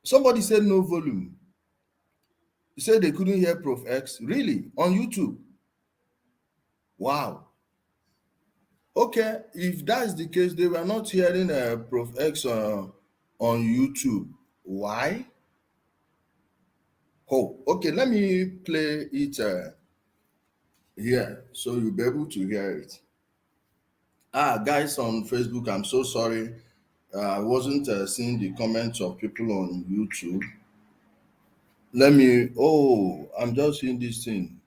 Somebody said no volume. He said they couldn't hear Prof X. Really? On YouTube? Wow. Okay, if that's the case, they were not hearing Prof X on YouTube. Why? Oh, okay, let me play it here so you'll be able to hear it. Guys on Facebook, I'm so sorry. I wasn't seeing the comments of people on YouTube. I'm just seeing this thing.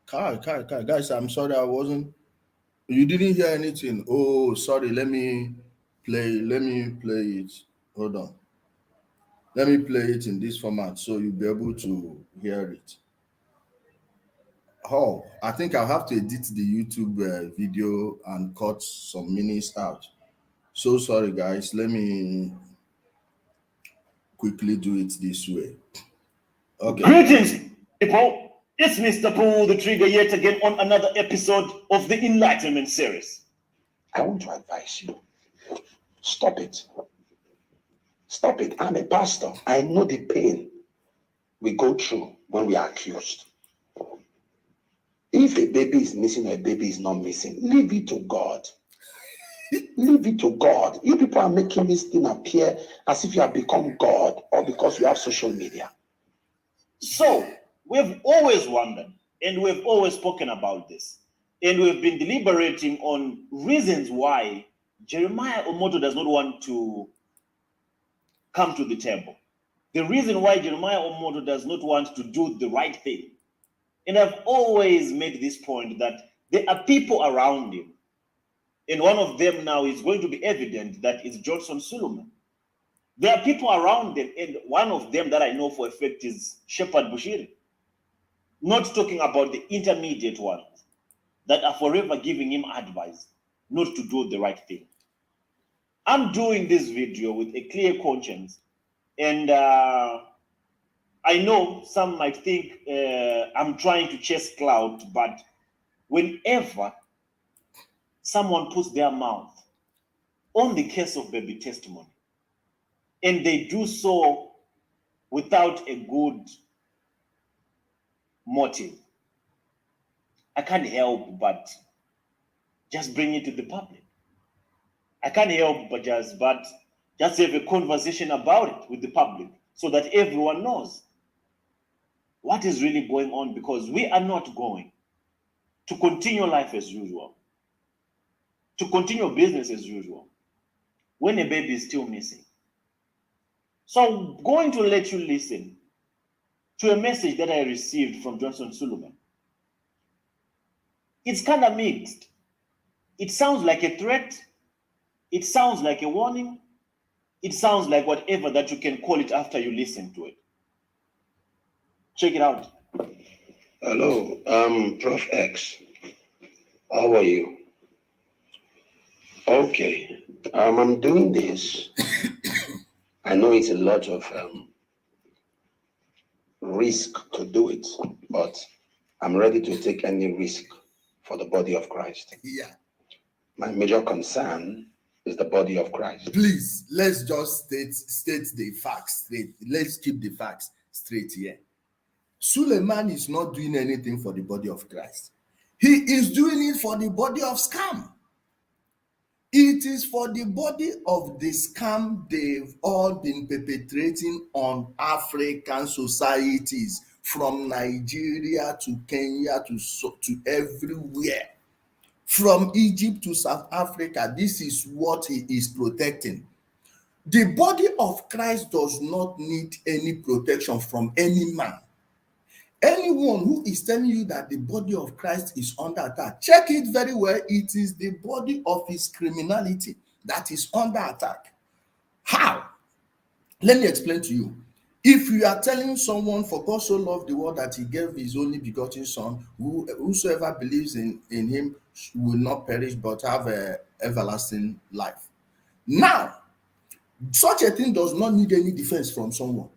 Guys, I'm sorry, you didn't hear anything. Oh, sorry, let me play it. Hold on. Let me play it in this format so you'll be able to hear it. Oh, I think I'll have to edit the YouTube video and cut some minutes out. So sorry, guys. Let me quickly do it this way. Okay. Greetings, people. It's Mr. Pull the Trigger yet again on another episode of the Enlightenment series. I want to advise you. Stop it. Stop it. I'm a pastor. I know the pain we go through when we are accused. If a baby is missing or a baby is not missing, leave it to God. Leave it to God. You people are making this thing appear as if you have become God or because you have social media. So, we've always wondered and we've always spoken about this. And we've been deliberating on reasons why Jeremiah Omoto does not want to come to the table. The reason why Jeremiah Omoto does not want to do the right thing. And I've always made this point that there are people around him. And one of them now is going to be evident that is Johnson Suleman. There are people around them, and one of them that I know for a fact is Shepherd Bushiri. Not talking about the intermediate ones that are forever giving him advice not to do the right thing. I'm doing this video with a clear conscience, and I know some might think I'm trying to chase clout, but whenever someone puts their mouth on the case of baby testimony, and they do so without a good motive, I can't help but just bring it to the public. I can't help but just have a conversation about it with the public so that everyone knows what is really going on, because we are not going to continue life as usual, to continue business as usual, when a baby is still missing. So I'm going to let you listen to a message that I received from Johnson Suleman. It's kind of mixed. It sounds like a threat. It sounds like a warning. It sounds like whatever that you can call it after you listen to it. Check it out. Hello, Prof X. How are you? Okay, I'm doing this. I know it's a lot of risk to do it, but I'm ready to take any risk for the body of Christ. Yeah. My major concern is the body of Christ. Please, let's just state the facts straight. Let's keep the facts straight here. Suleman is not doing anything for the body of Christ. He is doing it for the body of scam. It is for the body of the scam they've all been perpetrating on African societies, from Nigeria to Kenya to everywhere. From Egypt to South Africa, this is what he is protecting. The body of Christ does not need any protection from any man. Anyone who is telling you that the body of Christ is under attack, check it very well. It is the body of his criminality that is under attack. How? Let me explain to you. If you are telling someone, for God so loved the world that he gave his only begotten son, whosoever believes in him will not perish but have an everlasting life. Now, such a thing does not need any defense from someone.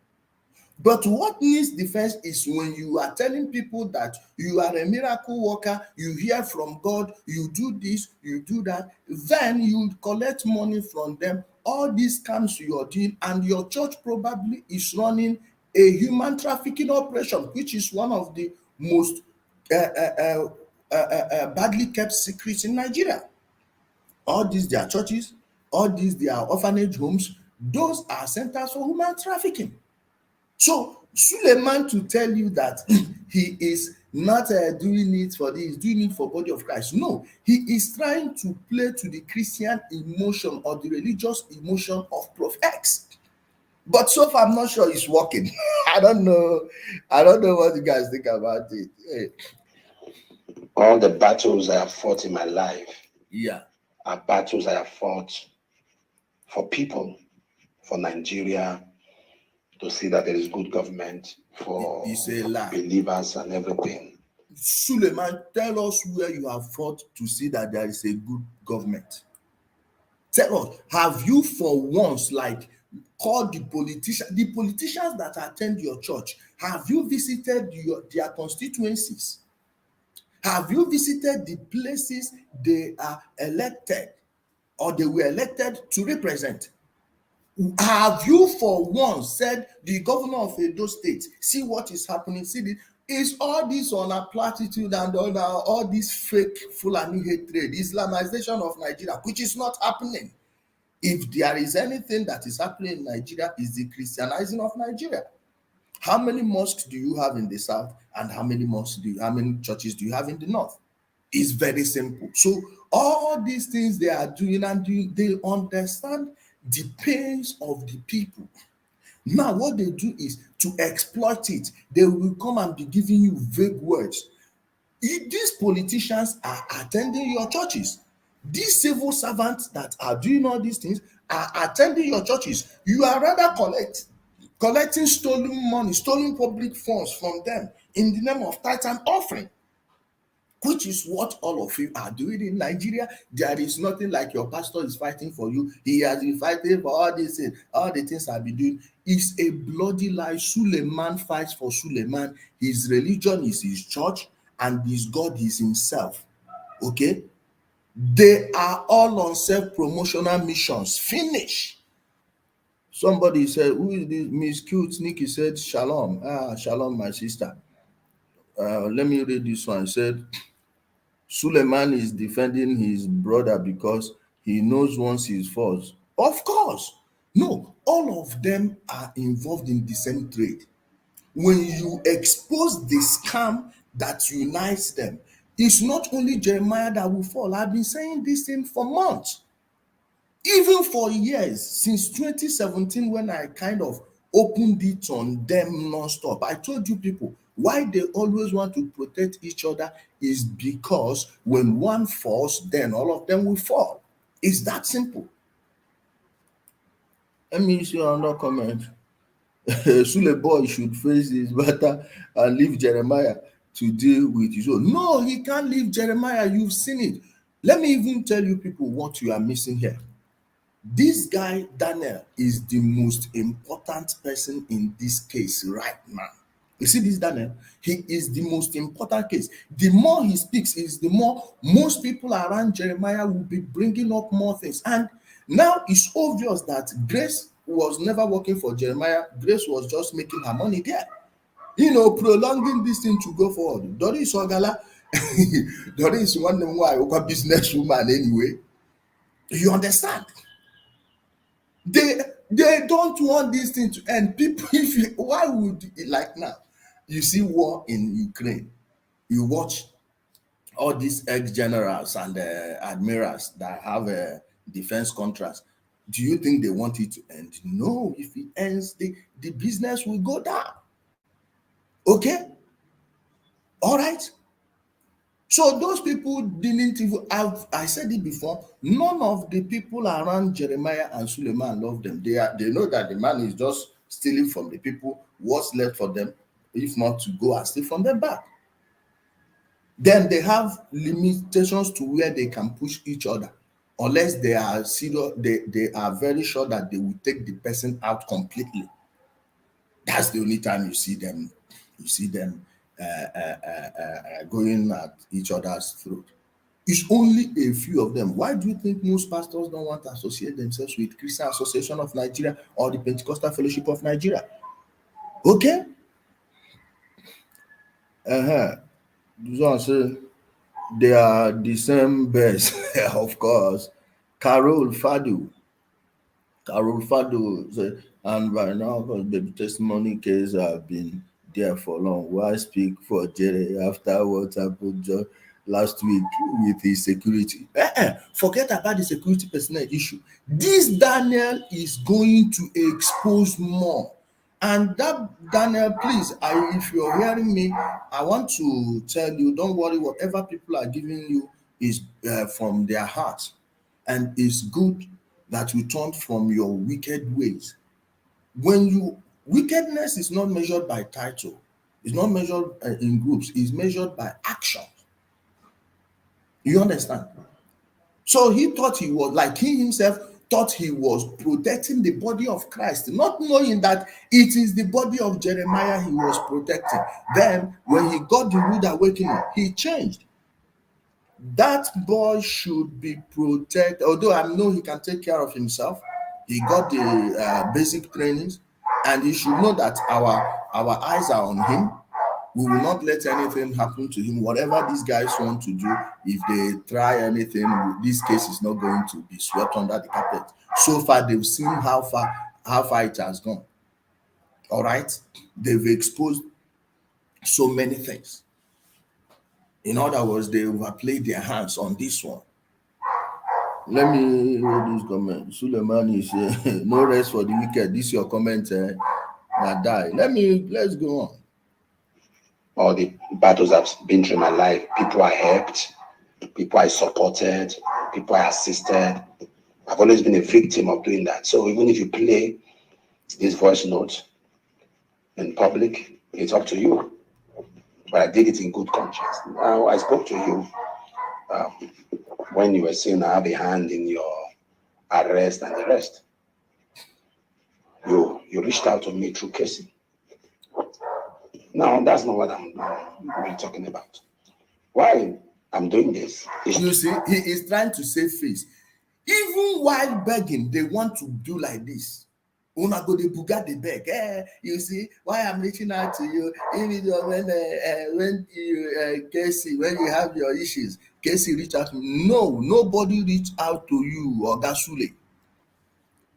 But what needs defense is when you are telling people that you are a miracle worker, you hear from God, you do this, you do that, then you collect money from them all these scams you are doing, and your church probably is running a human trafficking operation, which is one of the most badly kept secrets in Nigeria. All these their churches, all these their orphanage homes, those are centers for human trafficking. So Suleman to tell you that he is not doing it for this, doing it for body of Christ. No, he is trying to play to the Christian emotion or the religious emotion of Prof X. But so far, I'm not sure it's working. I don't know. I don't know what you guys think about it. Hey. All the battles I have fought in my life Yeah. are battles I have fought for people, for Nigeria, to see that there is good government, for It's a lie. believers and everything. Suleman, tell us where you have fought to see that there is a good government. Tell us, have you for once like called the politicians that attend your church, have you visited their constituencies? Have you visited the places they are elected or they were elected to represent? Have you for once said the governor of Edo State, see what is happening, see this? Is all this on a platitude and all this fake Fulani hatred, Islamization of Nigeria, which is not happening? If there is anything that is happening in Nigeria, is the Christianizing of Nigeria. How many mosques do you have in the south, and how many churches do you have in the north? It's very simple. So all these things they are doing they understand the pains of the people. Now what they do is to exploit it. They will come and be giving you vague words. These politicians are attending your churches. These civil servants that are doing all these things are attending your churches. You are rather collecting stolen money, stolen public funds from them in the name of tithe and offering, which is what all of you are doing in Nigeria. There is nothing like your pastor is fighting for you. He has been fighting for all these things. All the things I've been doing is a bloody lie. Suleman fights for Suleman. His religion is his church, and his God is himself. Okay? They are all on self-promotional missions. Finish. Somebody said, who is this? Miss Cute Nikki said, Shalom. Shalom, my sister. Let me read this one. It said, Suleman is defending his brother because he knows once he falls. Of course. No, all of them are involved in the same trade. When you expose the scam that unites them, it's not only Jeremiah that will fall. I've been saying this thing for months, even for years, since 2017, when I kind of opened it on them non-stop. I told you people why they always want to protect each other is because when one falls, then all of them will fall. It's that simple. Let me see another comment. Sule boy should face this matter and leave Jeremiah to deal with his own. No, he can't leave Jeremiah. You've seen it. Let me even tell you people what you are missing here. This guy, Daniel, is the most important person in this case right now. You see this Daniel? He is the most important case. The more he speaks, is the more most people around Jeremiah will be bringing up more things. And now it's obvious that Grace was never working for Jeremiah. Grace was just making her money there. Prolonging this thing to go forward. Doris Ogala, Doris one why businesswoman anyway. You understand? They don't want this thing to end. People, why would like now? You see war in Ukraine. You watch all these ex-generals and admirals that have defense contracts. Do you think they want it to end? No. If it ends, the business will go down. Okay? All right? So those people didn't even have, I said it before, none of the people around Jeremiah and Suleman love them. They know that the man is just stealing from the people. What's left for them, if not to go and steal from them back? Then they have limitations to where they can push each other, unless they are serious, they are very sure that they will take the person out completely. That's the only time you see them going at each other's throat. It's only a few of them. Why do you think most pastors don't want to associate themselves with Christian Association of Nigeria or the Pentecostal Fellowship of Nigeria? Okay? This one say they are the same best, of course. Carol Fadu. Carol Fado said, and by now, because the testimony case have been there for long. Why speak for Jerry after what happened just last week with his security? Forget about the security personnel issue. This Daniel is going to expose more. And that Daniel, please, if you're hearing me, I want to tell you, don't worry, whatever people are giving you is from their heart, and it's good that you turn from your wicked ways. When you wickedness is not measured by title, it's not measured in groups, it's measured by action. You understand? So he thought he was like he himself thought he was protecting the body of Christ, not knowing that it is the body of Jeremiah he was protecting. Then, when he got the rude awakening, he changed. That boy should be protected. Although I know he can take care of himself, he got the basic trainings, and he should know that our eyes are on him. We will not let anything happen to him. Whatever these guys want to do, if they try anything, this case is not going to be swept under the carpet. So far, they've seen how far it has gone. All right, they've exposed so many things. In other words, they overplayed their hands on this one. Let me read this comment. Suleman is no rest for the wicked. This is your comment that die. Let's go on. All the battles I've been through in my life, people I helped, people I supported, people I assisted. I've always been a victim of doing that. So even if you play this voice note in public, it's up to you. But I did it in good conscience. Now I spoke to you when you were saying I have a hand in your arrest and the rest. You reached out to me through Casey. No, that's not what I'm really talking about. Why I'm doing this is You see, he is trying to save face. Even while begging, they want to do like this. Una go dey buga dey beg. You see why I'm reaching out to you. Even when you Casey, when you have your issues, Casey reach out to me. No, nobody reached out to you, Oga Sule.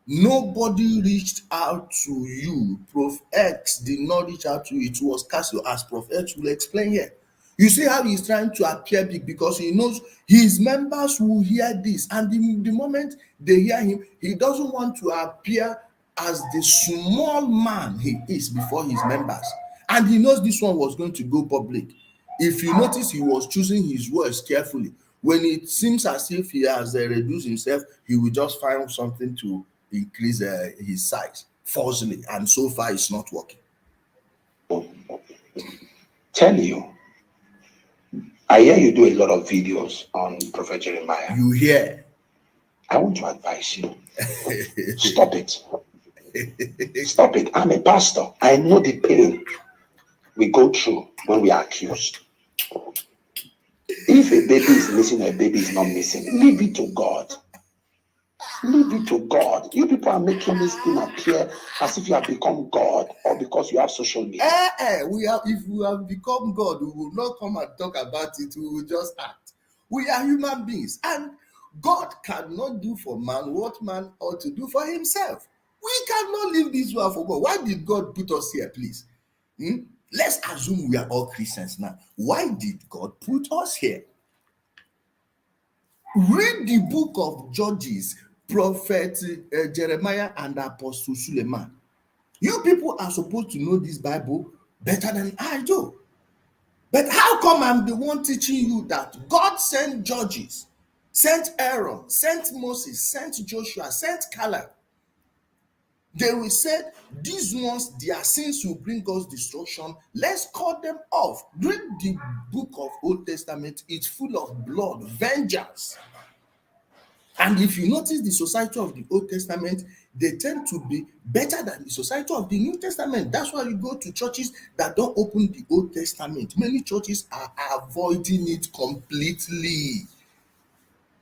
Nobody reached out to you. Prof X did not reach out to you. It was Casio, as Prof X will explain here. You see how he's trying to appear big because he knows his members will hear this, and the moment they hear him, he doesn't want to appear as the small man he is before his members. And he knows this one was going to go public. If you notice, he was choosing his words carefully. When it seems as if he has reduced himself, he will just find something to increase his size falsely, and so far it's not working. tell you. I hear you do a lot of videos on Prophet Jeremiah. You hear? I want to advise you. Stop it. Stop it. I'm a pastor. I know the pain we go through when we are accused. If a baby is missing or a baby is not missing, leave it to God. Leave it to God. You people are making this thing appear as if you have become God or because you have social media. If we have become God, we will not come and talk about it. We will just act. We are human beings, and God cannot do for man what man ought to do for himself. We cannot leave this world for God. Why did God put us here, please? Let's assume we are all Christians now. Why did God put us here? Read the book of Judges, Prophet Jeremiah and Apostle Suleman. You people are supposed to know this Bible better than I do. But how come I'm the one teaching you that God sent judges, sent Aaron, sent Moses, sent Joshua, sent Caleb? They will say, these ones, their sins will bring us destruction. Let's cut them off. Read the book of Old Testament. It's full of blood, vengeance. And if you notice the society of the Old Testament, they tend to be better than the society of the New Testament. That's why you go to churches that don't open the Old Testament. Many churches are avoiding it completely.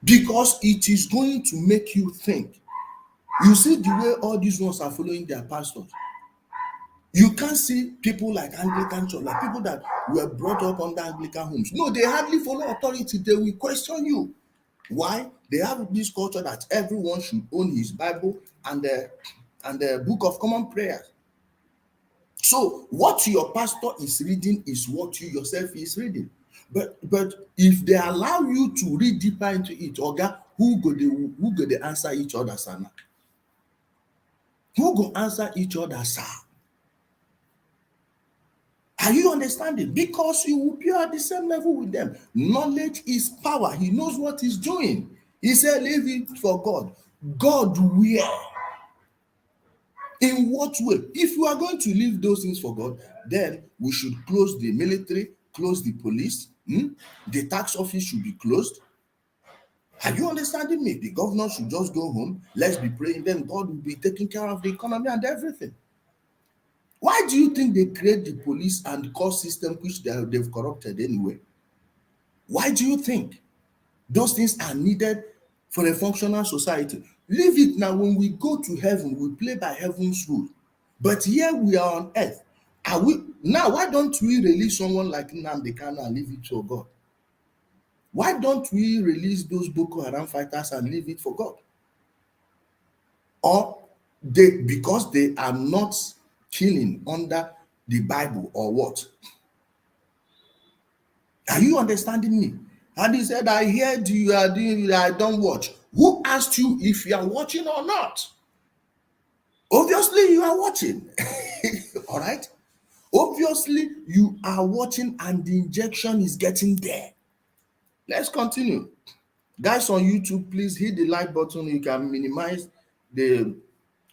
because it is going to make you think. You see the way all these ones are following their pastors. You can't see people like Anglican church, like people that were brought up under Anglican homes. No, they hardly follow authority. They will question you. Why? They have this culture that everyone should own his Bible and the Book of Common Prayers. So what your pastor is reading is what you yourself is reading. But if they allow you to read deeper into it, oga, who go dey answer each other, sir? Who go answer each other, sir? Are you understanding? Because you will be at the same level with them. Knowledge is power. He knows what he's doing. He said, leave it for God. God where? In what way? If you are going to leave those things for God, then we should close the military, close the police, the tax office should be closed. Are you understanding me? The governor should just go home. Let's be praying. Then God will be taking care of the economy and everything. Why do you think they create the police and court system which they've corrupted anyway? Why do you think those things are needed for a functional society? Leave it now. When we go to heaven, we play by heaven's rule. But here we are on earth. Are we now? Why don't we release someone like Nnamdi Kanu and leave it for God? Why don't we release those Boko Haram fighters and leave it for God? Or because they are not killing under the Bible or what? Are you understanding me? And he said, I heard you are doing it, I don't watch. Who asked you if you are watching or not? Obviously, you are watching. All right? Obviously, you are watching and the injection is getting there. Let's continue. Guys on YouTube, please hit the like button. You can minimize the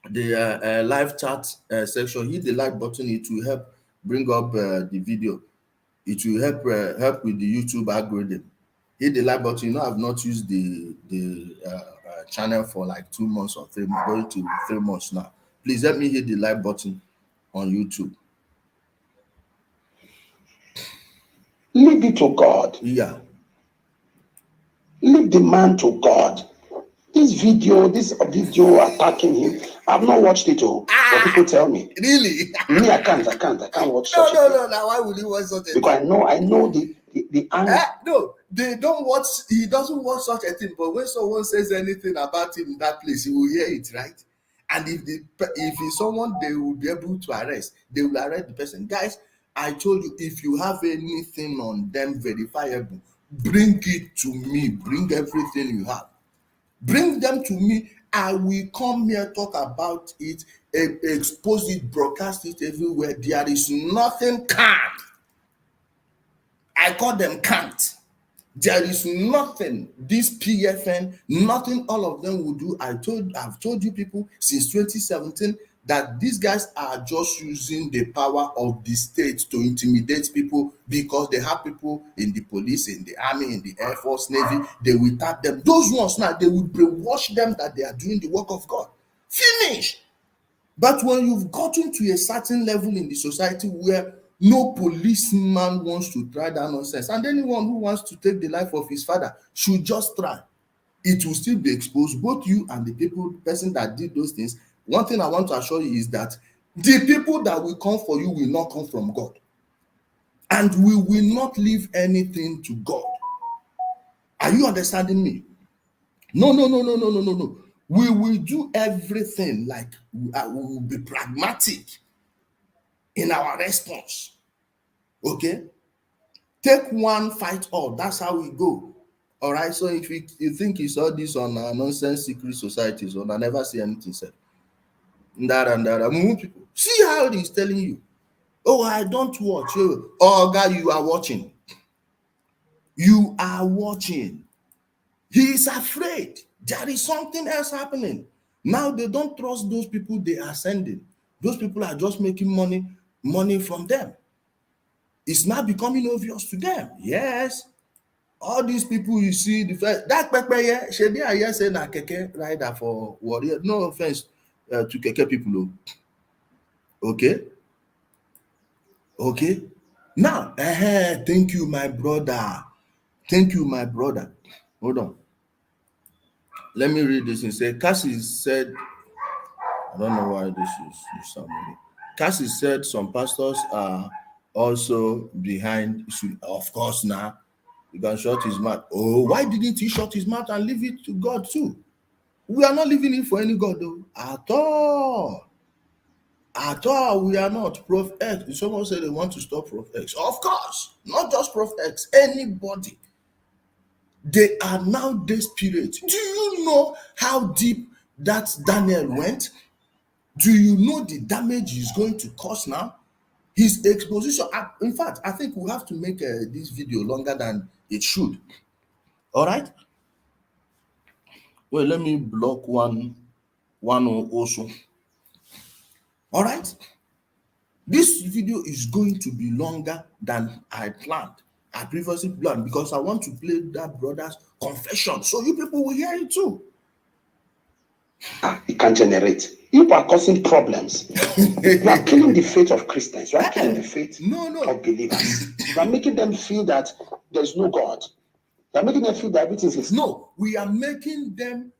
live chat section. Hit the like button. It will help bring up the video. It will help with the YouTube algorithm. Hit the like button. You know, I've not used the channel for like 2 months or 3 months, going to 3 months now. Please help me hit the like button on YouTube. Leave it to God. Yeah. Leave the man to God. This video attacking him, I've not watched it all, but people tell me. Really? Me, I can't watch such a thing. No. Why would he watch such a thing? Because I know the anger. No, they don't watch. He doesn't watch such a thing. But when someone says anything about him in that place, he will hear it, right? And if it's someone they will be able to arrest, they will arrest the person. Guys, I told you, if you have anything on them verifiable, bring it to me. Bring everything you have. Bring them to me. I will come here, talk about it, expose it, broadcast it everywhere. There is nothing can't. I call them can't. There is nothing this PFN, nothing all of them will do. I've told you people since 2017 that these guys are just using the power of the state to intimidate people because they have people in the police, in the army, in the Air Force, Navy. They will tap them. Those ones now, they will brainwash them that they are doing the work of God. Finish. But when you've gotten to a certain level in the society where no policeman wants to try that nonsense, and anyone who wants to take the life of his father should just try, it will still be exposed, both you and the person that did those things. One thing I want to assure you is that the people that will come for you will not come from God, and we will not leave anything to God. Are you understanding me? No. We will do everything like we will be pragmatic in our response. Okay? Take one, fight all. That's how we go. All right? So if you think you saw this on nonsense secret societies, or I never see anything said. People. See how he's telling you. Oh, I don't watch. Oh, God, you are watching. You are watching. He is afraid. There is something else happening. Now they don't trust those people they are sending. Those people are just making money from them. It's now becoming obvious to them. Yes. All these people you see, that Pepe here, Shedi Aya said na keke rider for warrior. No offense to keke people. Okay. Now, thank you, my brother. Hold on. Let me read this. It said, Cassie said, I don't know why this is something. Cassie said some pastors are also behind. Of course, now you can shut his mouth. Oh, why didn't he shut his mouth and leave it to God too? We are not leaving it for any God, though. At all. At all, we are not. Prof X. Someone said they want to stop Prof X. Of course, not just Prof X, anybody. They are now desperate. Do you know how deep that Daniel went? Do you know the damage he's going to cause now? His exposition, in fact, I think we have to make this video longer than it should. All right? Well, let me block one also. All right? This video is going to be longer than I planned. I previously planned because I want to play that brother's confession so you people will hear it too. It can generate. You are causing problems. You are killing the faith of Christians. You are killing the faith of believers. You are making them feel that there's no God. You are making them feel that everything is. No, we are making them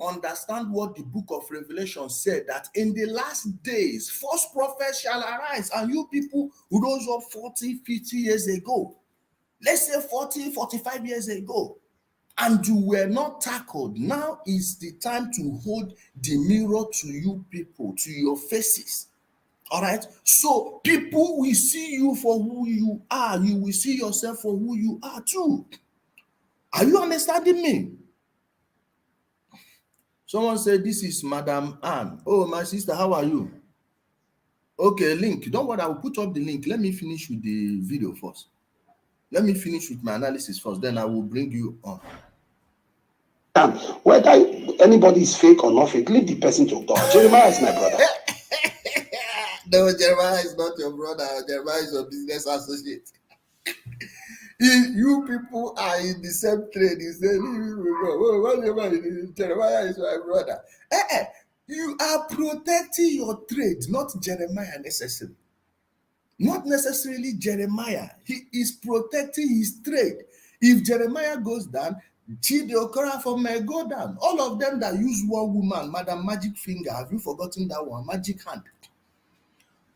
understand what the book of Revelation said, that in the last days, false prophets shall arise, and you people who rose up 40, 50 years ago, let's say 40, 45 years ago, and you were not tackled. Now is the time to hold the mirror to you people, to your faces. All right. So people will see you for who you are. You will see yourself for who you are too. Are you understanding me? Someone said, this is Madam Anne. Oh, my sister, how are you? Okay, link. Don't worry, I will put up the link. Let me finish with the video first. Let me finish with my analysis first. Then I will bring you on. Whether anybody is fake or not fake, leave the person to God. Jeremiah is my brother. No, Jeremiah is not your brother. Jeremiah is your business associate. You people are in the same trade. You say, Jeremiah is my brother. You are protecting your trade, not Jeremiah necessarily. Not necessarily Jeremiah. He is protecting his trade. If Jeremiah goes down, Chidi Okorafor may go down. All of them that use one woman, Madam Magic Finger, have you forgotten that one? Magic Hand.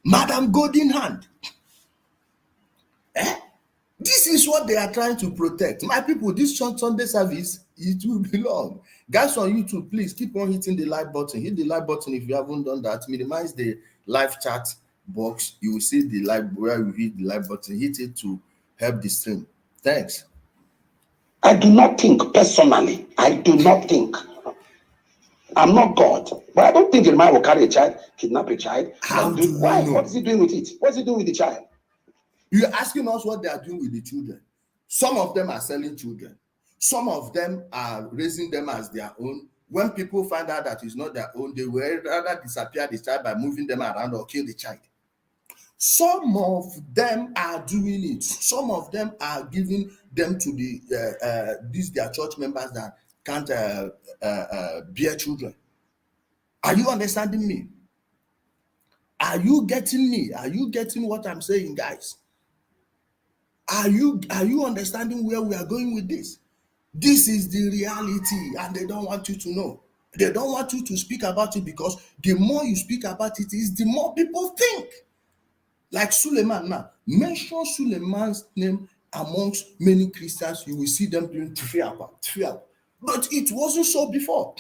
Madam Golden Hand. This is what they are trying to protect. My people, this Sunday service, it will be long. Guys on YouTube, please keep on hitting the like button. Hit the like button if you haven't done that. Minimize the live chat box. You will see the like where you hit the like button. Hit it to help the stream. Thanks. I do not think personally. I do not think. I'm not God, but I don't think Jeremiah will carry a child, kidnap a child. How do you why? know? What is he doing with it? What is he doing with the child? You're asking us what they are doing with the children. Some of them are selling children. Some of them are raising them as their own. When people find out that it's not their own, they will rather disappear the child by moving them around or kill the child. Some of them are doing it. Some of them are giving them to these their church members that can't bear children. Are you understanding me? Are you getting me? Are you getting what I'm saying, guys? Are you understanding where we are going with this? This is the reality, and they don't want you to know. They don't want you to speak about it because the more you speak about it, is the more people think. Like Suleman now. Mention Suleman's name amongst many Christians, you will see them doing tfiab. But it wasn't so before.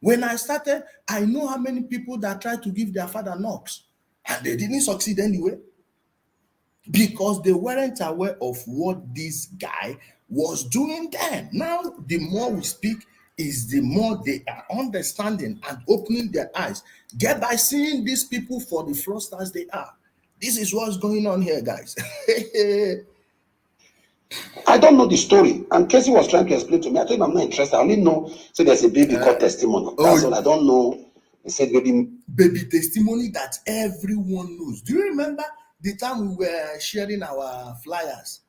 When I started, I know how many people that tried to give their father knocks, and they didn't succeed anyway. Because they weren't aware of what this guy was doing then. Now, the more we speak, is the more they are understanding and opening their eyes. Get by seeing these people for the fraudsters they are. This is what's going on here, guys. I don't know the story. And Casey was trying to explain to me. I told him I'm not interested. I only know. So there's a baby called testimony. That's all. I don't know. He said baby testimony that everyone knows. Do you remember the time we were sharing our flyers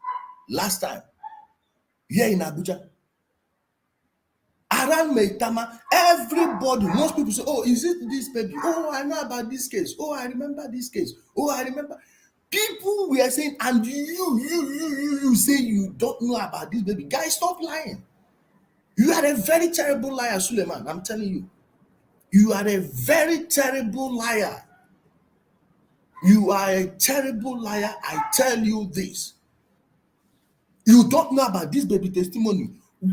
last time here in Abuja? Around Maitama, everybody, most people say, oh, is it this baby? Oh, I know about this case. Oh, I remember this case. Oh, I remember. People were saying, and you say you don't know about this baby. Guys, stop lying. You are a very terrible liar, Suleman. I'm telling you. You are a very terrible liar. You are a terrible liar. I tell you this. You don't know about this baby testimony.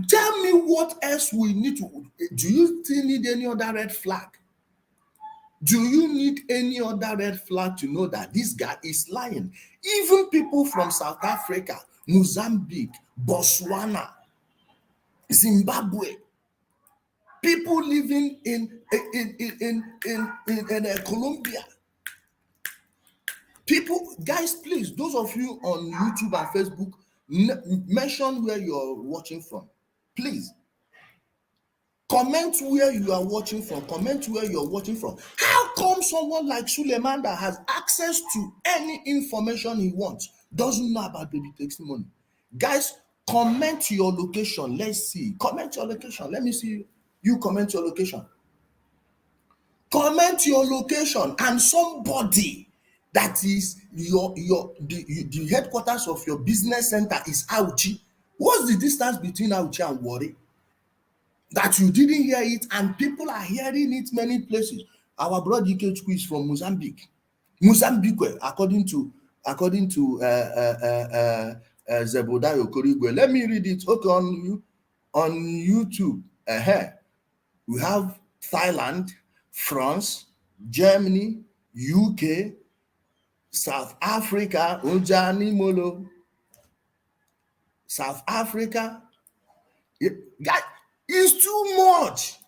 Tell me what else we need to. Do you still need any other red flag? Do you need any other red flag to know that this guy is lying? Even people from South Africa, Mozambique, Botswana, Zimbabwe, people living in Colombia. People, guys, please, those of you on YouTube and Facebook, mention where you're watching from. Please. Comment where you are watching from. Comment where you're watching from. How come someone like Suleman that has access to any information he wants doesn't know about baby testimony? Guys, comment your location. Let's see. Comment your location. Let me see you comment your location. Comment your location, and somebody that is the headquarters of your business center is Auchi. What's the distance between Auchi and Warri? That you didn't hear it, and people are hearing it many places. Our brother Ikechukwu is from Mozambique. Mozambique, according to Zebodiah Okorigwe. Let me read it. Okay, on YouTube. We have Thailand, France, Germany, UK, South Africa, Ojani Molo, South Africa. Guys, it's too much.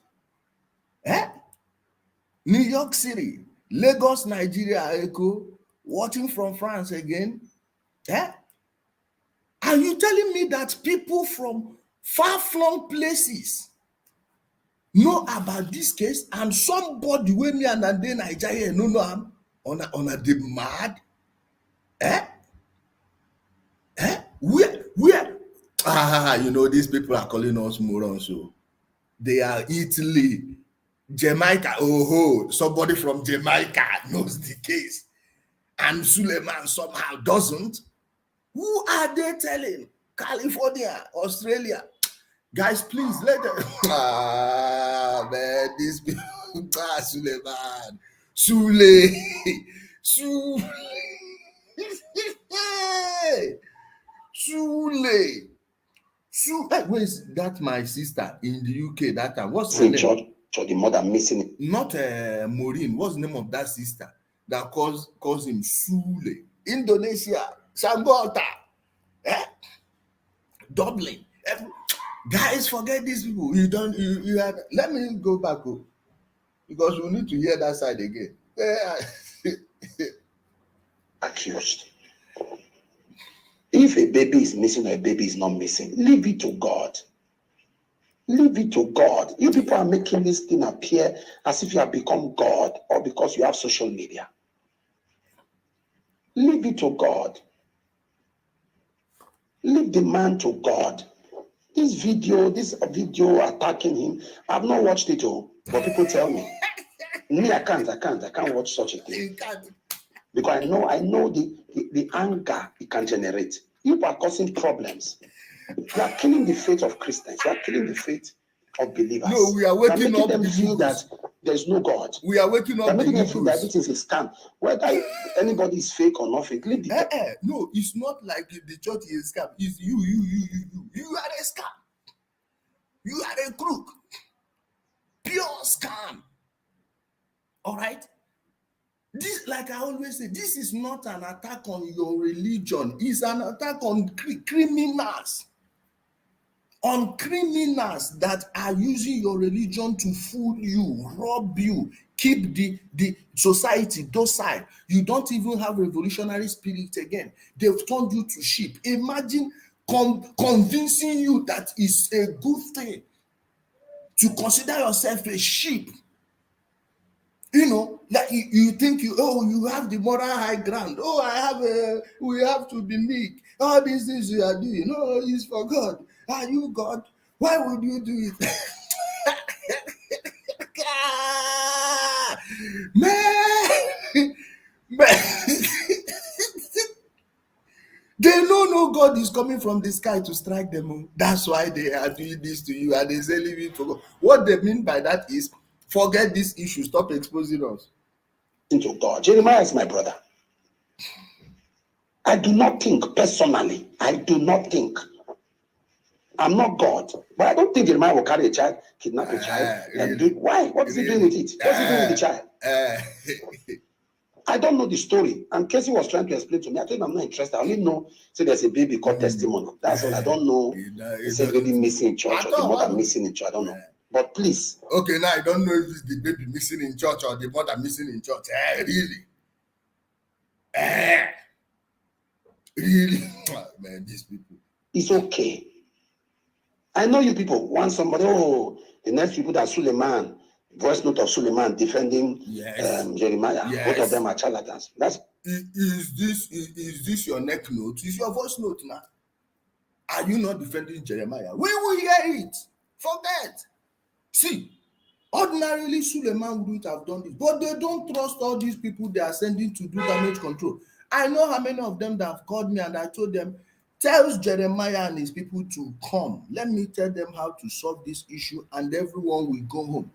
New York City, Lagos, Nigeria, Echo, watching from France again. Are you telling me that people from far-flung places know about this case, and somebody wey me and Ande Nigeria no know am on a dey mad? Where? You know, these people are calling us morons. So they are Italy, Jamaica. Oh, somebody from Jamaica knows the case, and Suleman somehow doesn't. Who are they telling? California, Australia. Guys, please let them. Man, these people. Suleman. Sule. Where is that? My sister in the UK that time. What's her name? The mother missing. Not Maureen. What's the name of that sister that calls him Sule? Indonesia, Sangota, Dublin. Guys, forget these people. You had. Let me go back because we need to hear that side again. Accused. If a baby is missing or a baby is not missing, leave it to God. Leave it to God. You people are making this thing appear as if you have become God, or because you have social media. Leave it to God. Leave the man to God. This video attacking him, I've not watched it all, but people tell me. Me, I can't watch such a thing. Because I know the anger it can generate. You are causing problems. You are killing the faith of Christians. You are killing the faith of believers. No, we are waking up them feel that there's no God. We are waking up. They're making them feel that everything is a scam. Whether anybody is fake or not fake, leave the no, it's not like the church is a scam. It's you. You are a scam. You are a crook. Pure scam. All right? This, like I always say, this is not an attack on your religion. It's an attack on criminals. On criminals that are using your religion to fool you, rob you, keep the society docile. You don't even have revolutionary spirit again. They've turned you to sheep. Imagine convincing you that it's a good thing to consider yourself a sheep. You know, like you think you have the moral high ground. We have to be meek. All these things you are doing, no, it's for God. Are you God? Why would you do it? Man. They don't know know God is coming from the sky to strike them. Oh. That's why they are doing this to you, and they say leave it for God. What they mean by that is forget this issue, stop exposing us. Into God. Jeremiah is my brother. I do not think personally. I do not think. I'm not God, but I don't think Jeremiah will carry a child, kidnap a child, and Really? do why? What is he doing with it? What's he doing with the child? I don't know the story. And Casey was trying to explain to me. I told him I'm not interested. I only know say there's a baby called testimony. That's all. I don't know. He said baby missing in church or the mother missing in church. I don't know. But please. Okay, now I don't know if it's the baby missing in church or the mother missing in church. Really? Really? Man, these people. It's okay. I know you people want somebody. Oh, the next people that Suleman, voice note of Suleman defending Jeremiah. Yes. Both of them are charlatans. That's is this your neck note? Is your voice note now? Are you not defending Jeremiah? We will hear it. Forget. See, ordinarily Suleman wouldn't have done this, but they don't trust all these people they are sending to do damage control. I know how many of them that have called me and I told them, tells Jeremiah and his people to come. Let me tell them how to solve this issue and everyone will go home.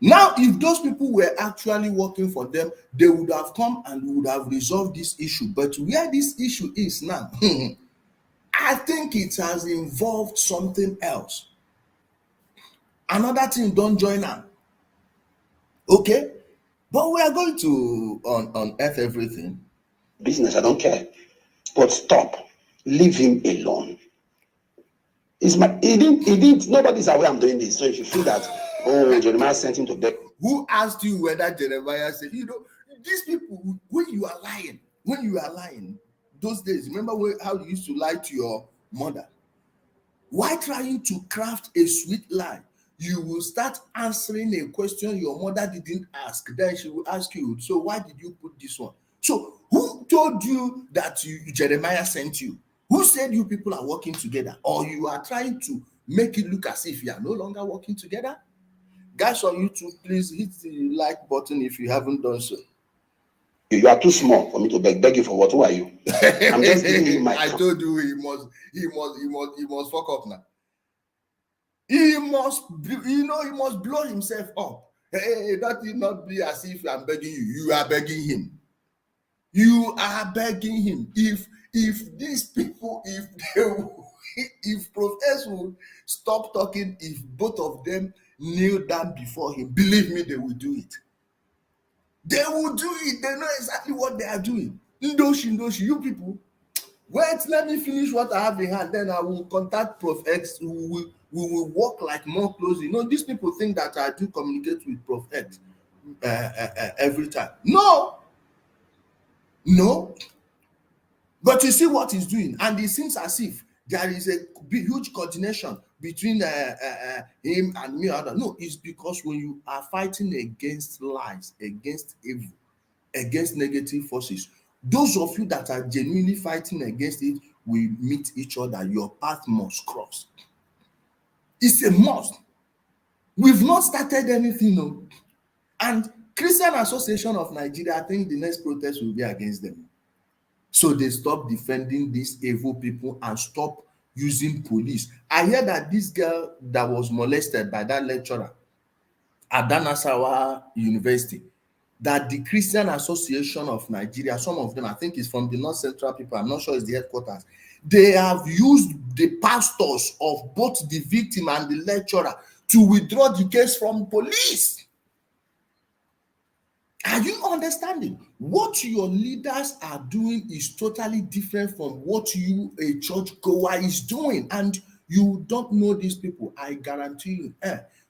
Now, if those people were actually working for them, they would have come and would have resolved this issue. But where this issue is now, I think it has involved something else. Another thing, don't join them. Okay? But we are going to unearth everything. business. I don't care. But stop. Leave him alone. He didn't, nobody's aware I'm doing this. So if you feel that, oh, Jeremiah sent him to bed. Who asked you whether Jeremiah said, these people, when you are lying, those days, remember how you used to lie to your mother? While trying to craft a sweet lie, you will start answering a question your mother didn't ask. Then she will ask you, so why did you put this one? So who told you that Jeremiah sent you? Who said you people are working together? Or you are trying to make it look as if you are no longer working together? Guys on YouTube, please hit the like button if you haven't done so. You are too small for me to beg you for what? Who are you? I'm just giving you my. I told you he must fuck up now. He must blow himself up. Hey, that will not be as if I'm begging you. You are begging him. You are begging him. If these people, if Prof would stop talking, if both of them kneel down before him, believe me, they will do it. They will do it. They know exactly what they are doing. Ndoshi, you people. Wait, let me finish what I have in hand. Then I will contact Prof X. We will work like more closely. These people think that I do communicate with Prof X every time. No. But you see what he's doing, and it seems as if there is a huge coordination between him and me. No, it's because when you are fighting against lies, against evil, against negative forces, those of you that are genuinely fighting against it will meet each other. Your path must cross. It's a must. We've not started anything, no. And Christian Association of Nigeria, I think the next protest will be against them. So they stop defending these evil people and stop using police. I hear that this girl that was molested by that lecturer at Danasawa University, that the Christian Association of Nigeria, some of them, I think it's from the North Central people, I'm not sure it's the headquarters, they have used the pastors of both the victim and the lecturer to withdraw the case from police. Are you understanding? What your leaders are doing is totally different from what you, a church goer, is doing. And you don't know these people. I guarantee you,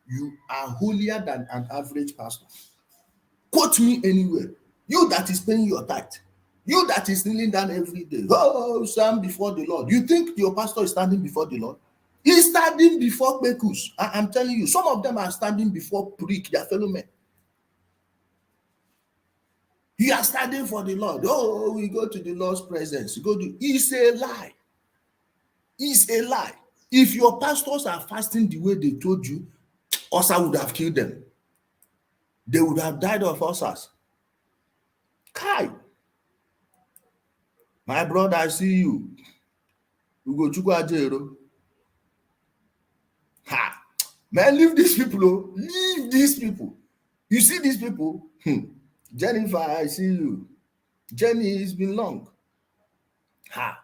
you are holier than an average pastor. Quote me anywhere. You that is paying your tithe. You that is kneeling down every day. Oh, stand before the Lord. You think your pastor is standing before the Lord? He's standing before Pekus. I'm telling you, some of them are standing before Prick, their fellow men. You are standing for the Lord. Oh, we go to the Lord's presence. It's a lie. It's a lie. If your pastors are fasting the way they told you, ulcer would have killed them. They would have died of ulcers. Kai. My brother, I see you. Ugochukwu Ajero. Ha! Man, leave these people. Oh. Leave these people. You see these people? Jennifer, I see you. Jenny, it's been long. Ha!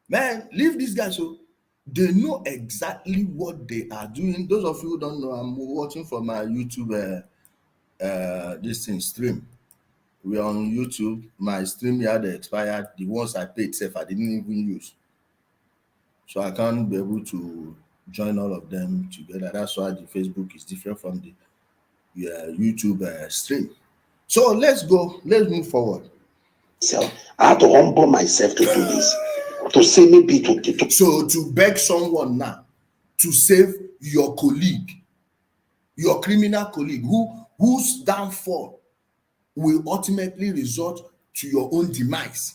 Man, leave these guys. So they know exactly what they are doing. Those of you who don't know, I'm watching from my YouTube this thing stream. We're on YouTube. My stream had expired. The ones I paid safe, I didn't even use. So I can't be able to join all of them together. That's why the Facebook is different from the YouTube stream. So let's go. Let's move forward. So I have to humble myself to do this. To say maybe to So to beg someone now to save your colleague, your criminal colleague, whose downfall will ultimately result to your own demise.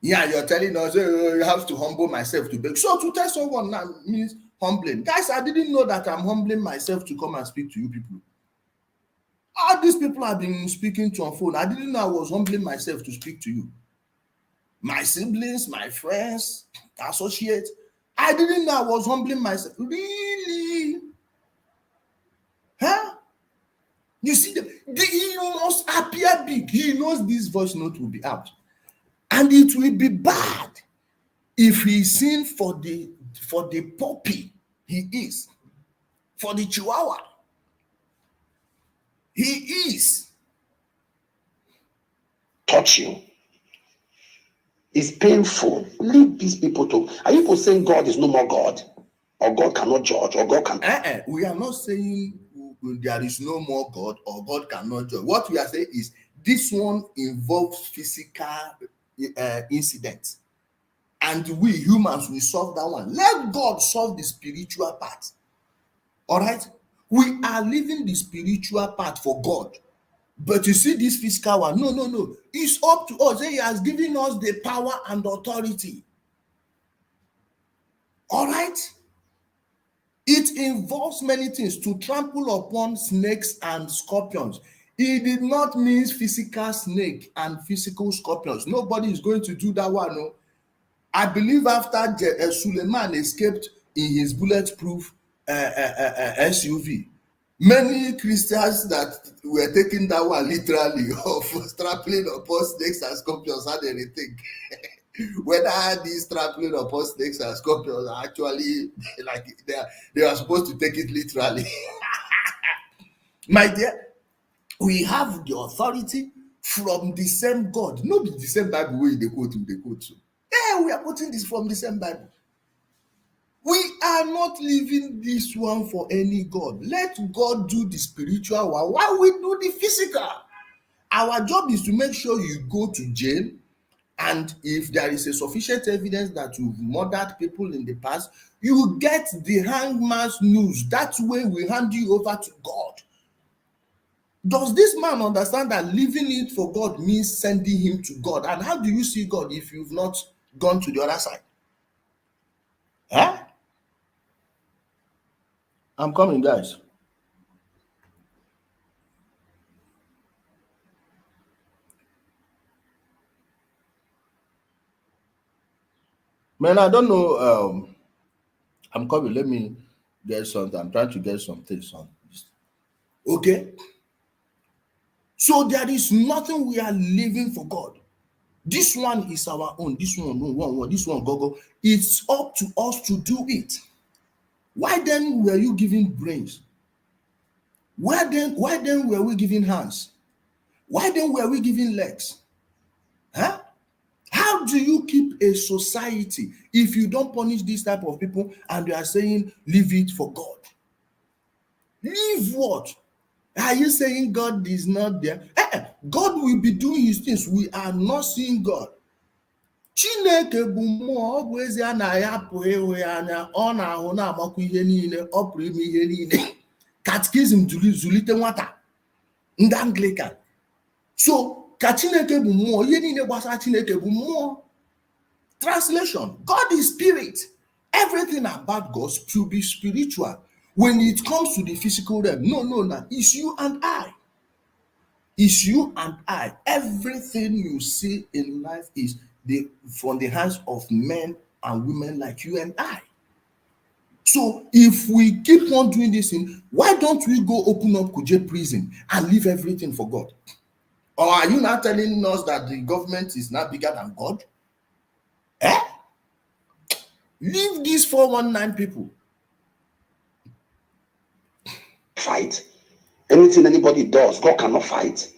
Yeah, you're telling us you have to humble myself to beg. So to tell someone now means humbling. Guys, I didn't know that I'm humbling myself to come and speak to you people. All these people I've been speaking to on phone, I didn't know I was humbling myself to speak to you. My siblings, my friends, associates, I didn't know I was humbling myself. Really? Huh? You see, he must appear big. He knows this voice note will be out. And it will be bad if he's seen for the puppy he is, for the chihuahua he is. touch you. It's painful. Leave these people to. Are you saying God is no more God? Or God cannot judge? Or God can. We are not saying there is no more God or God cannot judge. What we are saying is this one involves physical incidents. And we humans will solve that one. Let God solve the spiritual part. All right? We are leaving the spiritual part for God. But you see this physical one, no. It's up to us. He has given us the power and authority. All right? It involves many things. To trample upon snakes and scorpions. It did not mean physical snake and physical scorpions. Nobody is going to do that one. No. I believe after Suleman escaped in his bulletproof SUV, many Christians that were taking that one literally of trampling upon snakes and scorpions had anything. Whether these trampling upon snakes and scorpions are actually like they are supposed to take it literally. My dear, we have the authority from the same God, not the same Bible way they quote. Yeah, we are quoting this from the same Bible. We are not leaving this one for any God. Let God do the spiritual one while we do the physical. Our job is to make sure you go to jail, and if there is a sufficient evidence that you've murdered people in the past, you get the hangman's noose. That way we hand you over to God. Does this man understand that leaving it for God means sending him to God? And how do you see God if you've not gone to the other side? Huh? I'm coming, guys. Man, I don't know. I'm coming. Let me get something. I'm trying to get some things on this. Okay. So there is nothing we are living for God. This one is our own. This one, this one, go. It's up to us to do it. Why then were you giving brains? Why then were we giving hands? Why then were we giving legs? Huh? How do you keep a society if you don't punish this type of people and you are saying leave it for God? Leave what? Are you saying God is not there? God will be doing his things. We are not seeing God. Chineke bụ mmụọ, ọ bụ ezie na ya apụghị ịhụ ya anya, ọ na-ahụ na-amakwa ihe niile, ọ pụrụ ime ihe niile. Catechism zulite nwata ndị Anglican. So ka Chineke bụ mmụọ, ihe niile gbasara Chineke bụ mmụọ. Translation: God is spirit. Everything about God should be spiritual. When it comes to the physical realm, no, it's you and I. It's you and I. Everything you see in life is from the hands of men and women like you and I. So if we keep on doing this thing, why don't we go open up Kuje prison and leave everything for God? Or are you now telling us that the government is not bigger than God? Eh? Leave these 419 people. Fight. Anything anybody does, God cannot fight.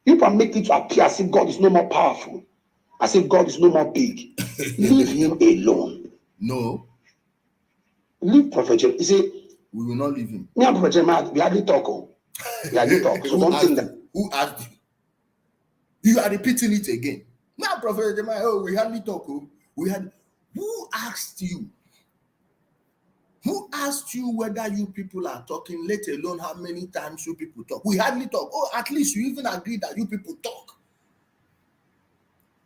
You can make it appear as if God is no more powerful, as if God is no more big. Leave him alone. No. Leave Prophet Jeremiah. You see, we will not leave him. Me and Prophet Jeremiah, we hardly talk. We hardly talk. So don't think that. Who asked you? You are repeating it again. Now, Prophet Jeremiah, we hardly talk. We had. Who asked you? Who asked you whether you people are talking, let alone how many times you people talk? We hardly talk. Oh, at least you even agree that you people talk.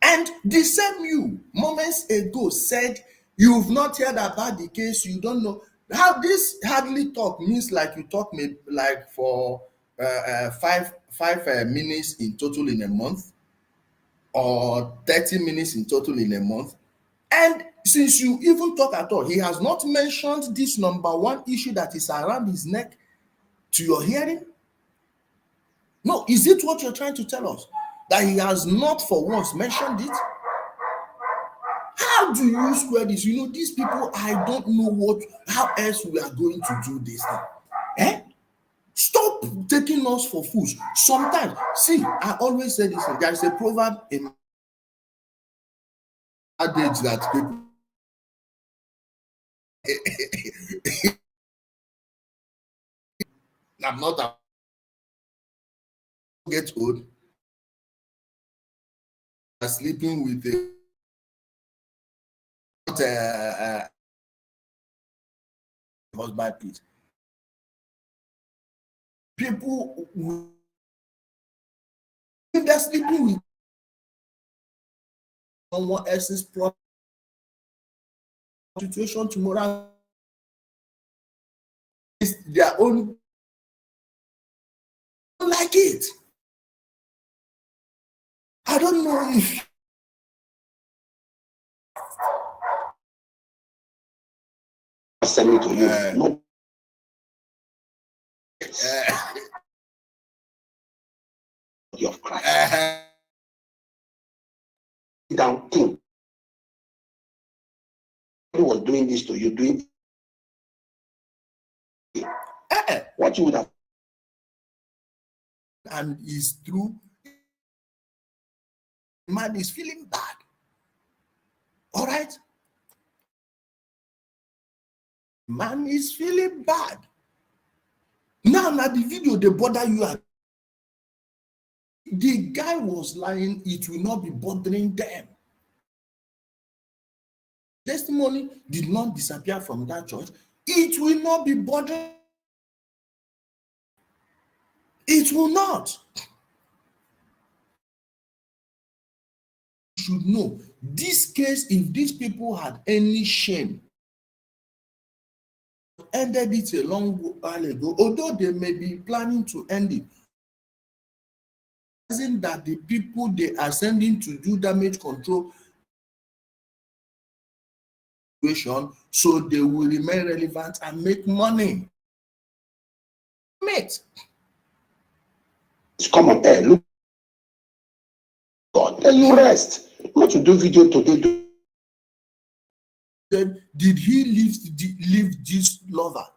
And the same you, moments ago, said you've not heard about the case, you don't know. How this hardly talk means like you talk maybe like for 5 minutes in total in a month, or 30 minutes in total in a month. And since you even talk at all, he has not mentioned this number one issue that is around his neck to your hearing. No, is it what you're trying to tell us? That he has not for once mentioned it? How do you square this? You know, these people, I don't know how else we are going to do this thing. Eh? Stop taking us for fools. Sometimes, see, I always say this, there is a proverb in adage that people I'm not get old, sleeping with a husband, please. People if they're sleeping with someone else's situation tomorrow, is their own. Like it. I don't know if send me to you. No. Of Christ. Down think. Who was doing this to you? Doing what you would have. And is true. Man is feeling bad. All right. Man is feeling bad. Now the video they bother you at. The guy was lying, it will not be bothering them. Testimony did not disappear from that church. It will not be bothering. It will not. You should know this case, if these people had any shame, ended it a long while ago, although they may be planning to end it. Isn't that the people they are sending to do damage control so they will remain relevant and make money? Mate. Come on, look. God, then you rest. Not to do video today. Then did he leave this lover?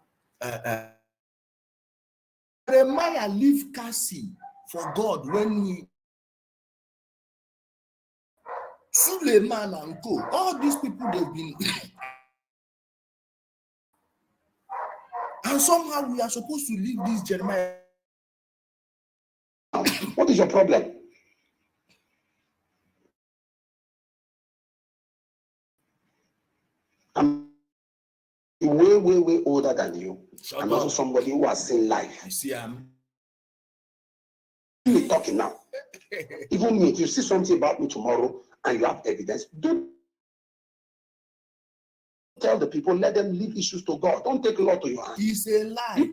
Jeremiah leave Cassie for God when he Suleman and co. All these people they've been and somehow we are supposed to leave this Jeremiah. What is your problem? I'm way older than you. I'm also somebody who has seen life. You see, I'm talking now. Even me, if you see something about me tomorrow and you have evidence, don't tell the people, let them leave issues to God. Don't take law to your hand. It's a lie.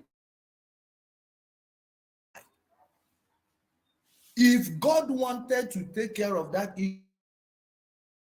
If God wanted to take care of that issue,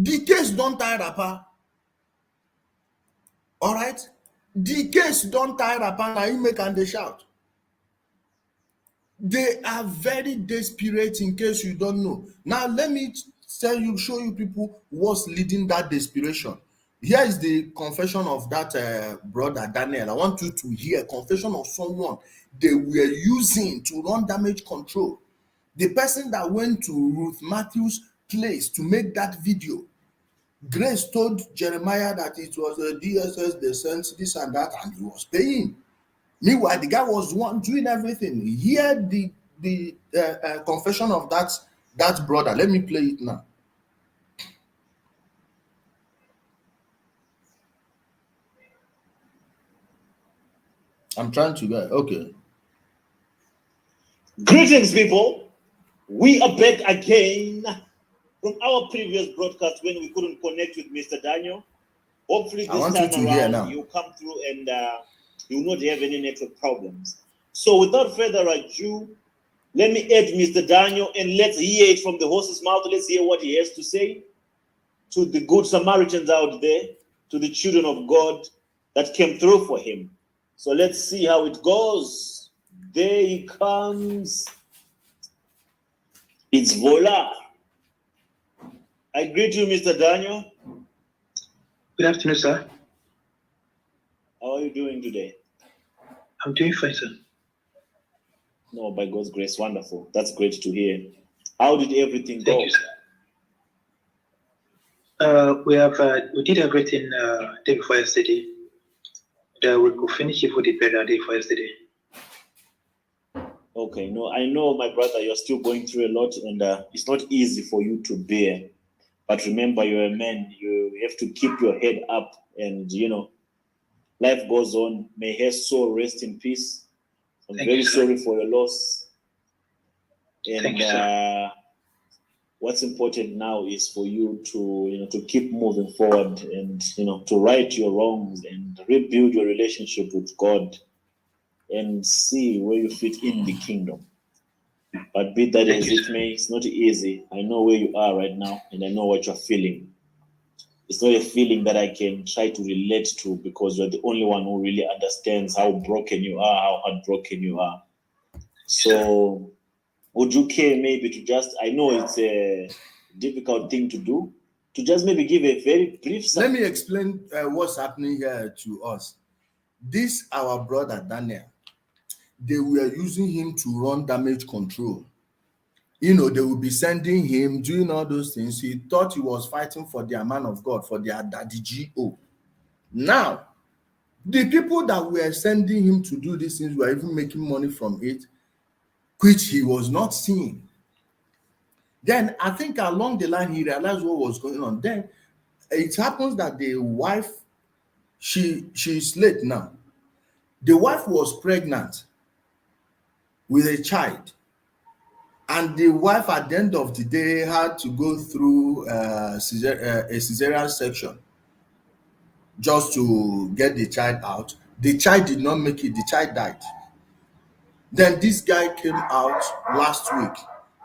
The case don't tie rapper. All right? The case don't tie rapper, and he make and they shout. They are very desperate, in case you don't know. Now, let me show you people what's leading that desperation. Here is the confession of that brother Daniel. I want you to hear confession of someone they were using to run damage control. The person that went to Ruth Matthews' place to make that video. Grace told Jeremiah that it was a DSS, they sent this and that, and he was paying. Meanwhile, the guy was the one doing everything. Hear the confession of that brother. Let me play it now. I'm trying to get okay. Greetings, people. We are back again from our previous broadcast when we couldn't connect with Mr. Daniel. Hopefully, this time around, you come through and you will not have any network problems. So, without further ado, let me add Mr. Daniel and let's hear it from the horse's mouth. Let's hear what he has to say to the good Samaritans out there, to the children of God that came through for him. So let's see how it goes. There he comes. It's voila. I greet you, Mr. Daniel. Good afternoon, sir. How are you doing today? I'm doing fine, sir. No, by God's grace, wonderful. That's great to hear. How did everything go? Thank you, sir. We did everything day before yesterday. We could finish it for the better day for yesterday. Okay, no, I know, my brother, you're still going through a lot, and it's not easy for you to bear. But remember, you're a man. You have to keep your head up, and life goes on. May his soul rest in peace. I'm very sorry for your loss. And Thank you, sir. What's important now is for you to keep moving forward and to right your wrongs and rebuild your relationship with God and see where you fit in the kingdom. But be that as it may, it's not easy. I know where you are right now, and I know what you're feeling. It's not a feeling that I can try to relate to because you're the only one who really understands how broken you are, how heartbroken you are. So would you care maybe to just, I know it's a difficult thing to do, to just maybe give a very brief Let me explain what's happening here to us. This, our brother Daniel, they were using him to run damage control. They will be sending him, doing all those things. He thought he was fighting for their man of God, for their daddy GO. Now, the people that were sending him to do these things were even making money from it, which he was not seeing. Then I think along the line, he realized what was going on. Then it happens that the wife, she's late now. The wife was pregnant with a child. And the wife, at the end of the day, had to go through a cesarean section just to get the child out. The child did not make it. The child died. Then this guy came out last week,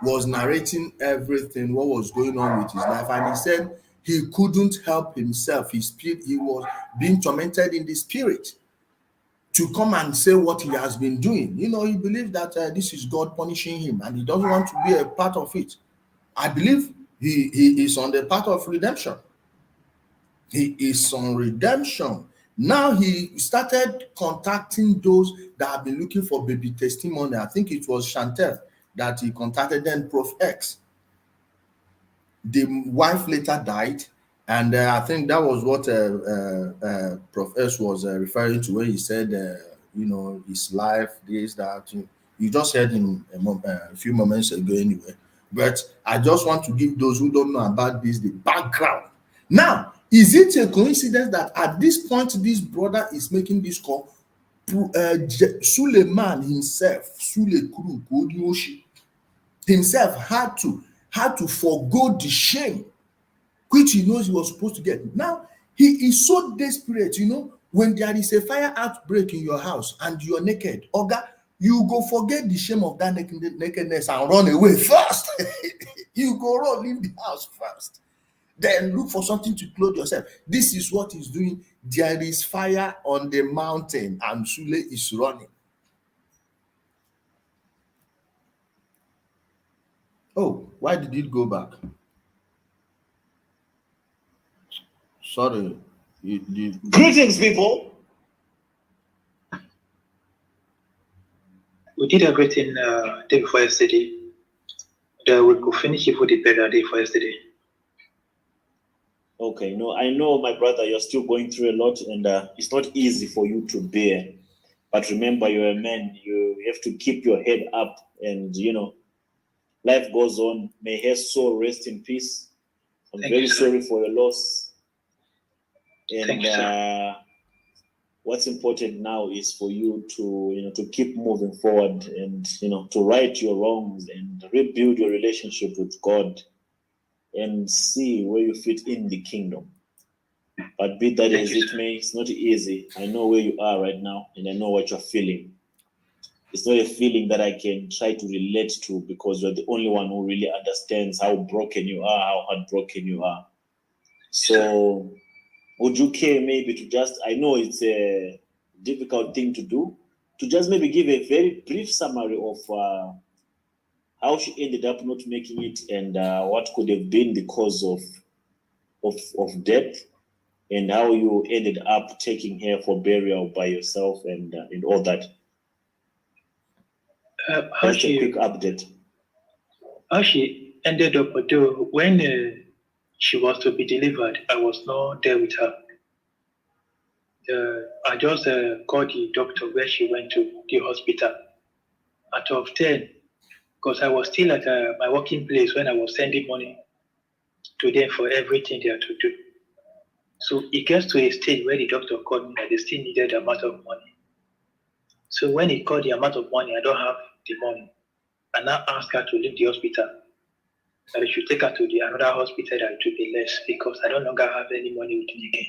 was narrating everything, what was going on with his life. And he said he couldn't help himself. He was being tormented in the spirit to come and say what he has been doing. He believes that this is God punishing him, and he doesn't want to be a part of it. I believe he is on the path of redemption. He is on redemption. Now he started contacting those that have been looking for baby testimony. I think it was Chantel that he contacted, then Prof X. The wife later died. And I think that was what Prof S was referring to when he said, his life, this, that. You just heard him a few moments ago anyway. But I just want to give those who don't know about this the background. Now, is it a coincidence that at this point, this brother is making this call? Suleman himself, himself had to forgo the shame which he knows he was supposed to get. Now, he is so desperate, when there is a fire outbreak in your house and you're naked, Oga, you go forget the shame of that nakedness and run away first. You go run, leave the house first. then look for something to clothe yourself. This is what he's doing. There is fire on the mountain, and Sule is running. Oh, why did it go back? Sorry. Greetings, people. We did everything day before yesterday. We could finish it for the better day for yesterday. Okay, no, I know, my brother, you're still going through a lot, and it's not easy for you to bear. But remember, you're a man. You have to keep your head up, and life goes on. May his soul rest in peace. I'm very sorry for your loss. And Thank you, sir. What's important now is for you to to keep moving forward, and to right your wrongs and rebuild your relationship with God, and see where you fit in the kingdom. But be that as it may, it's not easy. I know where you are right now, and I know what you're feeling. It's not a feeling that I can try to relate to, because you're the only one who really understands how broken you are, how heartbroken you are. So would you care maybe to just, I know it's a difficult thing to do, to just maybe give a very brief summary of how she ended up not making it, and what could have been the cause of death, and how you ended up taking her for burial by yourself, and all that. Just a quick update. How she ended up, although when she was to be delivered, I was not there with her. I just called the doctor where she went to the hospital out of 10, because I was still at my working place when I was sending money to them for everything they had to do. So it gets to a stage where the doctor called me that they still needed the amount of money. So when he called the amount of money, I don't have the money. And I asked her to leave the hospital, that I should take her to another hospital that it would be less, because I no longer have any money with me again.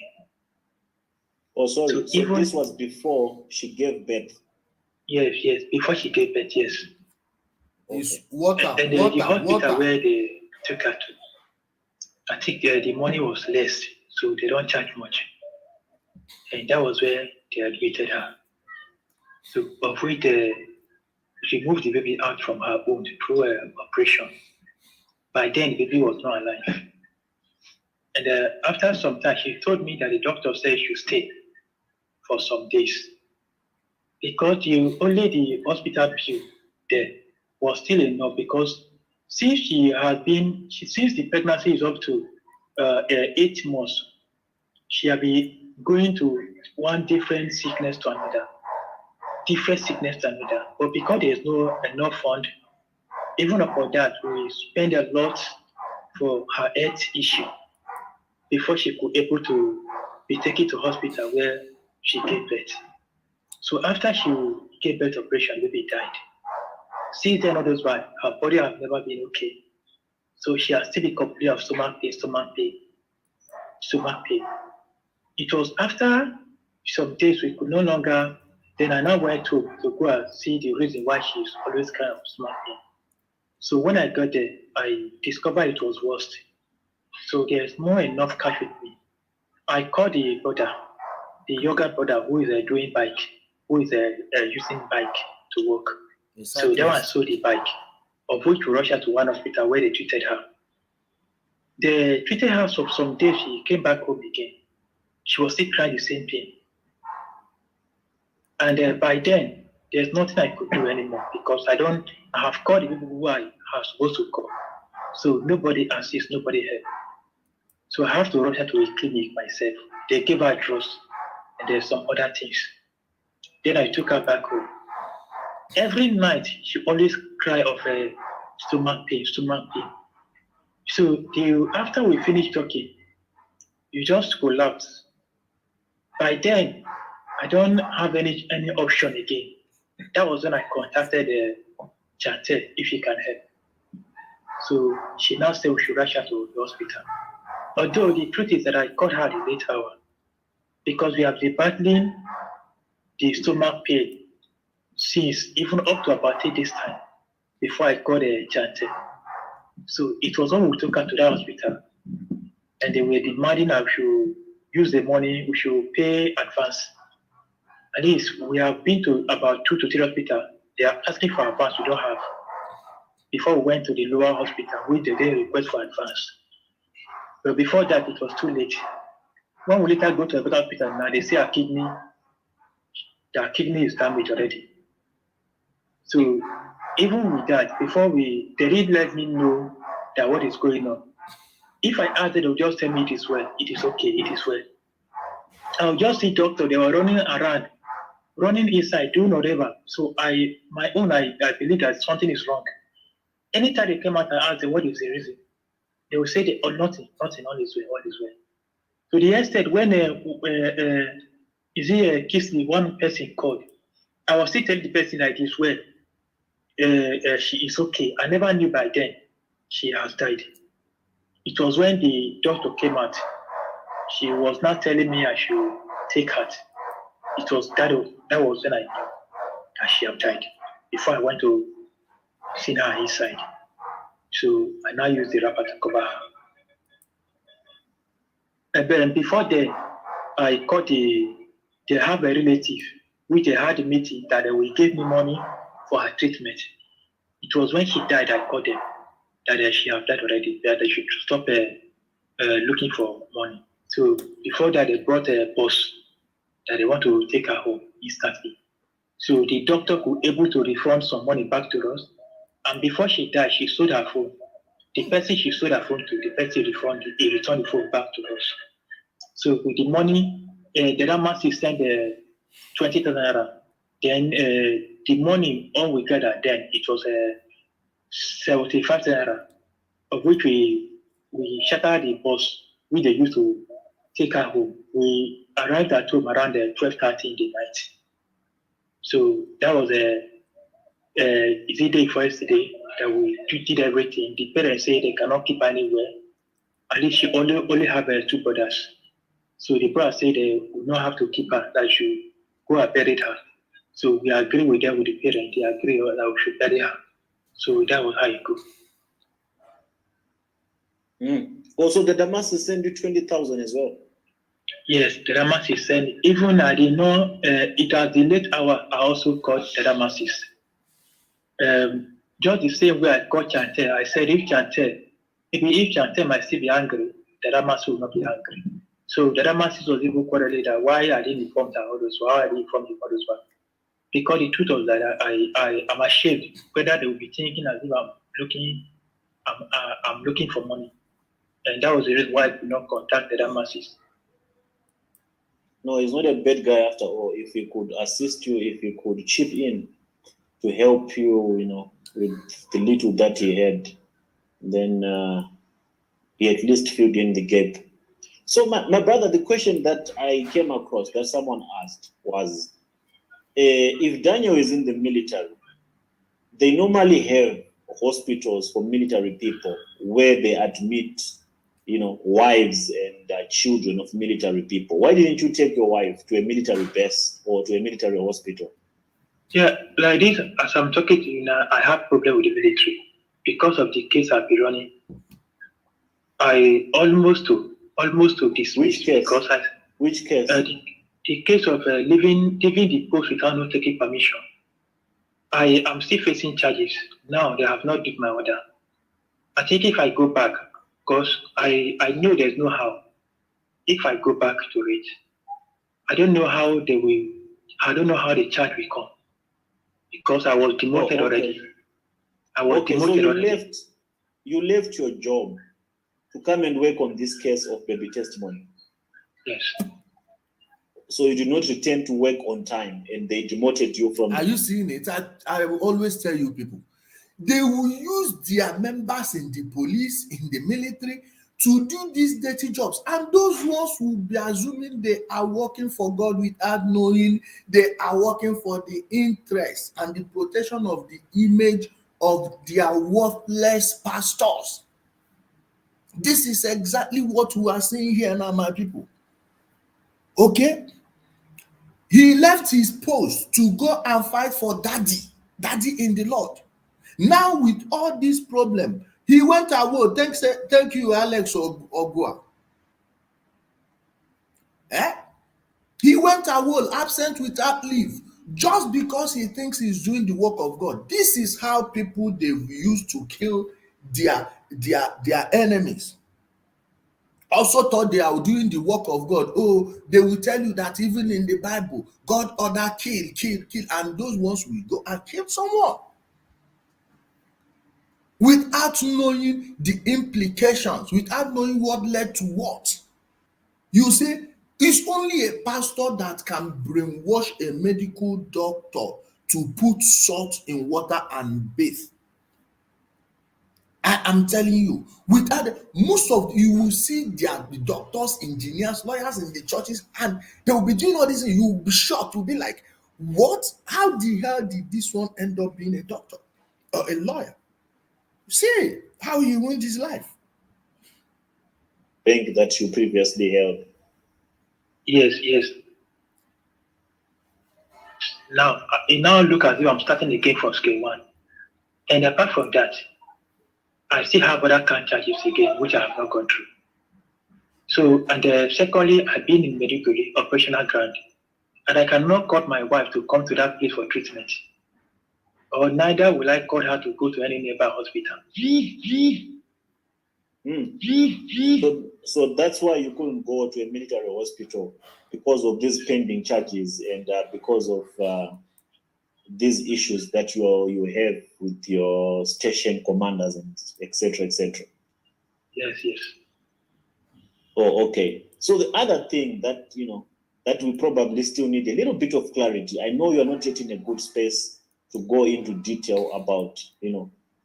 Oh, sorry. So this was before she gave birth? Yes, before she gave birth, yes. It's water. And the hospital where they took her to, I think the money was less, so they don't charge much. And that was where they admitted her. So of which she moved the baby out from her womb through an operation. By then, the baby was not alive. And after some time, she told me that the doctor said she should stay for some days, because only the hospital bill there was still enough, because since since the pregnancy is up to 8 months, she had been going to one different sickness to another. But because there's no enough fund, even upon that, we spend a lot for her health issue before she could able to be taken to hospital where she gave birth. So after she gave birth operation, the baby died. Since then, all those while, her body has never been okay. So she has still been complaining of stomach pain. It was after some days we could no longer, then I now went to go and see the reason why she's always kind of stomach pain. So when I got there, I discovered it was worse. So there's more enough cash with me. I called the brother, the younger brother who is doing bike, who is using bike to work. So that one sold the bike, of which we rushed her to one hospital where they treated her. They treated her for some days. She came back home again. She was still crying the same pain. And by then, there's nothing I could do anymore, because I have called the people who I have supposed to call. So nobody assists, nobody helps. So I have to rush her to a clinic myself. They gave her drugs, and there's some other things. Then I took her back home. Every night, she always cry of stomach pain. So after we finished talking, you just collapse. By then, I don't have any option again. That was when I contacted Chantel if he can help. So she now said we should rush her to the hospital. Although the truth is that I caught her at the late hour, because we have been battling the stomach pain since even up to about 3 days time before I called Chantel. So it was when we took her to that hospital. and they were demanding that we should use the money, we should pay advance. At least we have been to about 2 to 3 hospitals. They are asking for advance, we don't have. Before we went to the lower hospital, we did a request for advance. But before that, it was too late. When we later go to a better hospital now, they say their kidney is damaged already. So even with that, before they didn't let me know that what is going on. If I asked them, they'll just tell me it is well, it is okay, it is well. I'll just see doctor, they were running around, running inside, doing whatever. So I believe that something is wrong. Anytime they came out and asked them what is the reason, they will say nothing, all is well, all is well. So the extent when Kisney, one person called, I was still telling the person that it is well. She is okay. I never knew by then she has died. It was when the doctor came out, she was not telling me I should take her. It was that was when I knew that she had died. Before I went to see her inside. So I now use the wrapper to cover her. And then before then, I called they have a relative, which they had a meeting that they will give me money for her treatment. It was when she died, I called them that she had died already, that they should stop looking for money. So before that, they brought a bus that they want to take her home instantly. So the doctor could able to refund some money back to us. And before she died, she sold her phone. The person she sold her phone to, the person returned the phone back to us. So with the money, the Ramasi sent 20,000 naira. Then the money all we gathered then it was 75,000 naira, of which we shattered the bus which they used to take her home. We arrived at home around 12:30 in the night. So that was it's a day for yesterday that we did everything. The parents say they cannot keep her anywhere. At least she only have 2 brothers. So the brother said they will not have to keep her, that should go and bury her. So we agree with them, with the parents, they agree that we should bury her. So that was how it goes. Also, the Damascus send you 20,000 as well. Yes, the Damascus sent. Even I did not. It was the late hour. I also called the Damascus. Just the same way I called Chantel. I said if Chantel might still be angry, the Damascus will not be angry. So the Damascus was even quarreling that why I didn't inform the others, why I didn't inform the others one. Because the truth was that I am ashamed whether they will be thinking as if I'm looking for money. And that was the reason why I could not contact the Damascus. No, he's not a bad guy after all. If he could assist you, if he could chip in to help you, with the little that he had, then he at least filled in the gap. So my brother, the question that I came across that someone asked was, if Daniel is in the military, they normally have hospitals for military people where they admit, wives and children of military people. Why didn't you take your wife to a military base or to a military hospital? Yeah, like this, as I'm talking to you now, I have problem with the military. Because of the case I've been running, I almost took this. Which case? Because Which case? The case of leaving the post without not taking permission. I am still facing charges. Now they have not given my order. I think if I go back, because I know there's no how. If I go back to it, I don't know how the charge will come. Because I was demoted already. You left your job to come and work on this case of baby testimony. Yes. So you did not return to work on time and they demoted you from... Are you seeing it? I will always tell you people, they will use their members in the police, in the military, to do these dirty jobs. And those ones will be assuming they are working for God without knowing they are working for the interest and the protection of the image of their worthless pastors. This is exactly what we are seeing here now, my people. Okay? He left his post to go and fight for daddy in the Lord. Now with all this problem, he went away. Thank you, Alex Ogua. Eh? He went away absent without leave just because he thinks he's doing the work of God. This is how people they've used to kill their enemies. Also thought they are doing the work of God. Oh, they will tell you that even in the Bible, God order kill, kill, kill, and those ones will go and kill someone without knowing the implications, without knowing what led to what. You see, it's only a pastor that can brainwash a medical doctor to put salt in water and bathe. I am telling you, without most of you will see their doctors, engineers, lawyers in the churches, and they will be doing all this, and you will be shocked. You'll be like, what? How the hell did this one end up being a doctor or a lawyer? See how he ruined his life. Bank that you previously held. Yes, yes. Now, it now look as if I'm starting again from scale one. And apart from that, I still have other kind charges again, which I have not gone through. So, and secondly, I've been in medically operational ground, and I cannot call my wife to come to that place for treatment. Or neither will I call her to go to any neighbor hospital. So that's why you couldn't go to a military hospital, because of these pending charges and because of these issues that you have with your station commanders and etc. etc. Yes, yes. Oh, okay. So the other thing that that we probably still need a little bit of clarity. I know you're not yet in a good space to go into detail about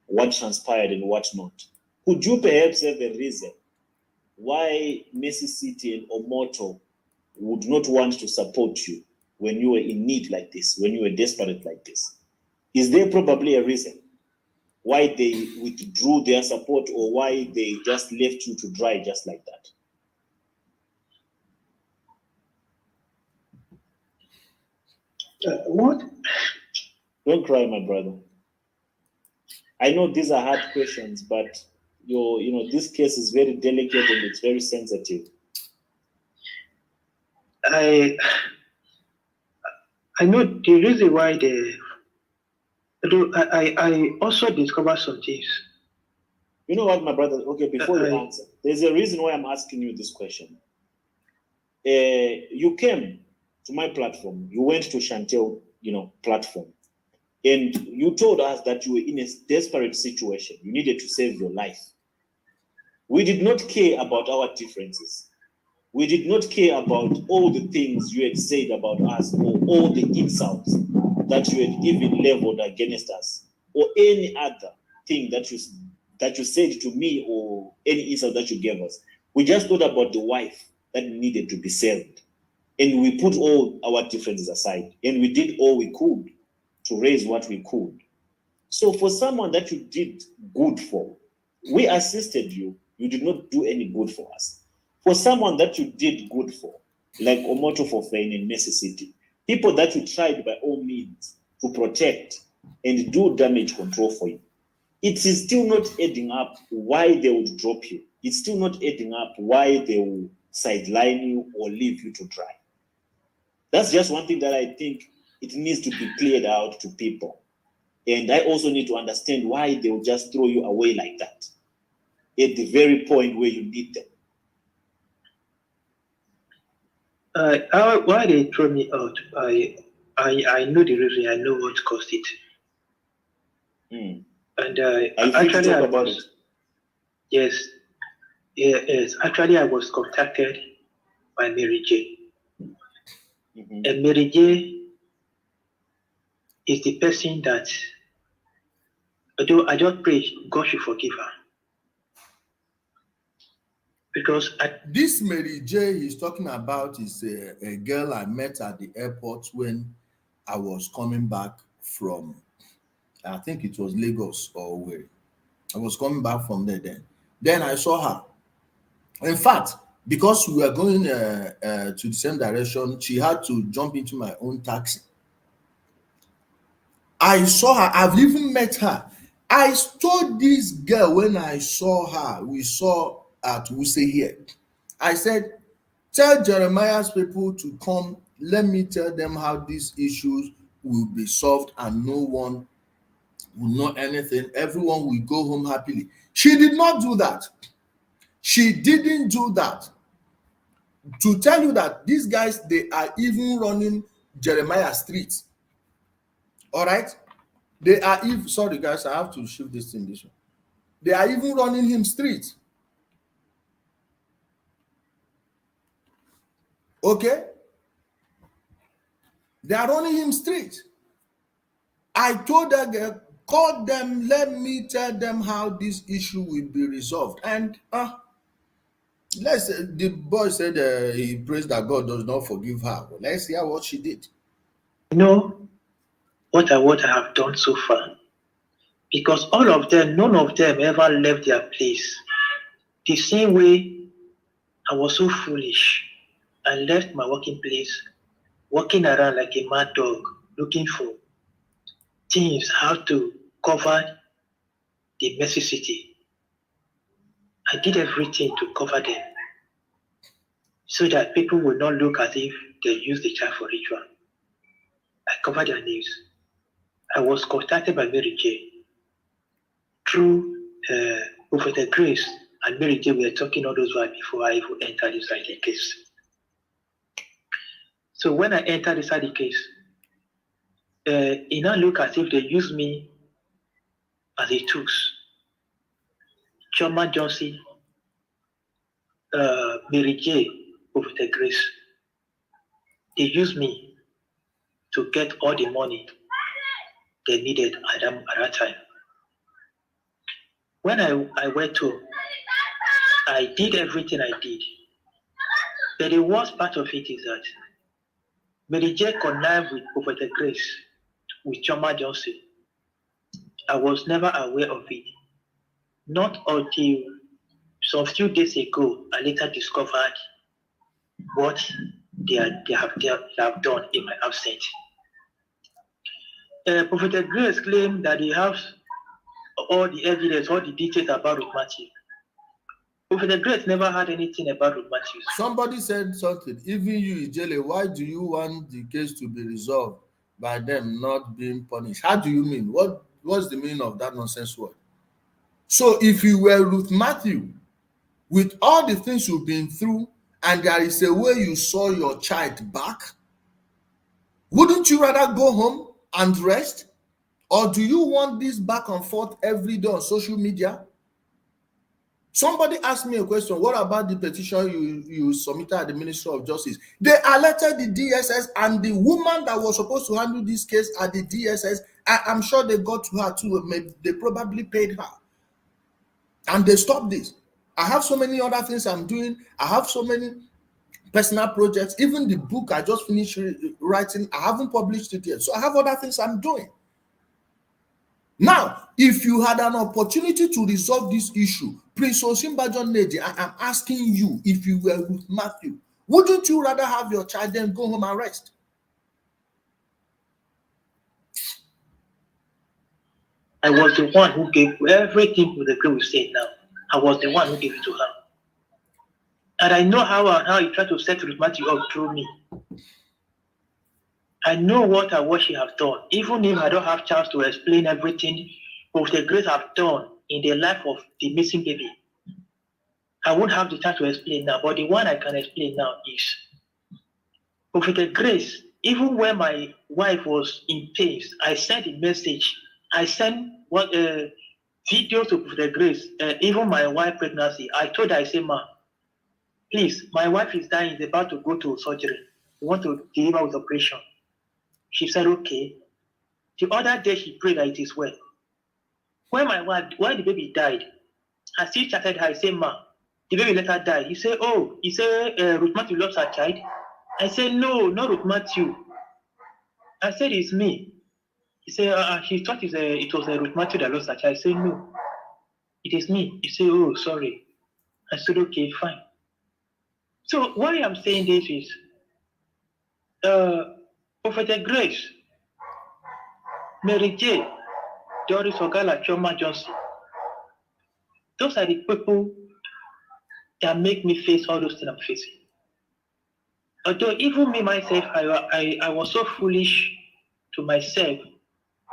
what transpired and what not. Could you perhaps have a reason why Mercy City and Omoto would not want to support you when you were in need like this, when you were desperate like this? Is there probably a reason why they withdrew their support, or why they just left you to dry just like that? What? Don't cry, my brother. I know these are hard questions, but this case is very delicate and it's very sensitive. I know the reason why I also discovered some things. You know what, my brother? Okay, before you answer, there's a reason why I'm asking you this question. You came to my platform. You went to Chantel, platform, and you told us that you were in a desperate situation. You needed to save your life. We did not care about our differences. We did not care about all the things you had said about us, or all the insults that you had even leveled against us, or any other thing that you said to me, or any insult that you gave us. We just thought about the wife that needed to be saved. And we put all our differences aside, and we did all we could to raise what we could. So for someone that you did good for, we assisted you. You did not do any good for us. For someone that you did good for, like Omoto Fufeyin in Mercy City, people that you tried by all means to protect and do damage control for you, it is still not adding up why they would drop you. It's still not adding up why they will sideline you or leave you to dry. That's just one thing that I think it needs to be cleared out to people. And I also need to understand why they will just throw you away like that at the very point where you need them. Why they throw me out? I know the reason. I know what caused it. And actually, talk about it. Yes, yes. Actually, I was contacted by Mary J. And Mary J is the person that, although I just pray God should forgive her. Because this Mary J he's talking about is a girl I met at the airport when I was coming back from, I think it was Lagos or where. I was coming back from there then. Then I saw her. In fact, because we were going to the same direction, she had to jump into my own taxi. I saw her. I've even met her. I told this girl when I saw her, we saw at Wuse here. I said, Tell Jeremiah's people to come. Let me tell them how these issues will be solved and no one will know anything. Everyone will go home happily. She did not do that. She didn't do that. To tell you that these guys, they are even running Jeremiah streets. All right? They are even, sorry guys, I have to shift this thing this way. They are even running him streets. Okay? They are running him straight. I told that girl, call them, let me tell them how this issue will be resolved. And the boy said he prays that God does not forgive her. Well, let's hear what she did. You know what I have done so far? Because all of them, none of them ever left their place. The same way I was so foolish. I left my working place, walking around like a mad dog, looking for things, how to cover the necessity. I did everything to cover them so that people will not look as if they use the child for ritual. I covered their names. I was contacted by Mary J. Through Prophet Grace and Mary J. We were talking all those while before I even entered inside the case. So when I entered inside the case, it now looked as if they used me as a tools. Choma Johnson, Mary J. Prophet Grace, they used me to get all the money they needed at that time. When I went to, I did everything I did. But the worst part of it is that Mary J. connived with Prophet Grace, with Choma Johnson. I was never aware of it. Not until some few days ago, I later discovered what they have done in my absence. Prophet Grace claimed that he has all the evidence, all the details about Ruth Matthew. Prophet Grace never had anything about Ruth Matthews. Somebody said something. Even you, Ijele, why do you want the case to be resolved by them not being punished? How do you mean? What's the meaning of that nonsense word? So if you were Ruth Matthew, with all the things you've been through, and there is a way you saw your child back, wouldn't you rather go home and rest? Or do you want this back and forth every day on social media? Somebody asked me a question. What about the petition you submitted at the Ministry of Justice? They alerted the DSS, and the woman that was supposed to handle this case at the DSS, I'm sure they got to her too. Maybe they probably paid her. And they stopped this. I have so many other things I'm doing. I have so many personal projects. Even the book I just finished writing, I haven't published it yet. So I have other things I'm doing. Now, if you had an opportunity to resolve this issue, Prince Osinbajo Neji, I am asking you, if you were with Matthew, wouldn't you rather have your child than go home and rest? I was the one who gave everything to the girl we say now. I was the one who gave it to her. And I know how he tried to set Ruth Matthew up through me. I know what she has done. Even if I don't have chance to explain everything Prophet Grace have done in the life of the missing baby, I won't have the chance to explain now. But the one I can explain now is Prophet Grace. Even when my wife was in pain, I sent a message. I sent videos to Prophet Grace. Even my wife pregnancy, I told her, I said, ma, please, my wife is dying, is about to go to surgery. We want to deliver with operation. She said, okay. The other day, she prayed that it is well. When the baby died, I still chatted her. I said, ma, the baby later died. He said, Ruth Matthew lost her child. I said, no, not Ruth Matthew. I said, it's me. He said, she thought it was Ruth Matthew that lost her child. I said, no, it is me. He said, oh, sorry. I said, okay, fine. So why I'm saying this is, Prophet Grace, Mary J, Doris Ogala, Choma Johnson, those are the people that make me face all those things I'm facing. Although even me myself, I was so foolish to myself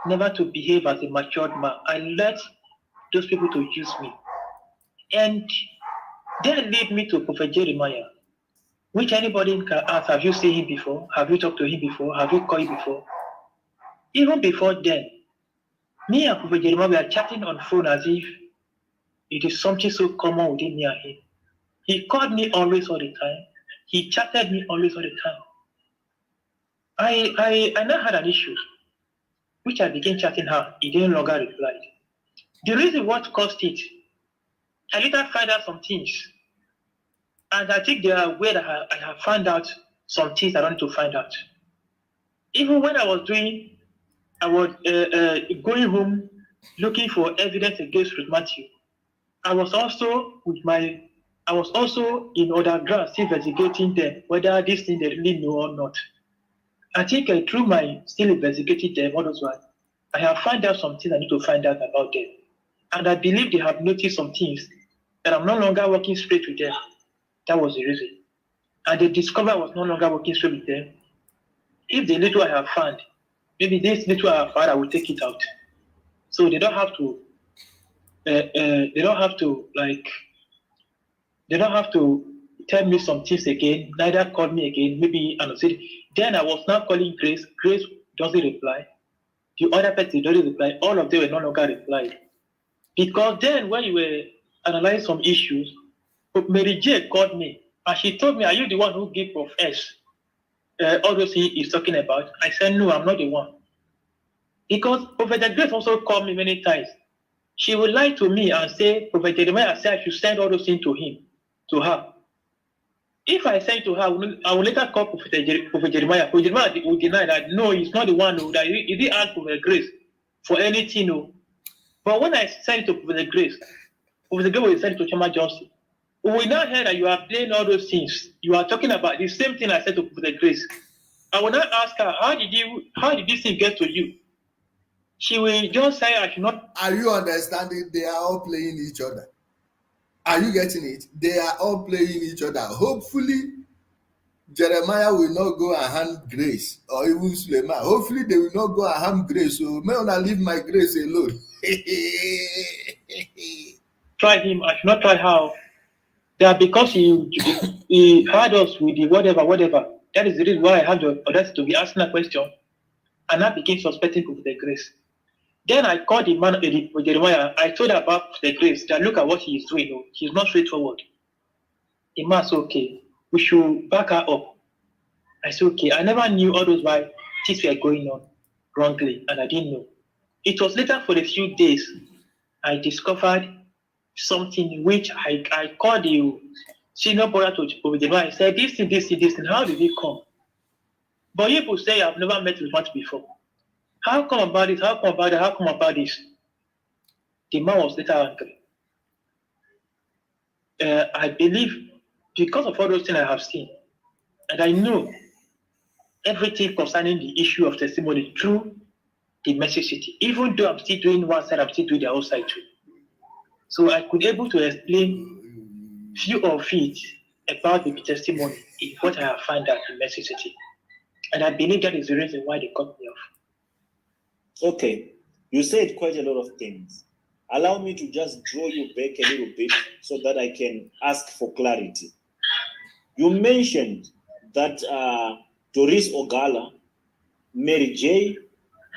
never to behave as a matured man. I let those people to use me. And that led me to Prophet Jeremiah, which anybody can ask, have you seen him before? Have you talked to him before? Have you called him before? Even before then, me and Prophet Jeremiah were chatting on phone as if it is something so common within me and him. He called me always all the time. He chatted me always all the time. I now had an issue, which I began chatting her. He didn't longer replied. The reason what caused it, I later found out some things. And I think they are where I have found out some things I wanted to find out. Even when I was going home looking for evidence against Ruth Matthew, I was also in underground still investigating them, whether this thing they really know or not. I think through my still investigating them, all those ones, I have found out some things I need to find out about them. And I believe they have noticed some things that I'm no longer working straight with them. That was the reason. And they discovered I was no longer working straight with them. If the little I have found, maybe this little I have found, I will take it out. So they don't have to tell me some things again, neither call me again, maybe and said. Then I was now calling Grace. Grace doesn't reply. The other person doesn't reply. All of them were no longer replied. Because then when you were analyzing some issues, Mary J called me and she told me, are you the one who gave Prof S all those things he's talking about? I said, no, I'm not the one. Because Prophet Grace also called me many times. She would lie to me and say, Prophet Jeremiah said I should send all those things to her. If I send to her, I will later call Prophet Jeremiah. Prophet Jeremiah will deny that, no, he's not the one who that he didn't ask Prophet Grace for anything. No. But when I send it to Prophet Grace will send it to Chama Johnson. We now hear that you are playing all those things. You are talking about the same thing I said to Prophet Grace. I will not ask her, how did this thing get to you? She will just say I should not. Are you understanding? They are all playing each other. Are you getting it? They are all playing each other. Hopefully, Jeremiah will not go and harm Grace or even Suleman. Hopefully, they will not go and harm Grace. So, may I leave my Grace alone. Try him. I should not try her. That because he heard us with the whatever. That is the reason why I had the audacity to be asking a question. And I became suspecting Prophet Grace. Then I called the man, Jeremiah. I told her about the Grace that look at what he is doing. No, he's not straightforward. The man said, okay, we should back her up. I said, okay, I never knew all those why things were going on wrongly, and I didn't know. It was later for a few days I discovered something which I called the senior brother to Prophet Jeremiah. I said, this thing, how did it come? But people say I've never met with much before. How come about this? How come about that? How come about this? The man was later angry. I believe because of all those things I have seen, and I know everything concerning the issue of testimony through the message city. Even though I'm still doing one side, I'm still doing the other side too. So I could able to explain few of it about the testimony in what I have found out in message city. And I believe that is the reason why they cut me off. Okay, you said quite a lot of things. Allow me to just draw you back a little bit so that I can ask for clarity. You mentioned that Doris Ogala, Mary J,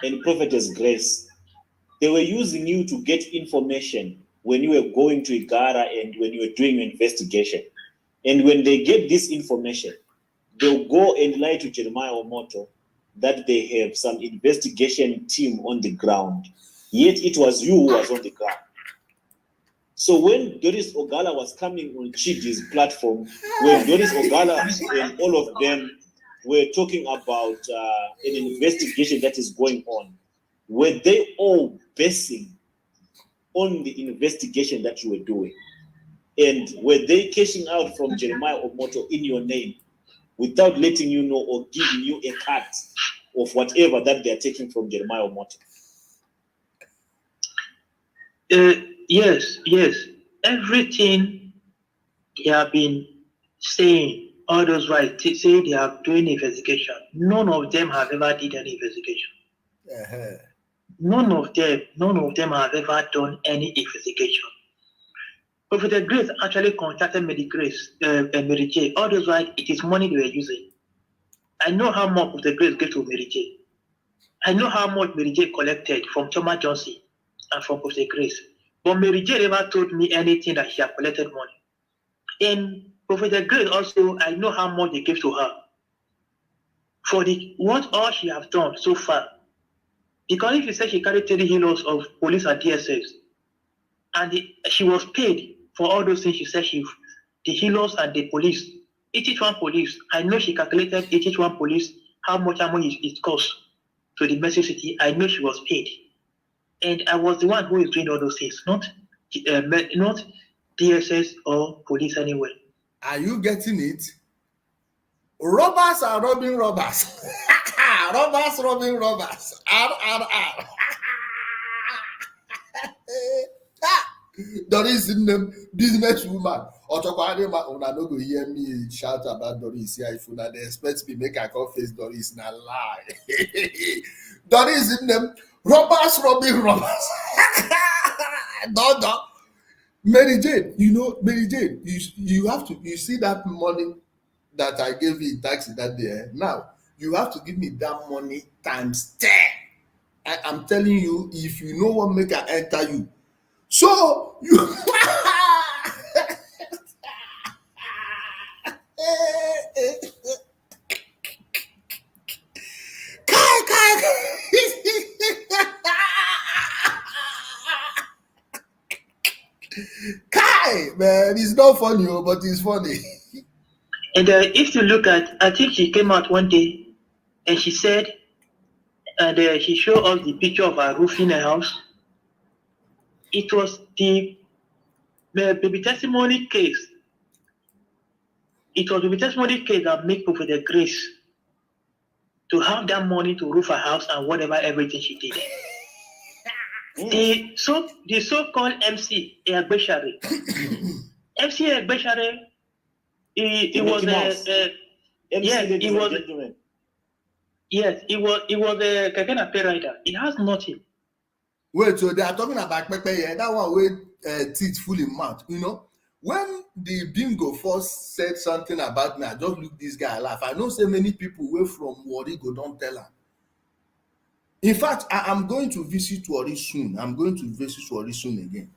and Prophetess Grace, they were using you to get information when you were going to Igara and when you were doing your investigation. And when they get this information, they'll go and lie to Jeremiah Omoto that they have some investigation team on the ground, yet it was you who was on the ground. So when Doris Ogala was coming on Chidi's platform, when Doris Ogala and all of them were talking about an investigation that is going on, were they all basing on the investigation that you were doing? And were they cashing out from Jeremiah Omoto in your name without letting you know or giving you a cut of whatever that they are taking from Jeremiah Omoto? Yes. Everything they have been saying all those right say they are doing investigation. None of them have ever did any investigation. Uh-huh. None of them have ever done any investigation. Prophet Grace actually contacted Mary Grace, Mary J. All those right, it is money they were using. I know how much Prophet Grace gave to Mary J. I know how much Mary J collected from Thomas Johnson and from Prophet Grace. But Mary J never told me anything that she had collected money. And Prophet Grace also, I know how much they gave to her for what all she has done so far. Because if you say she carried 30 kilos of police and DSS, and she was paid for all those things she said the healers and the police, each one police, I know she calculated each one police how much it cost to the Mexico City. I know she was paid. And I was the one who is doing all those things, not DSS or police anywhere. Are you getting it? Robbers are robbing robbers. Robbers robbing robbers. RRR. Doris in them businesswoman. Una no go hear me shout about Doris here. If una dey expect me make I come face Doris, na lie. Doris in them robbers robbing robbers. No. Mary Jane, Mary Jane, you have to, you see that money that I gave you in taxi that day. Now you have to give me that money times 10. I'm telling you, if you know what make I enter you. So you Kai, man, it's not funny, but it's funny. And if you look at, I think she came out one day and she said, and she showed us the picture of her roof in her house. It was the baby testimony case. It was the testimony case that made Prophet Grace to have that money to roof her house and whatever, everything she did. The so-called MC Egbeshare. MC Egbeshare, it was a Kakena rider. It has nothing. Wait, so they are talking about Pepe here. That one with teeth full in mouth. When the bingo first said something about me, I just look this guy laugh. I know so many people away from Wari go don't tell her. In fact, I'm going to visit Wari soon. I'm going to visit Wari soon again.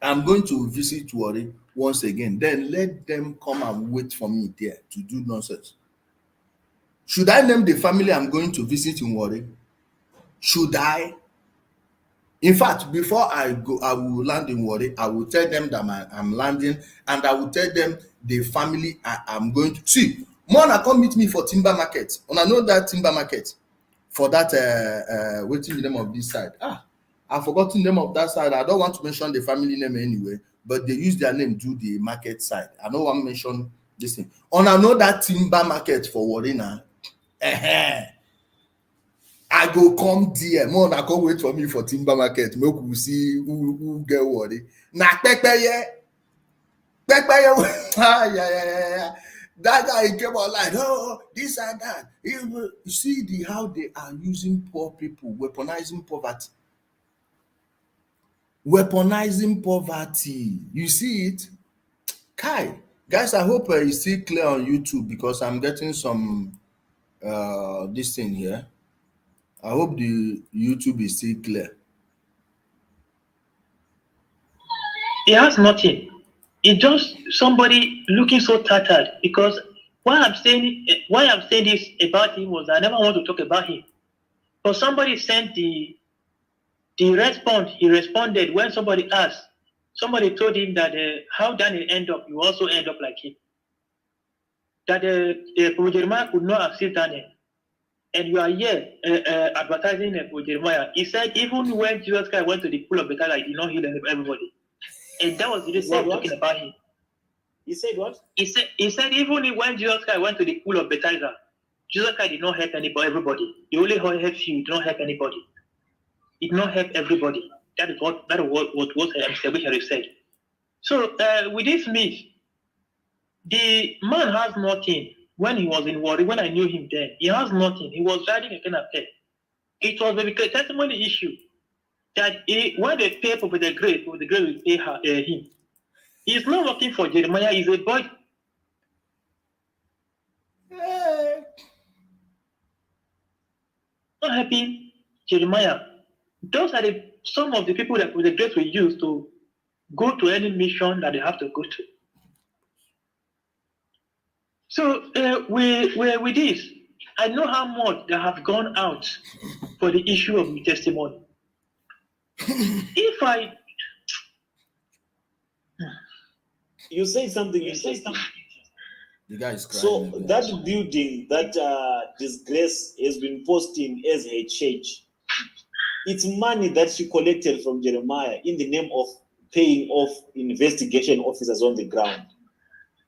I'm going to visit Wari once again. Then let them come and wait for me there to do nonsense. Should I name the family I'm going to visit in Wari? Should I? In fact, before I go, I will land in Wari. I will tell them that I'm landing, and I will tell them the family I'm going to see. Mona come meet me for timber market. And I know that timber market for that what's the name of this side? I've forgotten the name of that side. I don't want to mention the family name anyway, but they use their name to the market side. I don't want to mention this thing. And I know that timber market for Wari now. I go come there. More I come wait for me for timber market. Make we see who get Wari. Na Pepeye. Yeah. That guy came out like, oh, this and that. You see how they are using poor people, weaponizing poverty. Weaponizing poverty. You see it? Kai. Guys, I hope it's still clear on YouTube because I'm getting some this thing here. I hope the YouTube is still clear. It has nothing. It's just somebody looking so tattered. Because why I'm saying this about him was I never want to talk about him. But somebody sent the response. He responded when somebody asked. Somebody told him that how Daniel end up, you also end up like him. That Jeremiah could not assist Daniel. And you are here advertising for Jeremiah. He said even when Jesus Christ went to the pool of Bethesda, he did not heal everybody. And that was the reason talking about him. He said what? He said even when Jesus Christ went to the pool of Bethesda, Jesus Christ did not help everybody. He only helped you. He did not help anybody. He did not help everybody. That is what Mr. Bishop said. So with this myth, The man has nothing. When he was in Warri, when I knew him then, he has nothing. He was riding a kind of pet. It was a testimony issue that when they pay for the grade will pay him. He's not working for Jeremiah. He's a boy. Not helping Jeremiah. Those are some of the people that the grace will use to go to any mission that they have to go to. So with this, I know how much they have gone out for the issue of the testimony. You say something. The guy is crying. So that building, that disgrace has been posting as a church. It's money that she collected from Jeremiah in the name of paying off investigation officers on the ground.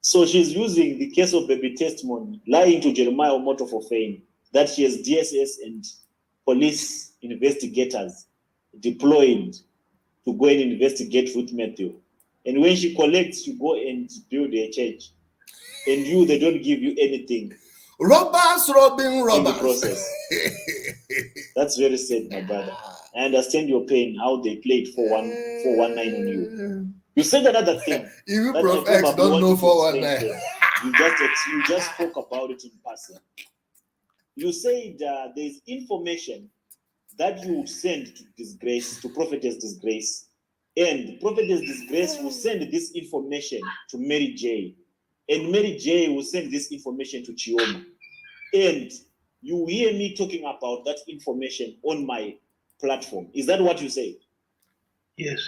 So she's using the case of baby testimony, lying to Jeremiah Omoto Fufeyin that she has DSS and police investigators deployed to go and investigate Ruth Matthew. And when she collects, you go and build a church. And they don't give you anything. Robbers robbing robbers. In the process. That's very sad, my brother. I understand your pain, how they played 419 on you. You said another thing. Even Proff X don't know 419. You just spoke about it in passing. You said there's information that you would send to Disgrace, to Prophetess Disgrace, and Prophetess Disgrace will send this information to Mary J. And Mary J will send this information to Chioma. And you hear me talking about that information on my platform. Is that what you say? Yes.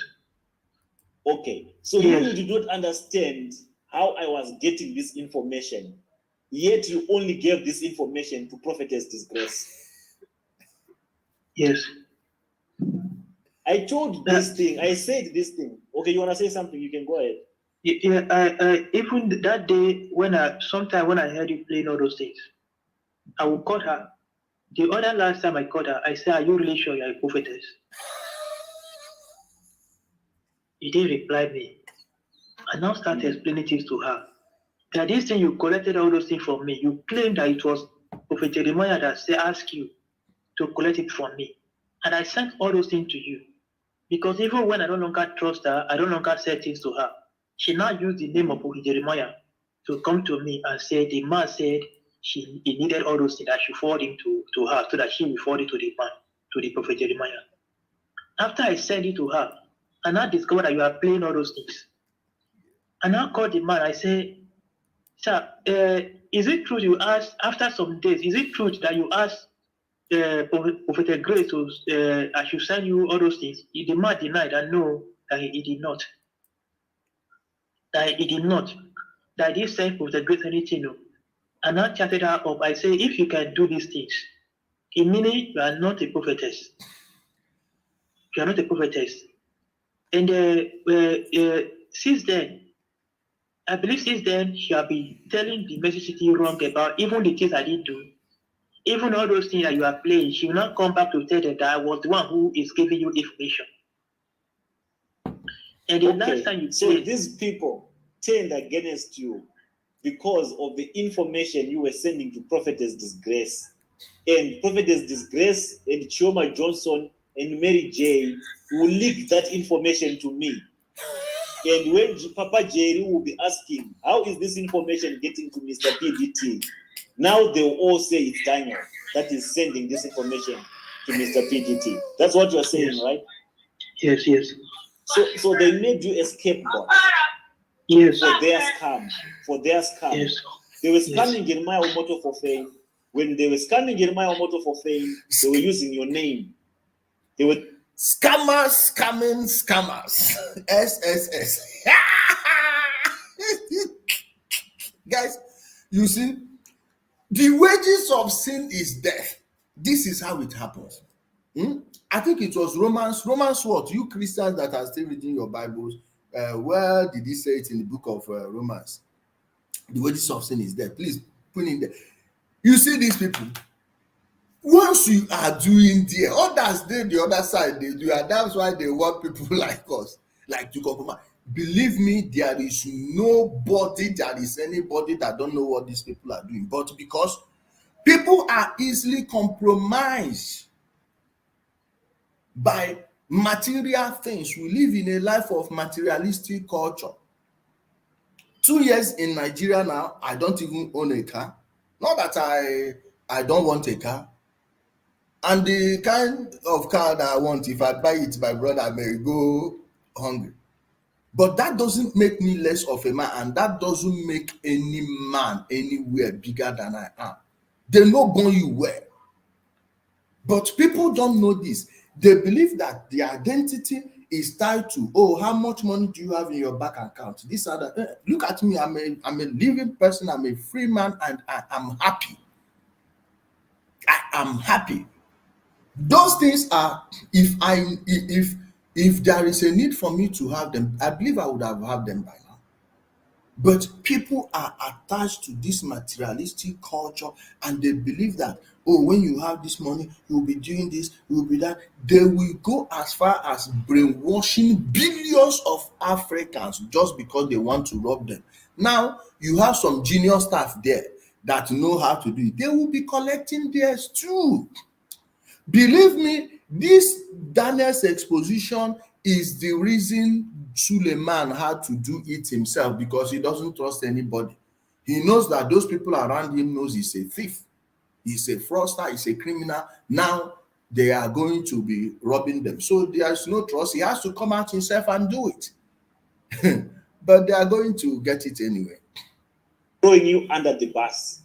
Okay. So you did not understand how I was getting this information, yet you only gave this information to Prophetess Disgrace. Yes. I told this thing. I said this thing. Okay, you want to say something? You can go ahead. Yeah, I even that day when I heard you playing all those things, I would call her. The other last time I called her, I said, "Are you really sure you're a prophetess?" He didn't reply me. I now started explaining things to her. That this thing you collected all those things from me. You claimed that it was Prophet Jeremiah that asked you to collect it from me, and I sent all those things to you. Because even when I no longer trust her, I no longer said things to her. She now used the name of Prophet Jeremiah to come to me and say the man said he needed all those things that she forward him to her so that she will forward it to the man, to the Prophet Jeremiah. After I sent it to her, I now discovered that you are playing all those things. I now called the man. I say, "Sir, is it true you asked after some days? Is it true that you asked Prophet Grace I should send you all those things?" The man denied and no, that he did not. That he did not. That he sent Prophet Grace anything. No. And I chatted her up. I say, if you can do these things, in meaning you are not a prophetess. You are not a prophetess. And since then, I believe since then, she has been telling the message city wrong about even the things I did do. Even all those things that you are playing, she will not come back to tell them that I was the one who is giving you information. And the last time you played, these people turned against you because of the information you were sending to Prophetess Disgrace. And Prophetess Disgrace and Chioma Johnson and Mary J will leak that information to me. And when Papa Jerry will be asking, how is this information getting to Mr. PDT? Now they will all say it's Daniel that is sending this information to Mr. PDT. That's what you're saying, yes. Right? Yes, yes. So they made you a scapegoat. Yes. For their scam. Yes. They were scamming Jeremiah Omoto Fufeyin. When they were scamming Jeremiah Omoto Fufeyin, they were using your name. They were scammers. SSS. Guys, you see, the wages of sin is death. This is how it happens. I think it was Romans what? You Christians that are still reading your Bibles, where did he say it in the book of Romans? The wages of sin is death. Please put in there. You see these people, once you are doing others, the other side, they do, and that's why they want people like us, like to compromise. believe me, there is nobody, there is anybody that don't know what these people are doing. But because people are easily compromised by material things, we live in a life of materialistic culture. 2 years in Nigeria now, I don't even own a car. Not that I don't want a car. And the kind of car that I want, if I buy it, my brother may go hungry. But that doesn't make me less of a man, and that doesn't make any man anywhere bigger than I am. They know born you well. But people don't know this. They believe that the identity is tied to, oh, how much money do you have in your bank account? This other, look at me, I'm a living person, I'm a free man, and I'm happy. I am happy. Those things are, if there is a need for me to have them, I believe I would have had them by now. But people are attached to this materialistic culture, and they believe that, oh, when you have this money, you'll be doing this, you'll be that. They will go as far as brainwashing billions of Africans just because they want to rob them. Now, you have some junior staff there that know how to do it. They will be collecting theirs too. Believe me, this Daniel's exposition is the reason Suleman had to do it himself, because he doesn't trust anybody. He knows that those people around him knows he's a thief, he's a fraudster, he's a criminal. Now they are going to be robbing them. So there's no trust. He has to come out himself and do it. But they are going to get it anyway. Throwing you under the bus,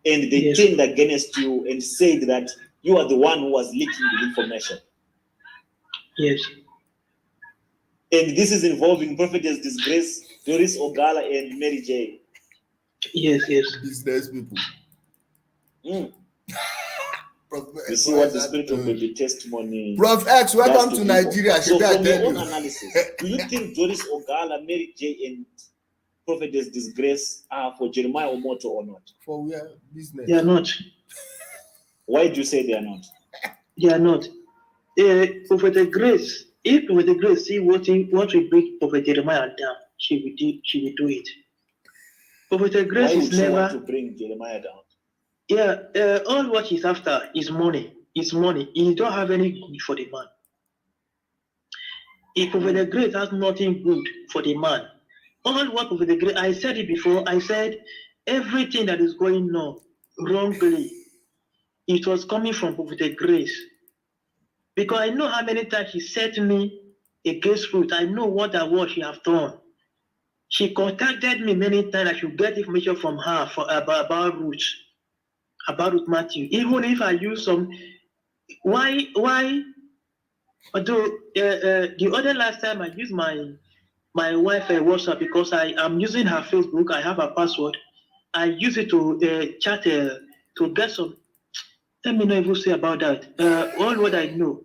and they turned against you and said that you are the one who was leaking the information. Yes. And this is involving Prophetess Disgrace, Doris Ogala, and Mary J. Yes. Business people. You see what the spirit of baby testimony. Prof X, welcome to Nigeria. So from your own analysis, do you think Doris Ogala, Mary J, and Prophetess Disgrace are for Jeremiah Omoto or not? For where business? They are not. Why do you say they are not? They are not. Prophet Grace, if Prophet Grace see what we bring Prophet Jeremiah down, she will do it. Prophet Grace Why is would you never want to bring Jeremiah down? Yeah, all what he's after is money. It's money. He don't have any good for the man. If Prophet Grace has nothing good for the man, all what Prophet Grace, I said it before, I said everything that is going on wrongly, it was coming from Prophet Grace. Because I know how many times she set me against Ruth. I know what she have done. She contacted me many times. I should get information from her about Ruth, Matthew. Even if I use some, why? Although the other last time I used my wife WhatsApp because I am using her Facebook. I have a password. I use it to chat to get some. Let me not even say about that. All what I know,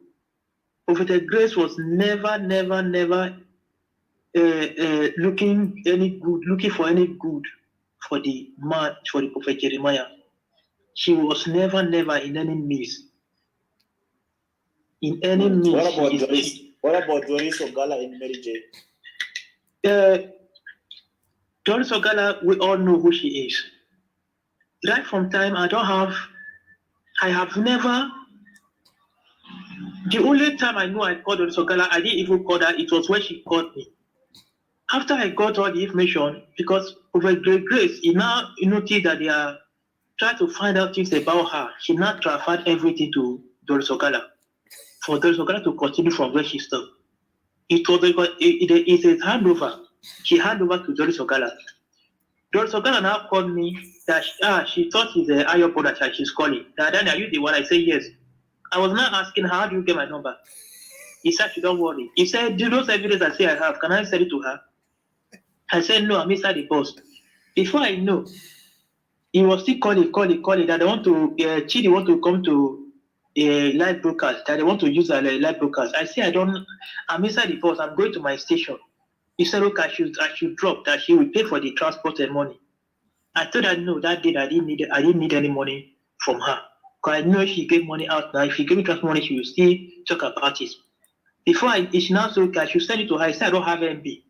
Prophet Grace was never looking for any good for the man, for the Prophet Jeremiah. She was never in any means. In any means. What about Doris Ogala and Mary J? Doris Ogala, we all know who she is. Right from time, I have never. The only time I know I called Doris Ogala, I didn't even call her. It was when she called me. After I got all the information, because Prophet Grace, he now noticed that they are trying to find out things about her. She now transferred everything to Doris Ogala. For Doris Ogala to continue from where she stopped. It was it's a handover. She handed over to Doris Ogala. Doris Ogala now called me that she thought he's a higher brother that she's calling. Then are you the one? I say yes. I was now asking her, how do you get my number? He said, don't worry. He said, do those evidence I say I have, can I send it to her? I said, no, I'm inside the bus. Before I know, he was still calling that they want to, Chidi want to come to a live broadcast, that they want to use a live broadcast. I say, I'm inside the bus, I'm going to my station. He said, okay, I should drop, that she will pay for the transport and money. I told her, no, that day I didn't need any money from her. Because I know if she gave money out now, if she gave me transport money, she will still talk about it. Before she now said, okay, I should send it to her. I said, I don't have MB.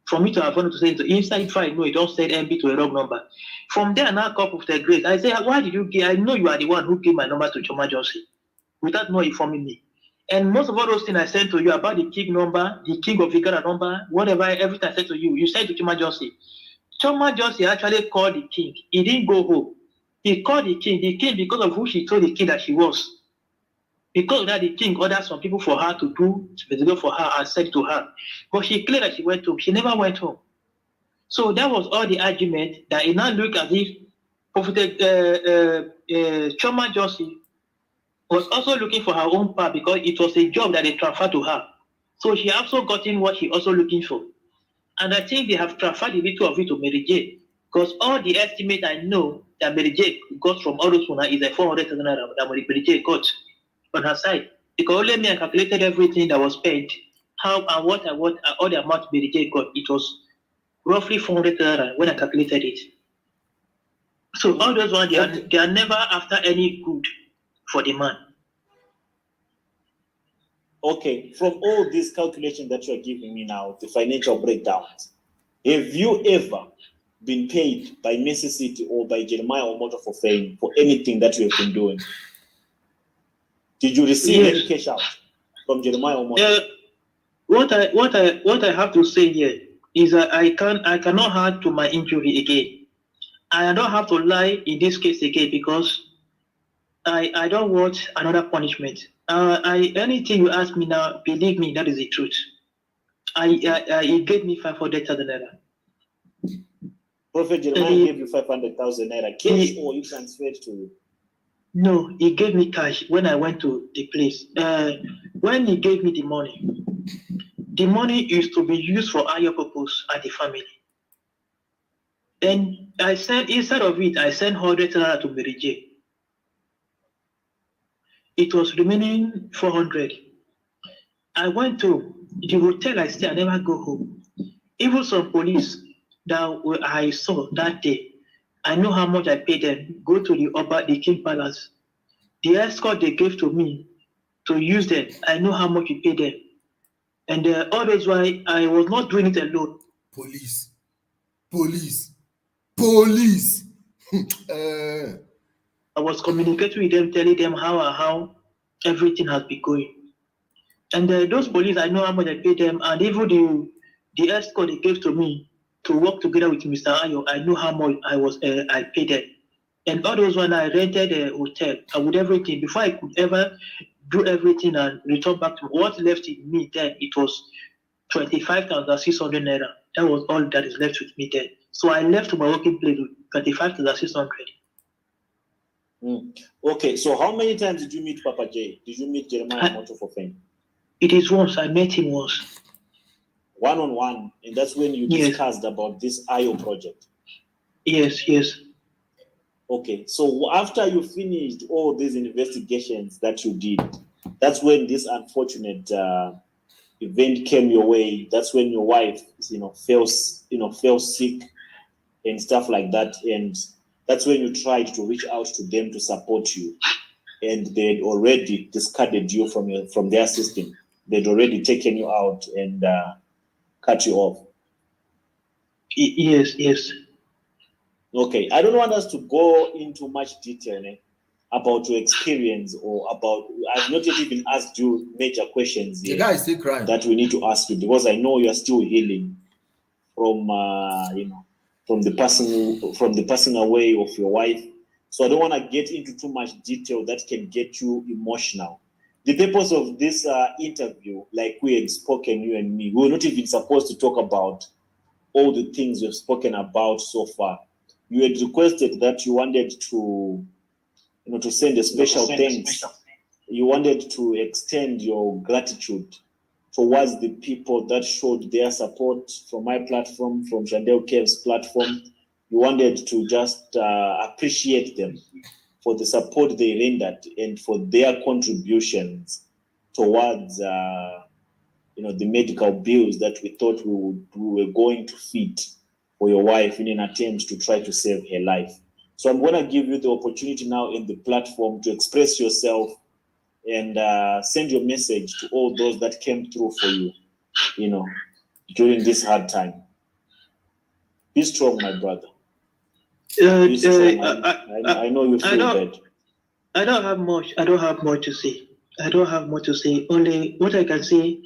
For me to have wanted to say so inside if I know you don't send MB to a wrong number. From there, now cup of the grace. I say, why did you give? I know you are the one who gave my number to Choma Johnson without not informing me. And most of all those things I sent to you about the king number, the king of Vigara number, whatever, everything I said to you, you said to Choma Johnson. Choma Johnson actually called the king. He didn't go home. He called the king because of who she told the king that she was. Because of that, the king ordered some people for her to do specifically for her and said to her. But she claimed that she went home. She never went home. So that was all the argument that it now looked as if Prophet Choma Johnson was also looking for her own part because it was a job that they transferred to her. So she also gotten what she also looking for. And I think they have transferred a little of it to Mary J. Because all the estimate I know that Mary J got from all those money is like 400,000 naira that Mary J got on her side. Because only me I calculated everything that was spent, how and what all the amount Mary J got. It was roughly 400,000 naira when I calculated it. So all those ones they are never after any good for the man. Okay, from all these calculations that you are giving me now, the financial breakdowns, have you ever been paid by Mercy City or by Jeremiah Omoto Fufeyin for anything that you have been doing? Did you receive any cash out from Jeremiah Omoto? What I have to say here is that I cannot add to my injury again. I don't have to lie in this case again because I don't want another punishment. Anything you ask me now, believe me, that is the truth. He gave me 500,000 naira. Prophet Jeremiah gave you 500,000 naira cash or you transferred to you? No, he gave me cash when I went to the place. When he gave me the money is to be used for higher purpose at the family. And I sent, instead of it, I sent 100,000 to Mary J. It was remaining 400. I went to the hotel I stay, I never go home. Even some police that I saw that day, I know how much I paid them. Go to the King Palace. The escort they gave to me to use them, I know how much you paid them. And always why I was not doing it alone. Police. I was communicating with them, telling them how everything has been going. And those police, I know how much I paid them, and even the escort they gave to me to work together with Mr. Ayo, I know how much I paid them. And all those when I rented a hotel, I would everything before I could ever do everything and return back to what left in me then. It was 25,600 naira. That was all that is left with me then. So I left my working place with 25,600. Okay, so how many times did you meet Papa J? Did you meet Jeremiah Omoto Fufeyin? It is once. I met him once. One-on-one, and that's when you discussed about this IO project. Yes. Okay, so after you finished all these investigations that you did, that's when this unfortunate event came your way. That's when your wife, fell sick and stuff like that, and that's when you tried to reach out to them to support you, and they'd already discarded you from their system. They'd already taken you out and cut you off. Yes. Okay, I don't want us to go into much detail about your experience or about. I've not yet even asked you major questions here. The guy is still crying. That we need to ask you because I know you are still healing from from the passing away of your wife. So I don't want to get into too much detail that can get you emotional. The purpose of this interview, like we had spoken, you and me, we were not even supposed to talk about all the things we've spoken about so far. You had requested that you wanted to, to send a special thanks. You wanted to extend your gratitude towards the people that showed their support from my platform, from Chandel Cave's platform. You wanted to just appreciate them for the support they rendered and for their contributions towards the medical bills that we thought we were going to fit for your wife in an attempt to try to save her life. So I'm going to give you the opportunity now in the platform to express yourself and send your message to all those that came through for you, during this hard time. Be strong, my brother. Uh, Be strong. I I know you I feel don't bad. I don't have much. I don't have much to say. I don't have much to say. Only what I can say.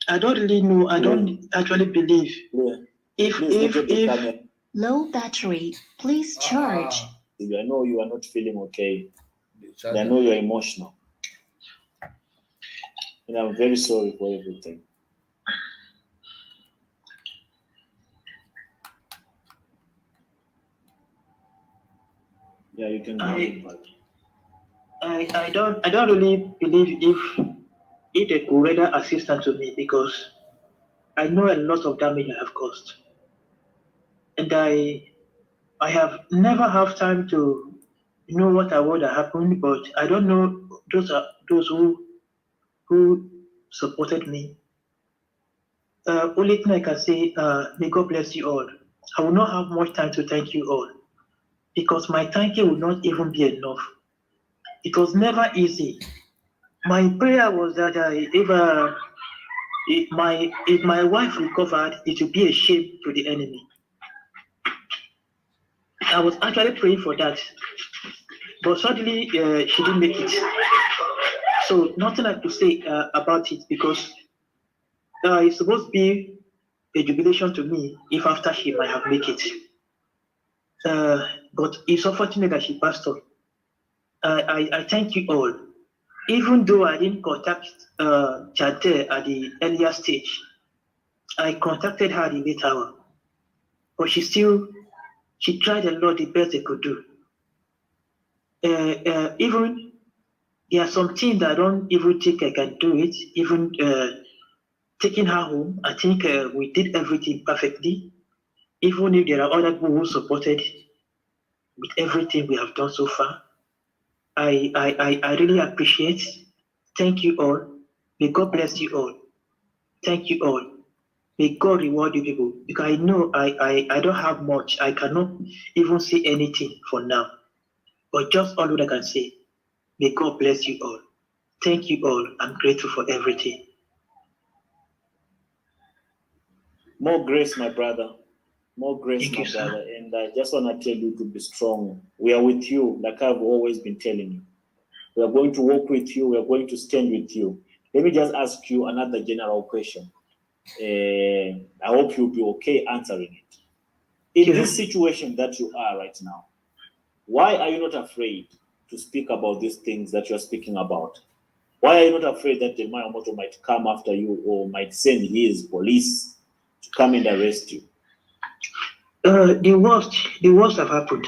I don't really know. I don't actually believe Yeah. if Please look at the if camera. Low battery. Please charge. I know you are not feeling okay. The I charger. know you are emotional. And I'm very sorry for everything. Yeah, you can go ahead, brother. I don't really believe if they could render assistance to me because I know a lot of damage I have caused, and I have never have time to know what I would have happened, but I don't know those who supported me. Only thing I can say, may God bless you all. I will not have much time to thank you all because my thank you will not even be enough. It was never easy. My prayer was that if my wife recovered, it would be a shame to the enemy. I was actually praying for that, but suddenly she didn't make it. So nothing I could say about it because it's supposed to be a jubilation to me if after she might have make it. But it's unfortunate that she passed on. I thank you all. Even though I didn't contact Chante at the earlier stage, I contacted her at the late hour. But she tried a lot the best they could do. Even there are some things that I don't even think I can do it. Even taking her home, I think we did everything perfectly. Even if there are other people who supported with everything we have done so far, I really appreciate. Thank you all. May God bless you all. Thank you all. May God reward you people because I know I don't have much. I cannot even say anything for now. But just all what I can say. May God bless you all. Thank you all. I'm grateful for everything. More grace, my brother. More grace, Thank my you, sir. brother. And I just want to tell you to be strong. We are with you, like I've always been telling you. We are going to walk with you. We are going to stand with you. Let me just ask you another general question. I hope you'll be okay answering it. In this situation that you are right now, why are you not afraid to speak about these things that you're speaking about? Why are you not afraid that the Omoto might come after you or might send his police to come and arrest you? The worst have happened.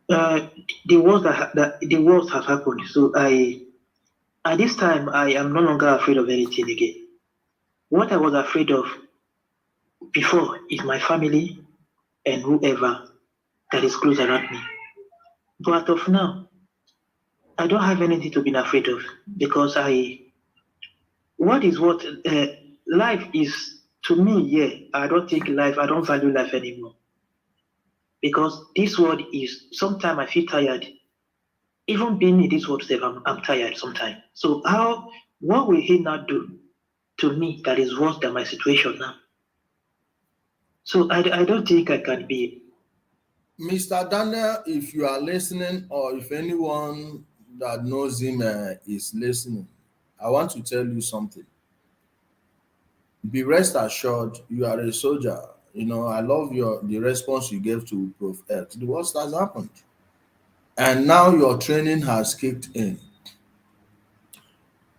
The worst have happened. So at this time, I am no longer afraid of anything again. What I was afraid of before is my family and whoever that is close around me. But of now, I don't have anything to be afraid of because what life is to me. Yeah, I don't value life anymore because this world is. Sometimes I feel tired. Even being in this world, I'm tired sometimes. So what will he now do to me that is worse than my situation now? So I don't think I can be. Mr. Daniel, if you are listening or if anyone that knows him is listening, I want to tell you something. Be rest assured, you are a soldier. You know, I love the response you gave to Prof. X. The worst has happened. And now your training has kicked in.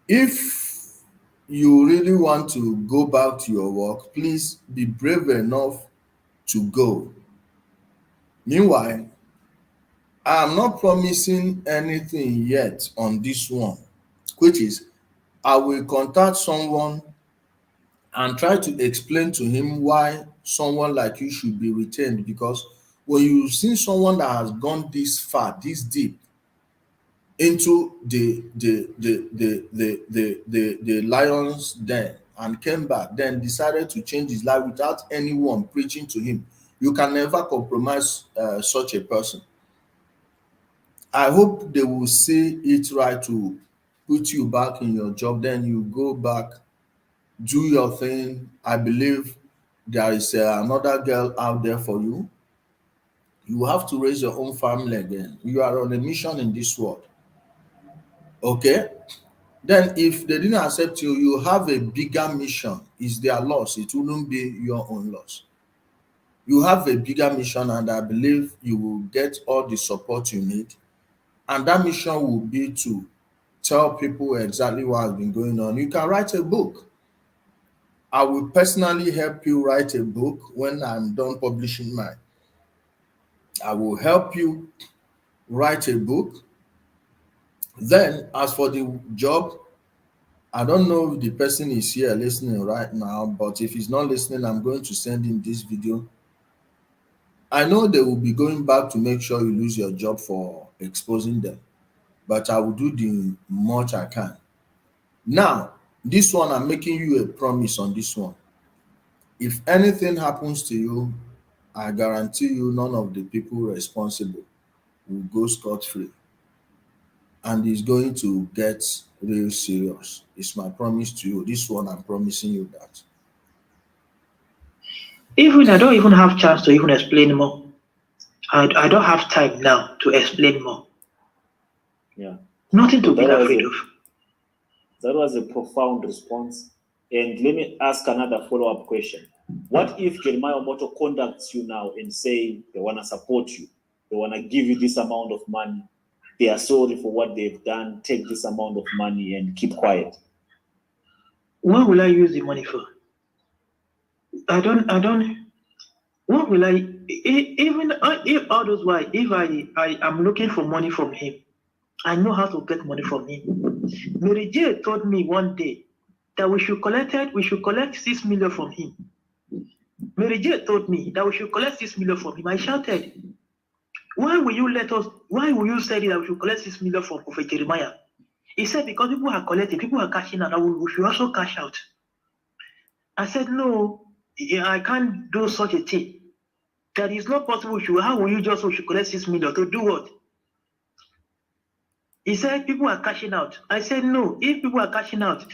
If you really want to go back to your work, please be brave enough to go. Meanwhile, I am not promising anything yet on this one, which is I will contact someone and try to explain to him why someone like you should be retained, because when you've seen someone that has gone this far, this deep into the lion's den and came back, then decided to change his life without anyone preaching to him, you can never compromise such a person. I hope they will see it right to put you back in your job, then you go back, do your thing. I believe there is another girl out there for you. You have to raise your own family again. You are on a mission in this world. Okay? Then if they didn't accept you, you have a bigger mission. It's their loss. It wouldn't be your own loss. You have a bigger mission, and I believe you will get all the support you need. And that mission will be to tell people exactly what has been going on. You can write a book. I will personally help you write a book when I'm done publishing mine. I will help you write a book. Then, as for the job, I don't know if the person is here listening right now, but if he's not listening, I'm going to send him this video. I know they will be going back to make sure you lose your job for exposing them, but I will do the much I can. Now, this one, I'm making you a promise on this one. If anything happens to you, I guarantee you none of the people responsible will go scot-free. And it's going to get real serious. It's my promise to you. This one, I'm promising you that. Even I don't even have chance to even explain more. I don't have time now to explain more. Yeah. Nothing to be That was afraid it. of. That was a profound response. And let me ask another follow-up question. What if Jeremiah Omoto contacts you now and say they want to support you, they want to give you this amount of money, they are sorry for what they've done, take this amount of money and keep quiet? What will I use the money for? I don't, what will I, even if all those why, if I am looking for money from him, I know how to get money from him. Mary J told me one day that we should collect 6 million from him. Mary J told me that we should collect 6 million from him. I shouted, why will you say that we should collect 6 million from Prophet Jeremiah? He said, because people are collecting, people are cashing out, we should also cash out. I said, no, I can't do such a thing. That is not possible. How will you just should collect 6 million to do what? He said people are cashing out. I said no. If people are cashing out,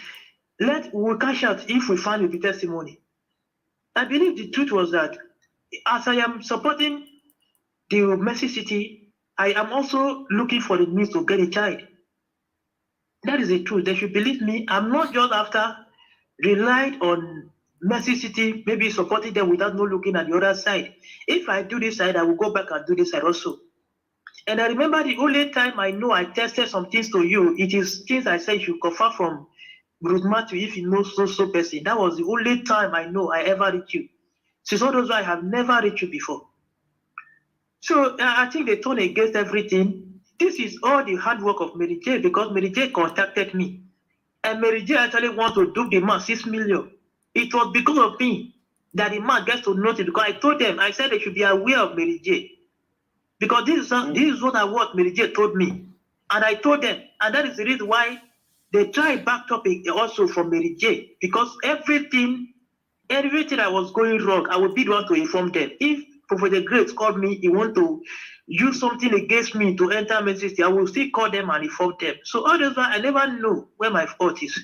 we'll cash out if we find with the testimony. I believe the truth was that as I am supporting the Mercy City, I am also looking for the means to get a child. That is the truth. They should believe me. I'm not just after relied on Mercy City, maybe supporting them without not looking at the other side. If I do this side, I will go back and do this side also. And I remember the only time I know I tested some things to you, it is things I said you confirm from Group Matthew if you know so person. That was the only time I know I ever reached you. Since all those I have never reached you before. So I think they turn against everything. This is all the hard work of Mary J because Mary J contacted me. And Mary J actually wants to do the man 6 million. It was because of me that the man gets to notice because I told them, I said they should be aware of Mary J. Because this is what Mary J told me. And I told them, and that is the reason why they tried back topic also from Mary J. Because everything that was going wrong, I would be the one to inform them. If Prophet Grace called me, he want to use something against me to enter message, I will still call them and inform them. So all those I never know where my fault is.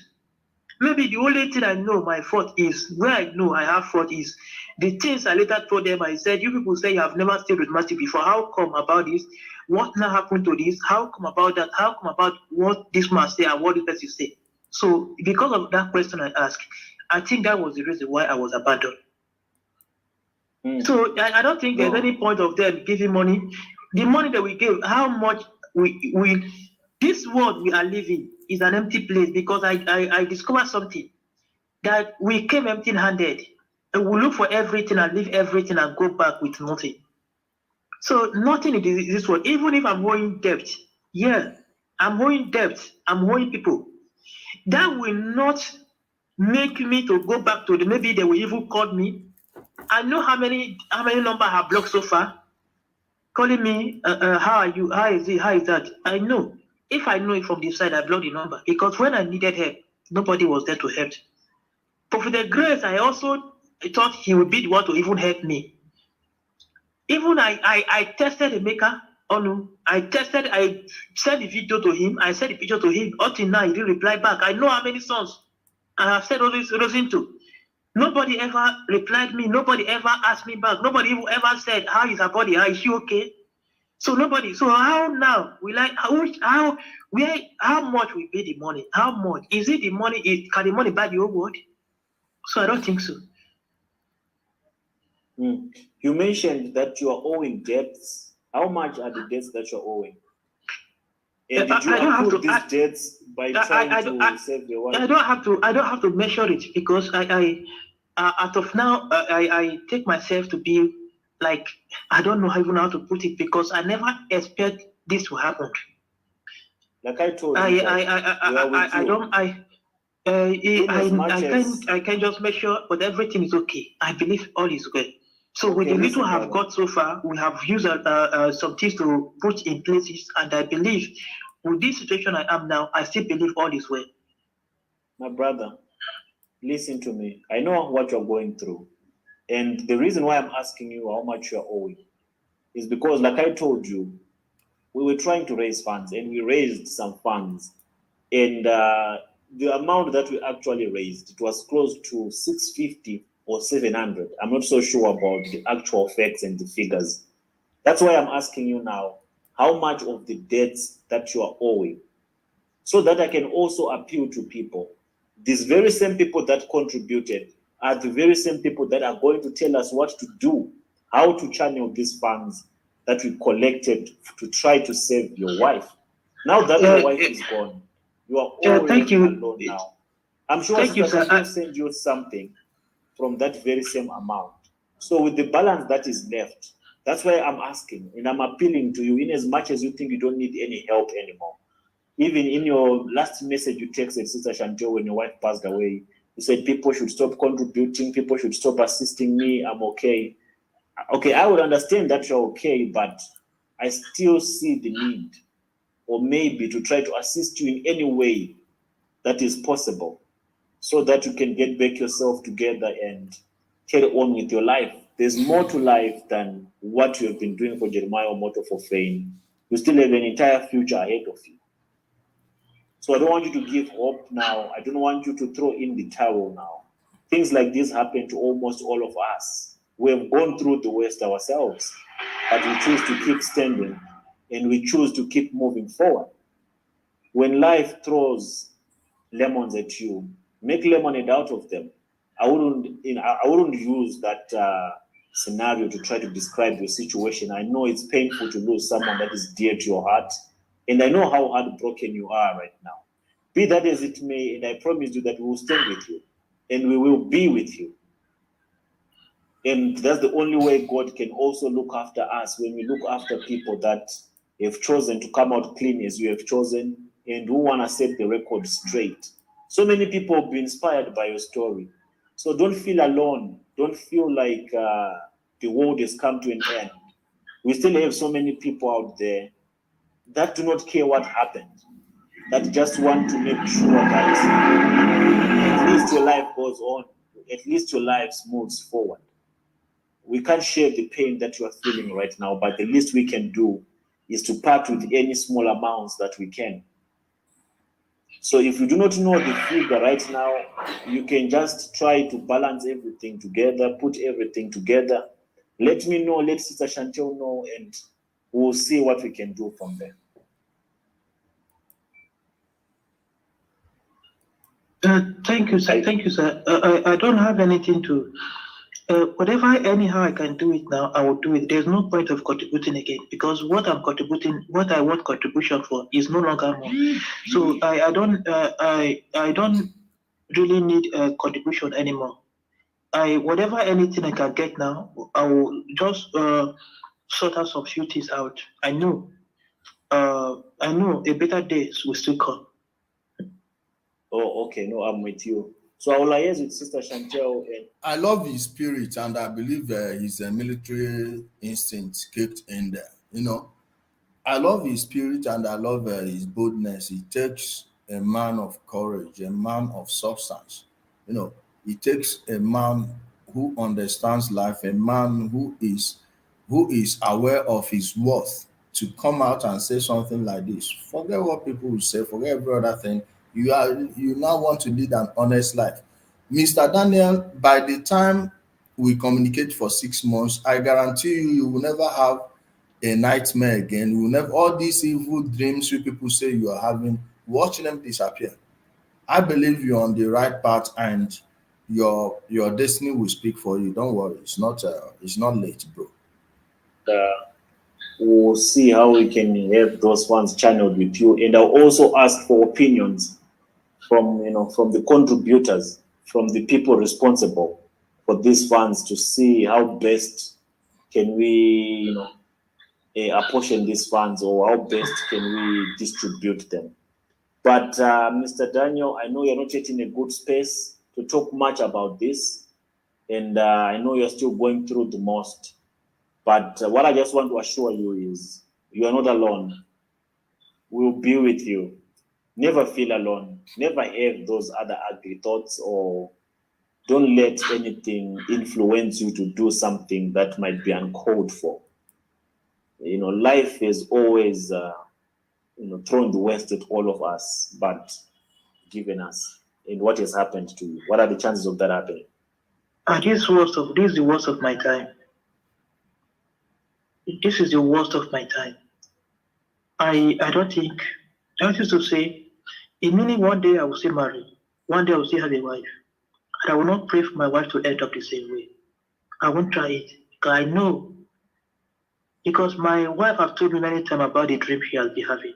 Maybe the only thing I know my fault is, where I know I have fault is the things I later told them. I said, you people say you have never stayed with Matthew before. How come about this? What now happened to this? How come about that? How come about what this man say and what this person say? So because of that question I asked, I think that was the reason why I was abandoned. So I don't think there's any point of them giving money. The money that we gave, how much we this world we are living is an empty place because I discovered something that we came empty-handed and we look for everything and leave everything and go back with nothing. So nothing in this world, even if I'm owing debt, I'm owing debt, I'm owing people. That will not make me to go back to maybe they will even call me. I know how many numbers I have blocked so far. Calling me, how are you? How is it? How is that? I know. If I know it from the side, I block the number because when I needed help, nobody was there to help. Prophet Grace, I also thought he would be the one to even help me. Even I tested the maker. Oh no, I sent the video to him. I sent the picture to him. Until now, he didn't reply back. I know how many songs I have said all this into. Nobody ever replied me. Nobody ever asked me back. Nobody even ever said, "How is her body? How is she okay?" So nobody. So how now? We like how much will be the money? How much is it? The money? Can the money buy the whole world? So I don't think so. You mentioned that you are owing debts. How much are the debts that you're owing? And did you accrue these debts by trying to save your wife? I don't have to measure it because I out of now I take myself to be like, I don't know even how to put it, because I never expect this to happen. Like I told you, I can't just measure, but everything is okay. I believe all is well. So with the little I've got so far, we have used some things to put in places, and I believe with this situation I am now, I still believe all is well. My brother, listen to me. I know what you're going through. And the reason why I'm asking you how much you're owing is because, like I told you, we were trying to raise funds, and we raised some funds. And the amount that we actually raised, it was close to 650 or 700. I'm not so sure about the actual facts and the figures. That's why I'm asking you now, how much of the debts that you are owing, so that I can also appeal to people. These very same people that contributed are the very same people that are going to tell us what to do, how to channel these funds that we collected to try to save your wife. Now that your wife is gone, you are all left alone now. I'm sure Sister will send you something from that very same amount. So with the balance that is left, that's why I'm asking and I'm appealing to you, in as much as you think you don't need any help anymore. Even in your last message you texted Sister Chantel when your wife passed away, you said people should stop contributing, people should stop assisting me, I'm okay. Okay, I would understand that you're okay, but I still see the need, or maybe to try to assist you in any way that is possible, so that you can get back yourself together and carry on with your life. There's more to life than what you have been doing for Jeremiah Omoto Fufeyin. You still have an entire future ahead of you. So I don't want you to give up now. I don't want you to throw in the towel now. Things like this happen to almost all of us. We have gone through the worst ourselves, but we choose to keep standing and we choose to keep moving forward. When life throws lemons at you, make lemonade out of them. I wouldn't use that scenario to try to describe your situation. I know it's painful to lose someone that is dear to your heart, and I know how heartbroken you are right now. Be that as it may, and I promise you that we will stand with you, and we will be with you. And that's the only way God can also look after us, when we look after people that have chosen to come out clean as you have chosen, and who want to set the record straight. So many people have been inspired by your story. So don't feel alone. Don't feel like the world has come to an end. We still have so many people out there that do not care what happened, that just want to make sure that at least your life goes on, at least your life moves forward. We can't share the pain that you are feeling right now, but the least we can do is to part with any small amounts that we can. So if you do not know the figure right now, you can just try to balance everything together, put everything together. Let me know, let Sister Chantel know, and we'll see what we can do from there. Thank you, sir. Thank you, sir. I don't have anything to. Whatever, anyhow I can do it now, I will do it. There's no point of contributing again, because what I'm contributing, what I want contribution for, is no longer more. So I don't really need a contribution anymore. Whatever anything I can get now, I will just sort out some few things out. I know a better days will still come. Oh, okay. No, I'm with you. So I will liaise with Sister Chantel. And I love his spirit, and I believe his military instinct kicked in there. I love his spirit, and I love his boldness. It takes a man of courage, a man of substance. It takes a man who understands life, a man who is aware of his worth, to come out and say something like this. Forget what people will say, forget every other thing. You now want to lead an honest life. Mr. Daniel, by the time we communicate for 6 months, I guarantee you, you will never have a nightmare again. You will never, all these evil dreams you people say you are having, watch them disappear. I believe you're on the right path, and your destiny will speak for you. Don't worry, it's not late, bro. We'll see how we can have those funds channeled with you, and I'll also ask for opinions from from the contributors, from the people responsible for these funds, to see how best can we apportion these funds, or how best can we distribute them. But Mr. Daniel, I know you're not yet in a good space to talk much about this, and I know you're still going through the most. But what I just want to assure you is you are not alone. We'll be with you. Never feel alone. Never have those other ugly thoughts, or don't let anything influence you to do something that might be uncalled for. Life is always thrown the worst at all of us, but given us. And what has happened to you? What are the chances of that happening? This is the worst of my time. This is the worst of my time. I don't used to say, in meaning one day I will still marry, one day I will still have a wife. And I will not pray for my wife to end up the same way. I won't try it. Because I know. Because my wife has told me many times about the dream she has been having,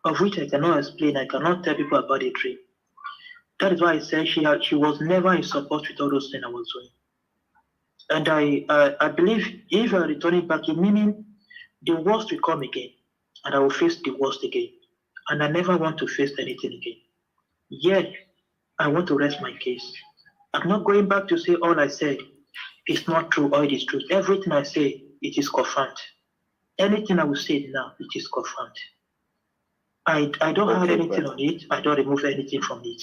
of which I cannot explain. I cannot tell people about the dream. That is why I said she was never in support with all those things I was doing. And I believe if I'm returning back, in meaning the worst will come again, and I will face the worst again. And I never want to face anything again. Yet, I want to rest my case. I'm not going back to say all I said is not true or it is true. Everything I say, it is confirmed. Anything I will say now, it is confirmed. I don't add anything on it. I don't remove anything from it.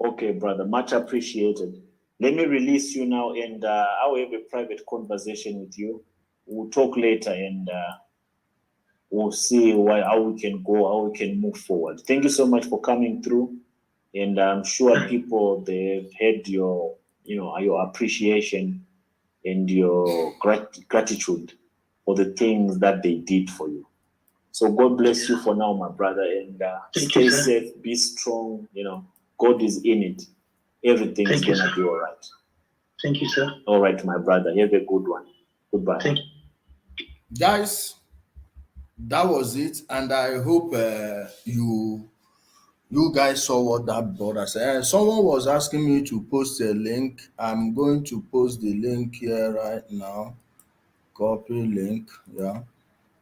Okay, brother. Much appreciated. Let me release you now, and I will have a private conversation with you. We'll talk later, and we'll see how we can go, how we can move forward. Thank you so much for coming through, and I'm sure people, they've heard your appreciation and your gratitude for the things that they did for you. So God bless you for now, my brother, and stay safe, be strong. God is in it. Everything is gonna be all right. Thank you, sir. All right, my brother. You have a good one. Goodbye. Thank you. Guys, that was it, and I hope you guys saw what that brother said. Someone was asking me to post a link. I'm going to post the link here right now. Copy link. Yeah,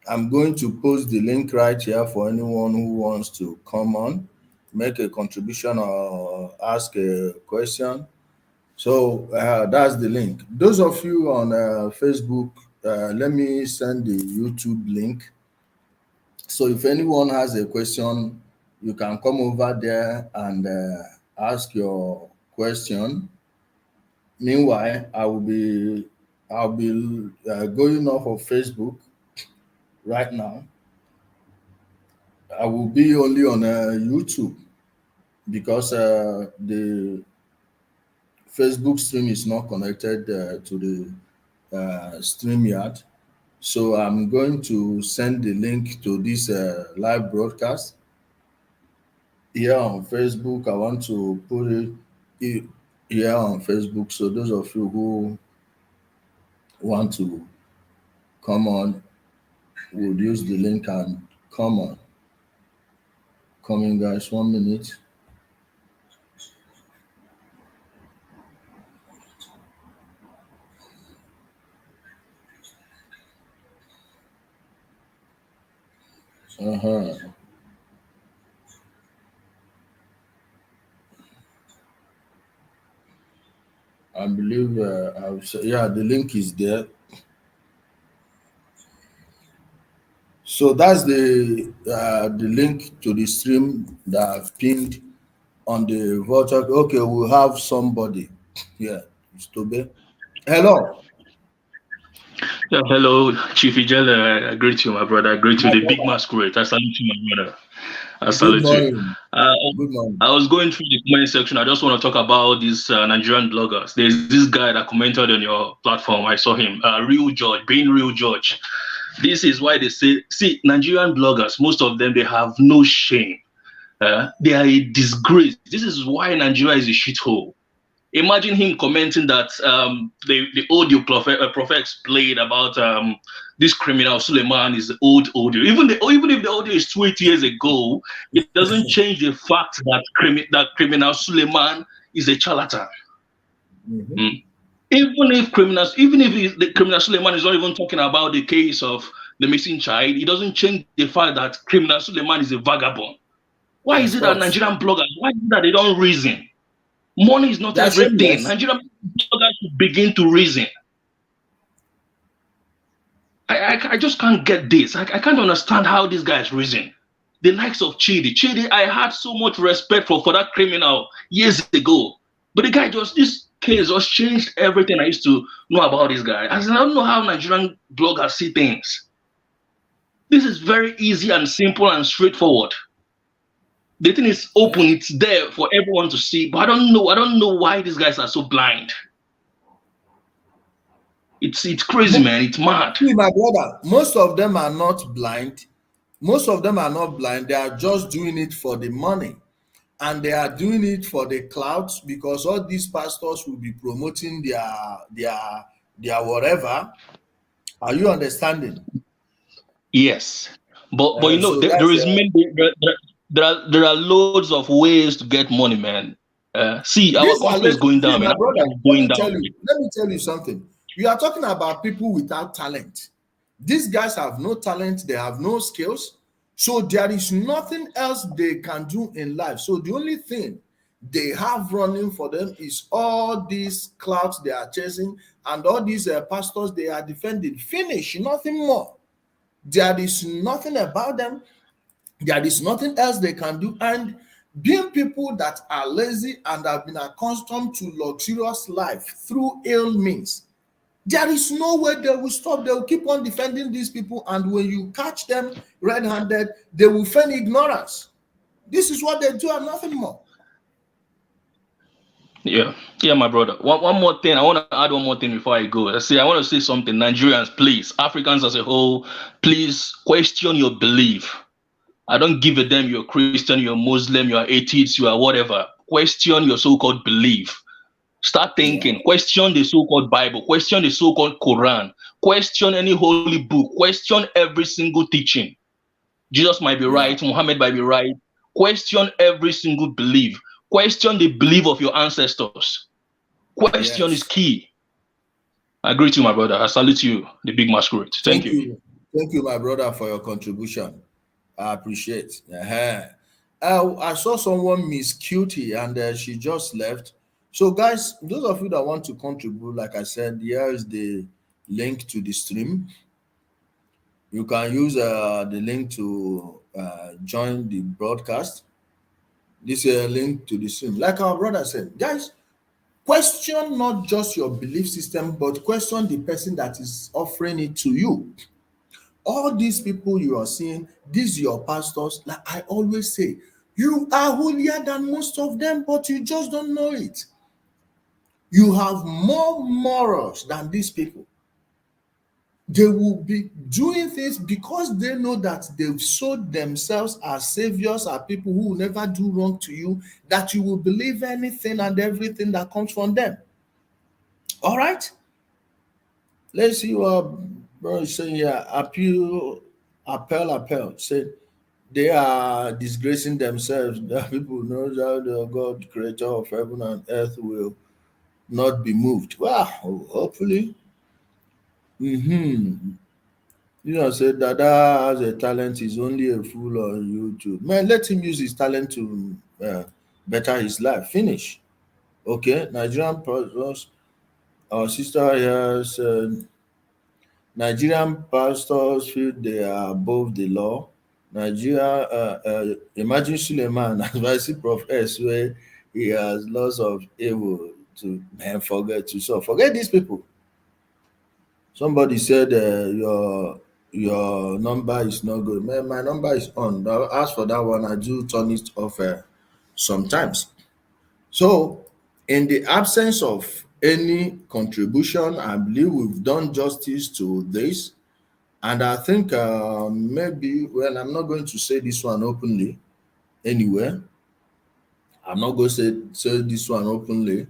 I'm going to post the link right here for anyone who wants to come on, make a contribution, or ask a question. So that's the link. Those of you on Facebook, let me send the YouTube link. So if anyone has a question, you can come over there and ask your question. Meanwhile, I'll be going off of Facebook right now. I will be only on YouTube because the Facebook stream is not connected to the StreamYard. So I'm going to send the link to this live broadcast here on Facebook. I want to put it here on Facebook. So those of you who want to come on would use the link and come on. Coming, guys, 1 minute. I believe yeah, the link is there. So that's the link to the stream that I've pinned on the virtual. Okay, we'll have somebody here. It's Tobe. Hello. Yeah, hello, Chief Ijele. I greet you, my brother. I greet you, My the big brother, masquerade. I salute you, my brother. I good salute you. morning. Uh, Good morning. I was going through the comment section. I just want to talk about these Nigerian bloggers. There's this guy that commented on your platform. I saw him, Real George, being Real George. This is why they say, see, Nigerian bloggers, most of them, they have no shame. They are a disgrace. This is why Nigeria is a shithole. Imagine him commenting that the audio Prophets played about this criminal Suleman is the old audio. Even if the audio is 20 years ago, it doesn't change the fact that that criminal Suleman is a charlatan. Mhm. Mm. Even if the criminal Suleman is not even talking about the case of the missing child, it doesn't change the fact that criminal Suleman is a vagabond. Why is Of it that course. Nigerian bloggers, why is it that they don't reason? Money is not They are everything. shameless. Nigerian bloggers should begin to reason. I just can't get this. I can't understand how these guys reason. The likes of Chidi. Chidi, I had so much respect for that criminal years ago. But the guy this case just changed everything I used to know about this guy. I don't know how Nigerian bloggers see things. This is very easy and simple and straightforward. The thing is open, it's there for everyone to see, but I don't know why these guys are so blind. It's crazy, man. It's mad. See, my brother, most of them are not blind. Most of them are not blind. They are just doing it for the money. And they are doing it for the clouds because all these pastors will be promoting their whatever. Are you understanding? Yes, but you know So there that's is many there are loads of ways to get money, man. See, our these are country is going see, down, man. my Africa brother. is going down. Let me tell you something. We are talking about people without talent. These guys have no talent, they have no skills. So there is nothing else they can do in life. So the only thing they have running for them is all these clouds they are chasing and all these pastors they are defending. Finish, nothing more. There is nothing about them. There is nothing else they can do. And being people that are lazy and have been accustomed to luxurious life through ill means, there is no way they will stop. They will keep on defending these people. And when you catch them red handed, they will feign ignorance. This is what they do and nothing more. Yeah, my brother. One more thing. I want to add one more thing before I go. I want to say something. Nigerians, please, Africans as a whole, please question your belief. I don't give a damn. You're Christian, you're Muslim, you're atheist, you are whatever. Question your so-called belief. Start Yeah. thinking. Question the so-called Bible. Question the so-called Quran. Question any holy book. Question every single teaching. Jesus might be Yeah. right. Muhammad might be right. Question every single belief. Question the belief of your ancestors. Question is Yes. key. I greet you, my brother. I salute you, the big masquerade. Thank Thank you. you. Thank you, my brother, for your contribution. I appreciate. I saw someone Miss Cutie and she just left. So, guys, those of you that want to contribute, like I said, here is the link to the stream. You can use the link to join the broadcast. This is a link to the stream. Like our brother said, guys, question not just your belief system, but question the person that is offering it to you. All these people you are seeing, these your pastors, like I always say, you are holier than most of them, but you just don't know it. You have more morals than these people. They will be doing things because they know that they've sold themselves as saviors, as people who will never do wrong to you, that you will believe anything and everything that comes from them. All right? Let's see what bro is saying here. Appel. Say they are disgracing themselves. The people know that the God, creator of heaven and earth, will not be moved. Well, hopefully. Mm-hmm. You know, say Dada has a talent, he's only a fool on YouTube. Man, let him use his talent to better his life. Finish. Okay, Nigerian pastors, our sister here said, Nigerian pastors feel they are above the law. Nigeria, imagine Suleman advising Prof S where he has lots of evil to man forget to solve. Forget these people. Somebody said your number is not good. Man, my number is on. As for that one, I do turn it off sometimes. So, in the absence of any contribution, I believe we've done justice to this. And I think maybe, well, I'm not going to say this one openly anywhere. I'm not going to say this one openly,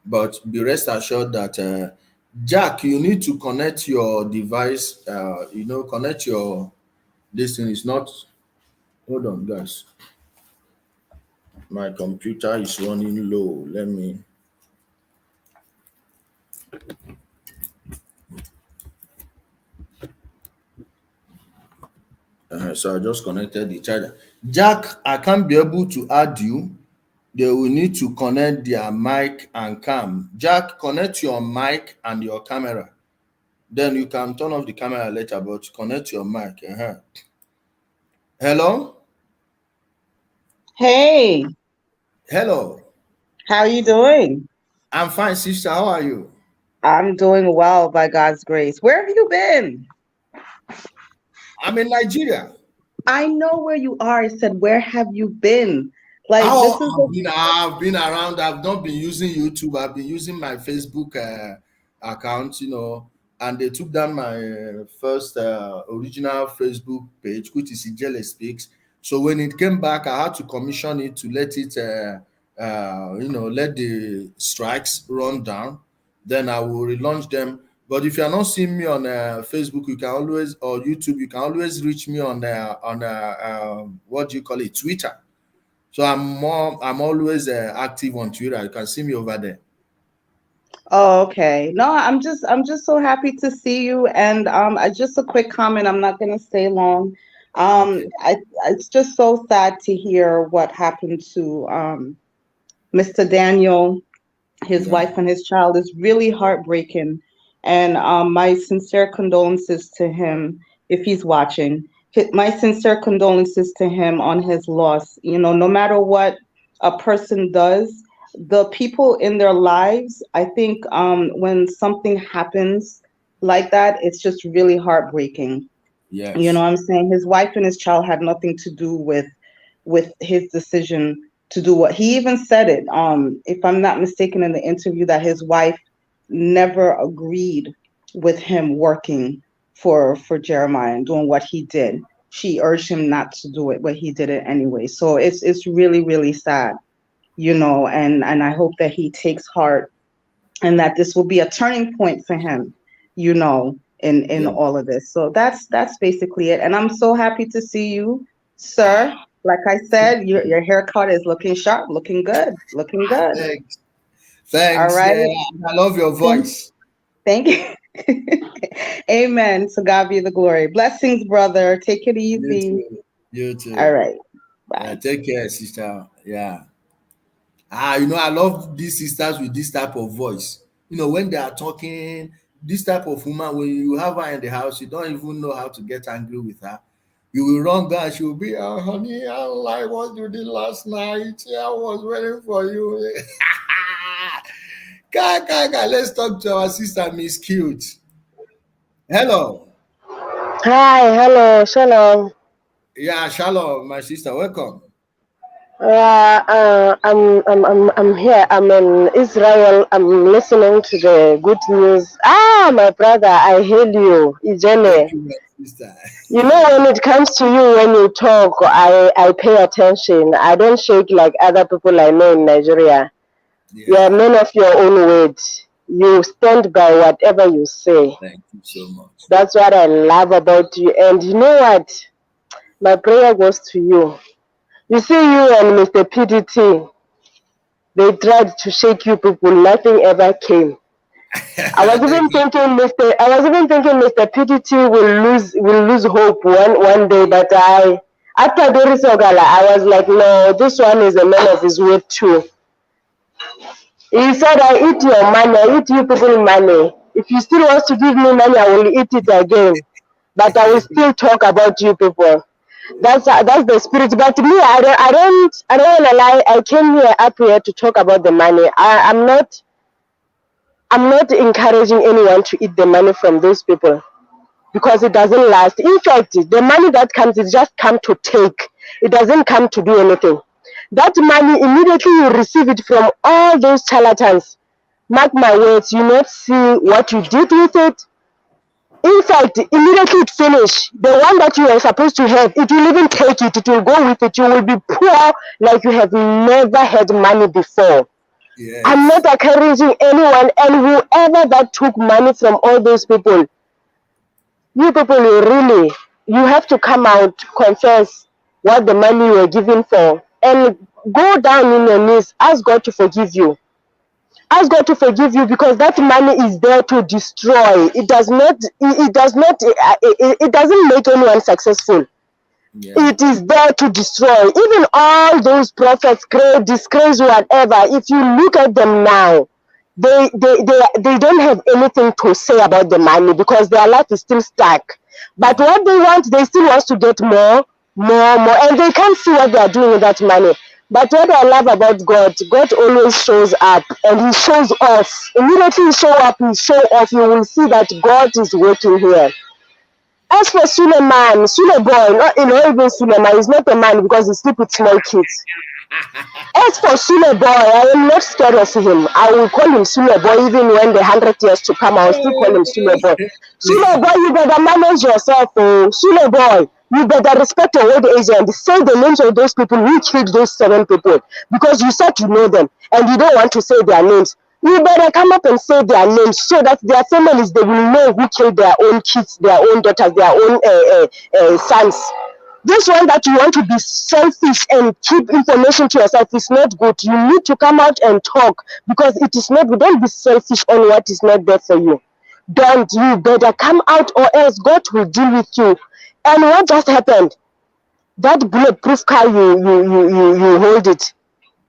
but be rest assured that Jack, you need to connect your device. Connect your. This thing is not. Hold on, guys. My computer is running low. Let me. So I just connected the charger. Jack, I can't be able to add you. They will need to connect their mic and cam. Jack, connect your mic and your camera. Then you can turn off the camera later, but connect your mic. Hello? Hey, Hello. how you doing? I'm fine, sister. How are you? I'm doing well by God's grace. Where have you been? I'm in Nigeria. I know where you are. I said, where have you been? Like this is I've been around. I've not been using YouTube. I've been using my Facebook account, and they took down my first original Facebook page, which is Ijele Speaks. So when it came back, I had to commission it to let it, let the strikes run down. Then I will relaunch them. But if you're not seeing me on Facebook, you can always, or YouTube, you can always reach me on what do you call it, Twitter. So I'm always active on Twitter. You can see me over there. Oh, okay. No, I'm just so happy to see you. And just a quick comment. I'm not gonna stay long. Okay. It's just so sad to hear what happened to Mr. Daniel, his Yeah. wife and his child. Is really heartbreaking. And my sincere condolences to him if he's watching. My sincere condolences to him on his loss. No matter what a person does, the people in their lives, I think when something happens like that, it's just really heartbreaking. You know Yes. what I'm saying? His wife and his child had nothing to do with his decision to do what he even said it. If I'm not mistaken in the interview, that his wife never agreed with him working for Jeremiah and doing what he did. She urged him not to do it, but he did it anyway. So it's really, really sad, and I hope that he takes heart and that this will be a turning point for him, in Yeah. all of this. So that's basically it. And I'm so happy to see you, sir. Like I said, your haircut is looking sharp, looking good, looking good. Thanks. All Thanks. right. Yeah. I love your Thank, voice. thank you. Amen. To God be the glory. Blessings, brother. Take it You easy. too. You All too. right. Yeah. Bye. Take care, sister. Yeah. I love these sisters with this type of voice. When they are talking, this type of woman, when you have her in the house, you don't even know how to get angry with her. You will run down, she will be, oh, honey, I don't like what you did last night. Yeah, I was waiting for you. Let's talk to our sister, Miss Cute. Hello. Hi, hello, shalom. Yeah, Shalom, my sister. Welcome. I'm here. I'm in Israel. I'm listening to the good news. My brother, I hail you, Thank Ijele. you, my sister. You know, when it comes to you, when you talk, I pay attention. I don't shake like other people I know in Nigeria. You are Yeah, men of your own word. You stand by whatever you say. thank you so much. That's what I love about you. And you know what? My prayer goes to you. You see, you and Mr. PDT, they tried to shake you people. Nothing ever came. I was Thank even you. thinking Mr. PDT will lose hope one day. But after Doris Ogala, I was like, no, this one is a man of his word too. He said, I eat your money, I eat you people money. If you still want to give me money, I will eat it again. But I will still talk about you people. That's the spirit. But me, I don't wanna lie. I came here up here to talk about the money. I'm not encouraging anyone to eat the money from those people because it doesn't last. In fact, the money that comes is just come to take. It doesn't come to do anything. That money, immediately you receive it from all those charlatans. Mark my words, you not see what you did with it. In fact, immediately it finish, the one that you are supposed to have, it will even take it, it will go with it. You will be poor like you have never had money before. Yes. I'm not encouraging anyone, and whoever that took money from all those people, you people, you have to come out, confess what the money you were given for, and go down in your knees, ask God to forgive you. Ask God to forgive you, because that money is there to destroy. It doesn't make anyone successful. Yeah. It is there to destroy. Even all those prophets, disgrace, whatever, if you look at them now, they don't have anything to say about the money because their life is still stuck. But what they want, they still want to get more, and they can't see what they are doing with that money. But what I love about God, God always shows up and he shows off. Immediately he show up, he show off, you will see that God is working here. As for Suleman, Boy, not even Suleman, he's not a man because he sleeps with small kids. As for Sule Boy, I am not scared of him. I will call him Sule Boy even when the 100 years to come, I will still call him Sule Boy. Sule Boy, you better manage yourself. Sule Boy, you better respect your old age and say the names of those people who killed those 7 people. Because you said you know them and you don't want to say their names. You better come up and say their names so that their families, they will know who killed their own kids, their own daughters, their own sons. This one that you want to be selfish and keep information to yourself is not good. You need to come out and talk because it is not good. Don't be selfish on what is not there for you. Don't. You better come out or else God will deal with you. And what just happened? That bulletproof car you hold it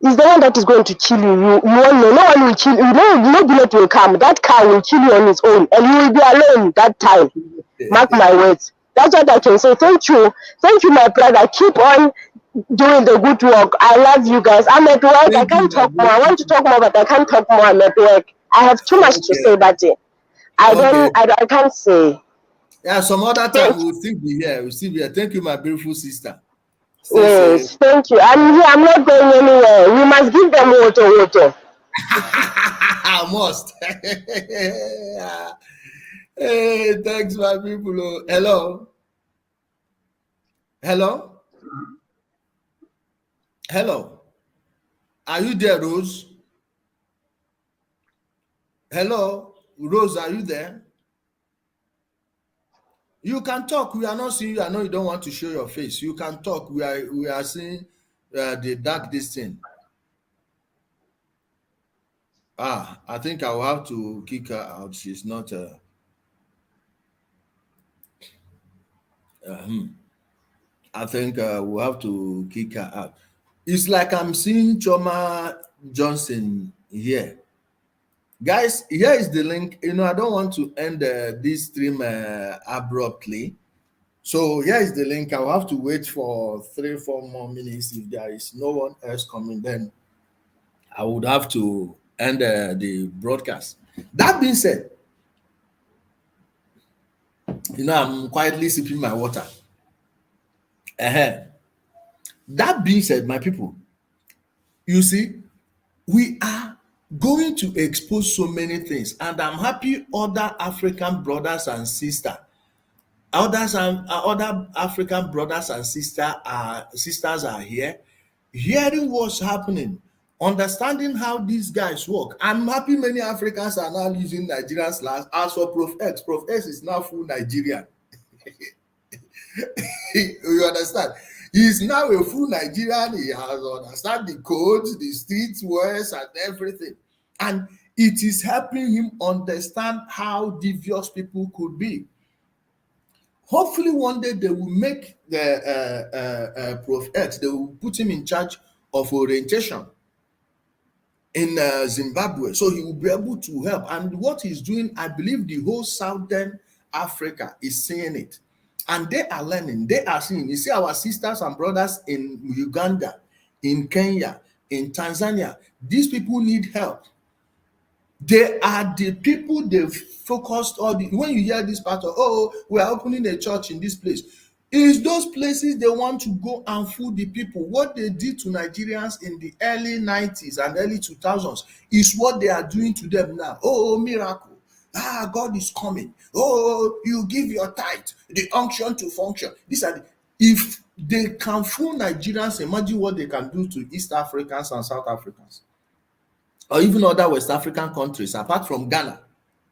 is the one that is going to kill you. You won't know. No one will kill you. No bullet will come. That car will kill you on its own and you will be alone that time. Mark my words. That's what I can say. Thank you, my brother. Keep on doing the good work. I love you guys. I'm at work. I can't talk more. I want to talk more, but I can't talk more. I'm at work. I have too much to say, but I can't say. Yeah, some other time we'll still be here. We'll still be here. Thank you, my beautiful sister. Yes, thank you. I'm here. I'm not going anywhere. We must give them water. I must. Hey, thanks, my people. Hello. Are you there, Rose? Hello, Rose, are you there? You can talk. We are not seeing you. I know you don't want to show your face. You can talk. We are seeing the dark distance. I think I will have to kick her out. She's not. I think we'll have to kick her out. It's like I'm seeing Choma Johnson here. Guys, here is the link. I don't want to end this stream abruptly. So here is the link. I'll have to wait for 3-4 more minutes. If there is no one else coming, then I would have to end the broadcast. That being said, I'm quietly sipping my water. That being said, my people, you see, we are going to expose so many things, and I'm happy other African brothers and sisters, other African brothers and sisters are here, hearing what's happening, understanding how these guys work. I'm happy many Africans are now using Nigerian slang. As for Prof X is now full Nigerian. You understand? He is now a full Nigerian. He has understand the codes, the street words, and everything. And it is helping him understand how devious people could be. Hopefully, one day they will make the Prof X, they will put him in charge of orientation in Zimbabwe. So he will be able to help. And what he's doing, I believe the whole Southern Africa is seeing it. And they are learning, they are seeing. You see our sisters and brothers in Uganda, in Kenya, in Tanzania, these people need help. They are the people they've focused all the when you hear this part of we are opening a church in this place. Is those places they want to go and fool the people. What they did to Nigerians in the early 90s and early 2000s is what they are doing to them now. Miracle. God is coming. You give your tithe, the unction to function. If they can fool Nigerians, imagine what they can do to East Africans and South Africans, or even other West African countries, apart from Ghana,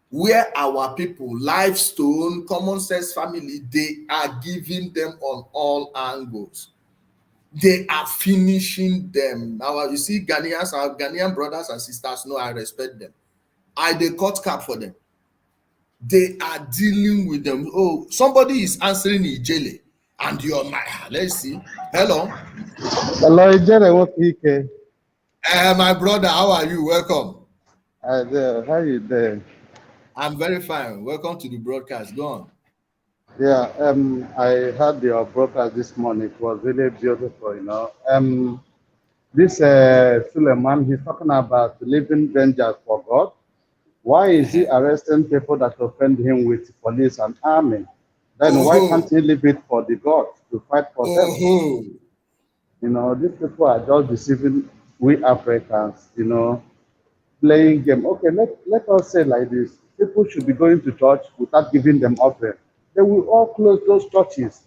where our people, Livestone, Common Sense Family, they are giving them on all angles. They are finishing them. Now, you see, Ghanaians, our Ghanaian brothers and sisters, know I respect them. I dey cut cap for them. They are dealing with them. Somebody is answering Ijele, and you're my. Let's see. Hello. Hello, Ijele. My brother, how are you? Welcome. Hi there. How you doing? I'm very fine. Welcome to the broadcast. Go on. Yeah, I heard your broadcast this morning. It was really beautiful, you know. This Suleman, he's talking about leaving vengeance for God. Why is he arresting people that offend him with police and army? Then why can't he leave it for the God to fight for them? You know, these people are just deceiving we Africans, you know, playing game. Okay, let us say like this. People should be going to church without giving them offering. They will all close those churches.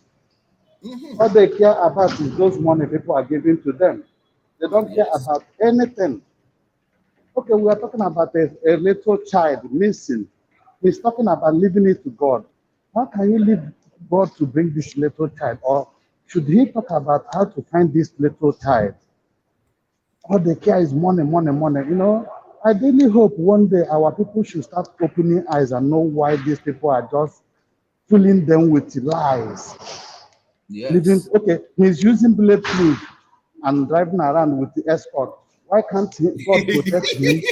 All they care about is those money people are giving to them. They don't care about anything. Okay, we are talking about a little child missing. He's talking about leaving it to God. How can you leave God to bring this little child? Or should he talk about how to find this little child? All they care is money, money, money. You know, I really hope one day our people should start opening eyes and know why these people are just fooling them with lies. Yes. Okay, he's using bulletproof and driving around with the escort. Why can't God protect him?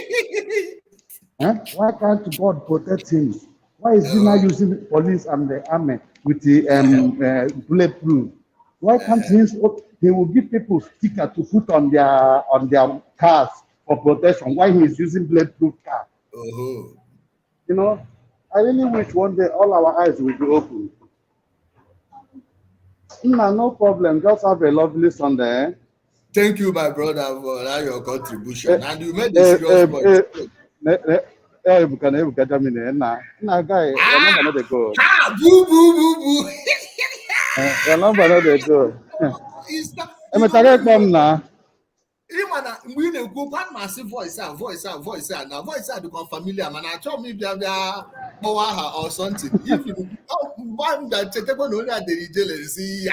Why can't God protect him? Why is he not using police and the army with the bulletproof? Why can't he will give people sticker to put on their cars for protection? Why he is using bulletproof car? You know, I really wish one day all our eyes will be open. No problem. Just have a lovely Sunday. Thank you, my brother, for your contribution. And you made a serious point. Boo, boo, boo, boo. Your number no dey go. We dey go back my voice now become familiar, man. I told me that or something. If you one that take only at the jail see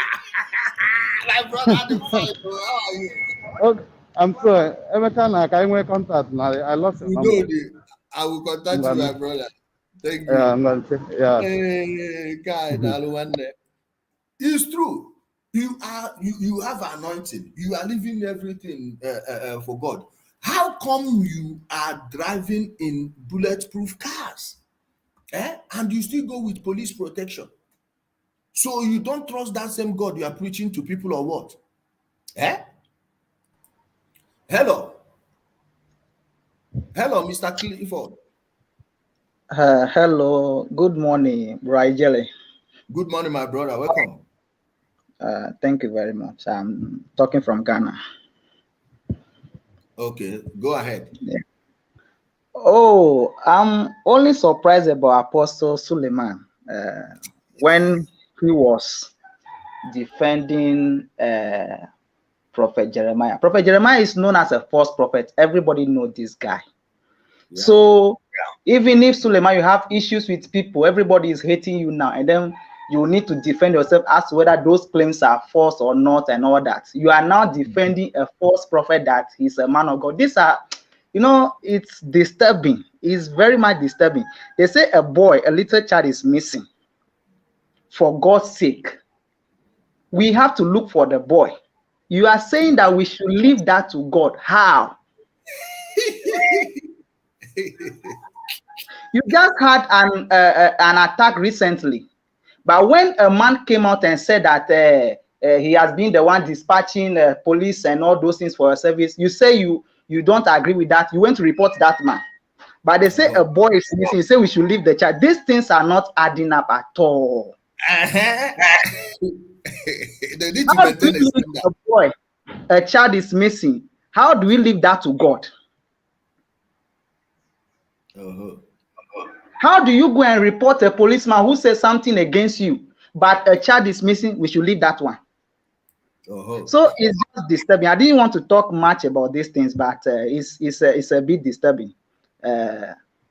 my brother, how are you? Okay, I'm sorry. Every time I can contact now, I lost your number. I will contact you, my brother. Thank you. Yeah. Hey, God, it's true. You have anointing. You are living everything for God. How come you are driving in bulletproof cars? And you still go with police protection? So you don't trust that same God you are preaching to people, or what? Hello, Mr. Clifford. Hello, good morning, Brigely. Good morning, my brother. Welcome. Thank you very much. I'm talking from Ghana. Okay, go ahead. Yeah. Oh, I'm only surprised about Apostle Suleman when he was defending Prophet Jeremiah. Prophet Jeremiah is known as a false prophet. Everybody knows this guy. Yeah. So even if Suleman, you have issues with people, everybody is hating you now, and then you need to defend yourself as to whether those claims are false or not and all that. You are now defending a false prophet that he's a man of God. These are, you know, it's disturbing. It's very much disturbing. They say a little child is missing. For God's sake, we have to look for the boy. You are saying that we should leave that to God. How? You just had an attack recently. But when a man came out and said that he has been the one dispatching police and all those things for your service, you say you don't agree with that. You went to report that man. But they say a boy is missing. You say we should leave the child. These things are not adding up at all. They need to How do we maintain a leave standard. a boy? A child is missing. How do we leave that to God? How do you go and report a policeman who says something against you, but a child is missing? We should leave that one. So it's just disturbing. I didn't want to talk much about these things, but it's a bit disturbing.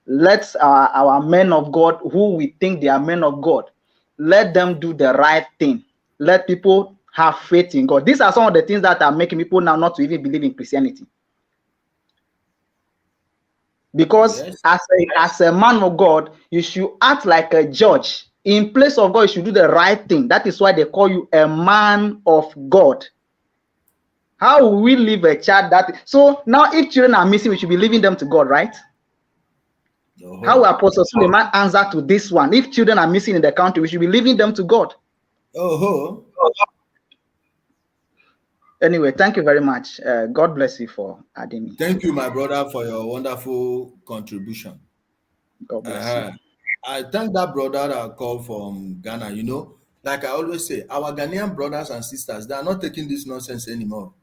Let our men of God, who we think they are men of God, let them do the right thing. Let people have faith in God. These are some of the things that are making people now not to even believe in Christianity. Because as a man of God, you should act like a judge. In place of God, you should do the right thing. That is why they call you a man of God. How will we leave a child that? So now, if children are missing, we should be leaving them to God, right? How will Apostle Suleman answer to this one? If children are missing in the country, we should be leaving them to God. Anyway, thank you very much. God bless you for adding me. Thank you, my brother, for your wonderful contribution. God bless you. I thank that brother that called from Ghana. You know, like I always say, our Ghanaian brothers and sisters, they are not taking this nonsense anymore.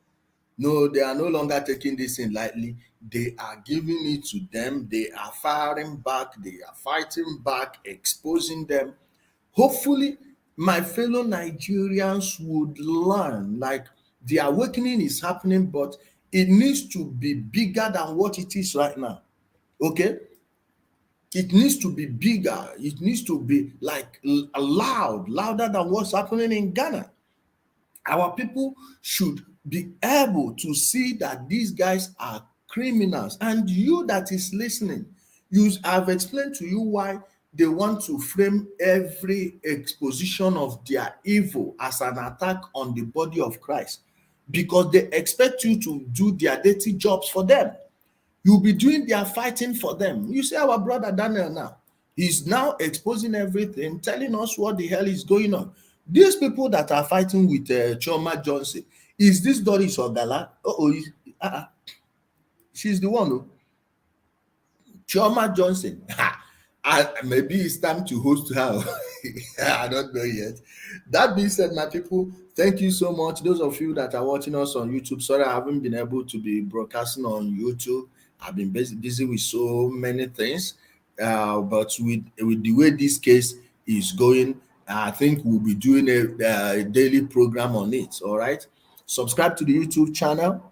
No, they are no longer taking this in lightly. They are giving it to them. They are firing back. They are fighting back, exposing them. Hopefully, my fellow Nigerians would learn, like the awakening is happening, but it needs to be bigger than what it is right now. Okay? It needs to be bigger. It needs to be like louder than what's happening in Ghana. Our people should be able to see that these guys are criminals. And you that is listening, I've explained to you why they want to frame every exposition of their evil as an attack on the body of Christ, because they expect you to do their dirty jobs for them. You'll be doing their fighting for them. You see our brother Daniel now. He's now exposing everything, telling us what the hell is going on. These people that are fighting with Chioma Johnson, is this Doris Ogala? She's the one who. Chioma Johnson. Maybe it's time to host her. I don't know yet. That being said, my people, thank you so much. Those of you that are watching us on YouTube, sorry I haven't been able to be broadcasting on YouTube. I've been busy with so many things. But with the way this case is going, I think we'll be doing a daily program on it. All right. Subscribe to the YouTube channel.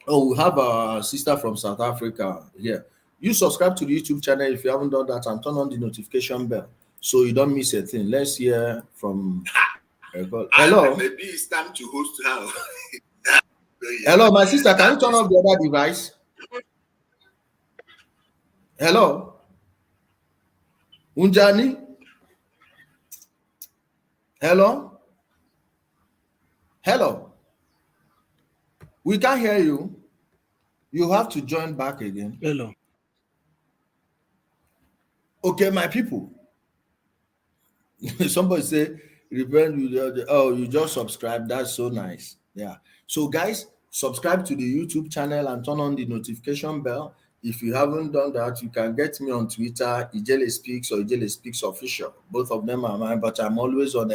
Oh, we have a sister from South Africa here. You subscribe to the YouTube channel if you haven't done that, and turn on the notification bell so you don't miss a thing. Let's hear from. Hello. Maybe it's time to host her. Hello, my sister. Can you turn off the other device? Hello. Unjani. Hello. Hello. We can't hear you. You have to join back again. Hello. Okay, my people. Somebody say, repent. You just subscribe. That's so nice. Yeah. So, guys, subscribe to the YouTube channel and turn on the notification bell. If you haven't done that, you can get me on Twitter, Ijele Speaks or Ijele Speaks Official. Both of them are mine, but I'm always on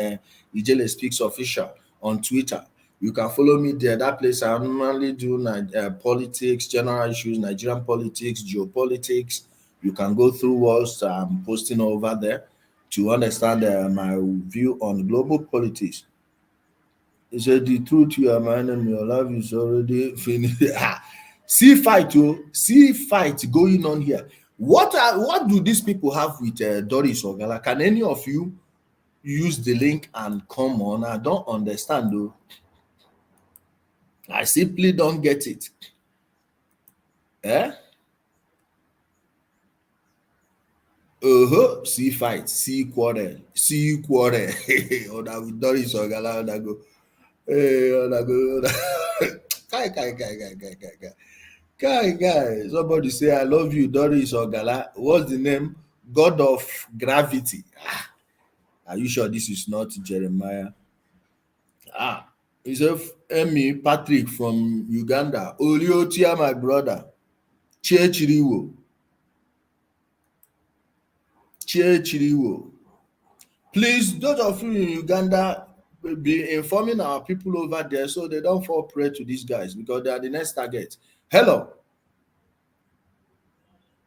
Ijele Speaks Official on Twitter. You can follow me there. That place I normally do politics, general issues, Nigerian politics, geopolitics. You can go through what I'm posting over there to understand my view on global politics. He said, the truth, you are my enemy, your life is already finished. See fight going on here. What do these people have with Doris Ogala? Can any of you use the link and come on? I don't understand though. I simply don't get it. See fight, see quarrel. Or that with Doris Ogala, that go. Guy. Somebody say, I love you, Doris Ogala. What's the name? God of Gravity. Are you sure this is not Jeremiah? It's Emmy Patrick from Uganda. Oliotia, my brother. Chechiriwo. Please, those of you in Uganda, be informing our people over there so they don't fall prey to these guys because they are the next target. Hello.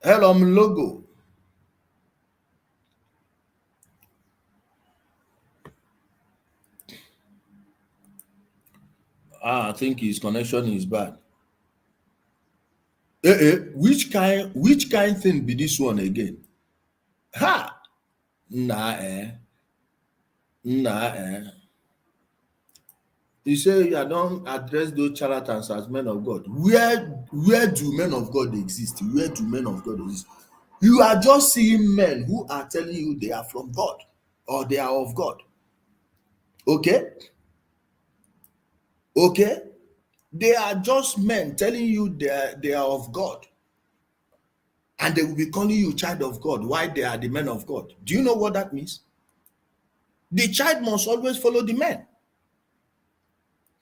Hello, logo. I think his connection is bad. Which kind thing be this one again? Ha! Nah. You say I don't address those charlatans as men of God. Where do men of God exist? Where do men of God exist? You are just seeing men who are telling you they are from God or they are of God. Okay? They are just men telling you they are of God. And they will be calling you child of God. Why they are the men of God? Do you know what that means? The child must always follow the men.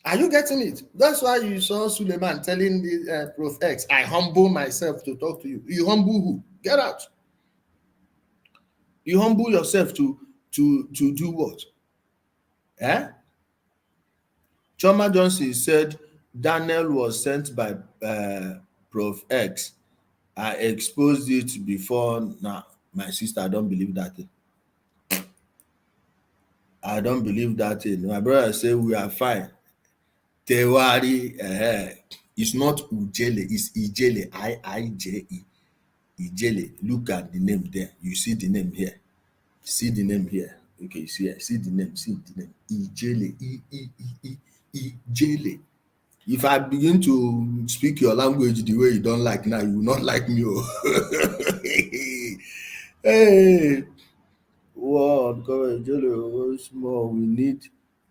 Are you getting it? That's why you saw Suleman telling the Prof X, I humble myself to talk to you. You humble who? Get out. You humble yourself to do what? Eh? Choma Johnson said Daniel was sent by Prof X. I exposed it before. Now, my sister, I don't believe that thing. I don't believe that thing. My brother say we are fine. Tewari, it's not Ujele, it's Ijele, I-I-J-E. Ijele. Look at the name there. You see the name here. See the name here. Okay, see here. See the name. Ijele. Ijele. If I begin to speak your language the way you don't like now, you will not like me. Hey, wow, Ijele, small. We need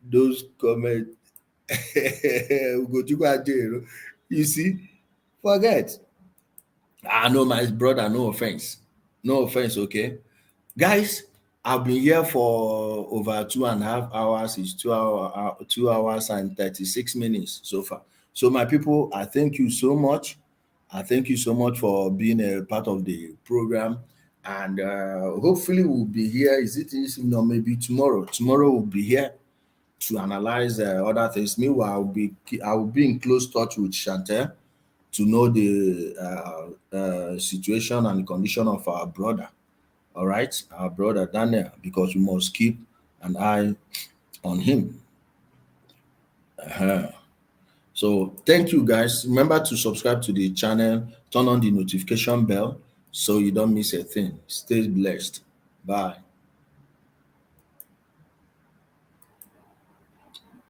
those comments. You see, forget. I know my brother, no offense. No offense, okay? Guys, I've been here for over 2.5 hours. It's 2 hours and 36 minutes so far. So my people, I thank you so much. I thank you so much for being a part of the program. And hopefully we'll be here. Is it maybe tomorrow? Tomorrow we'll be here to analyze other things. Meanwhile, I will be in close touch with Chantel to know the situation and condition of our brother. All right, our brother Daniel, because we must keep an eye on him. So thank you guys. Remember to subscribe to the channel, turn on the notification bell so you don't miss a thing. Stay blessed. Bye.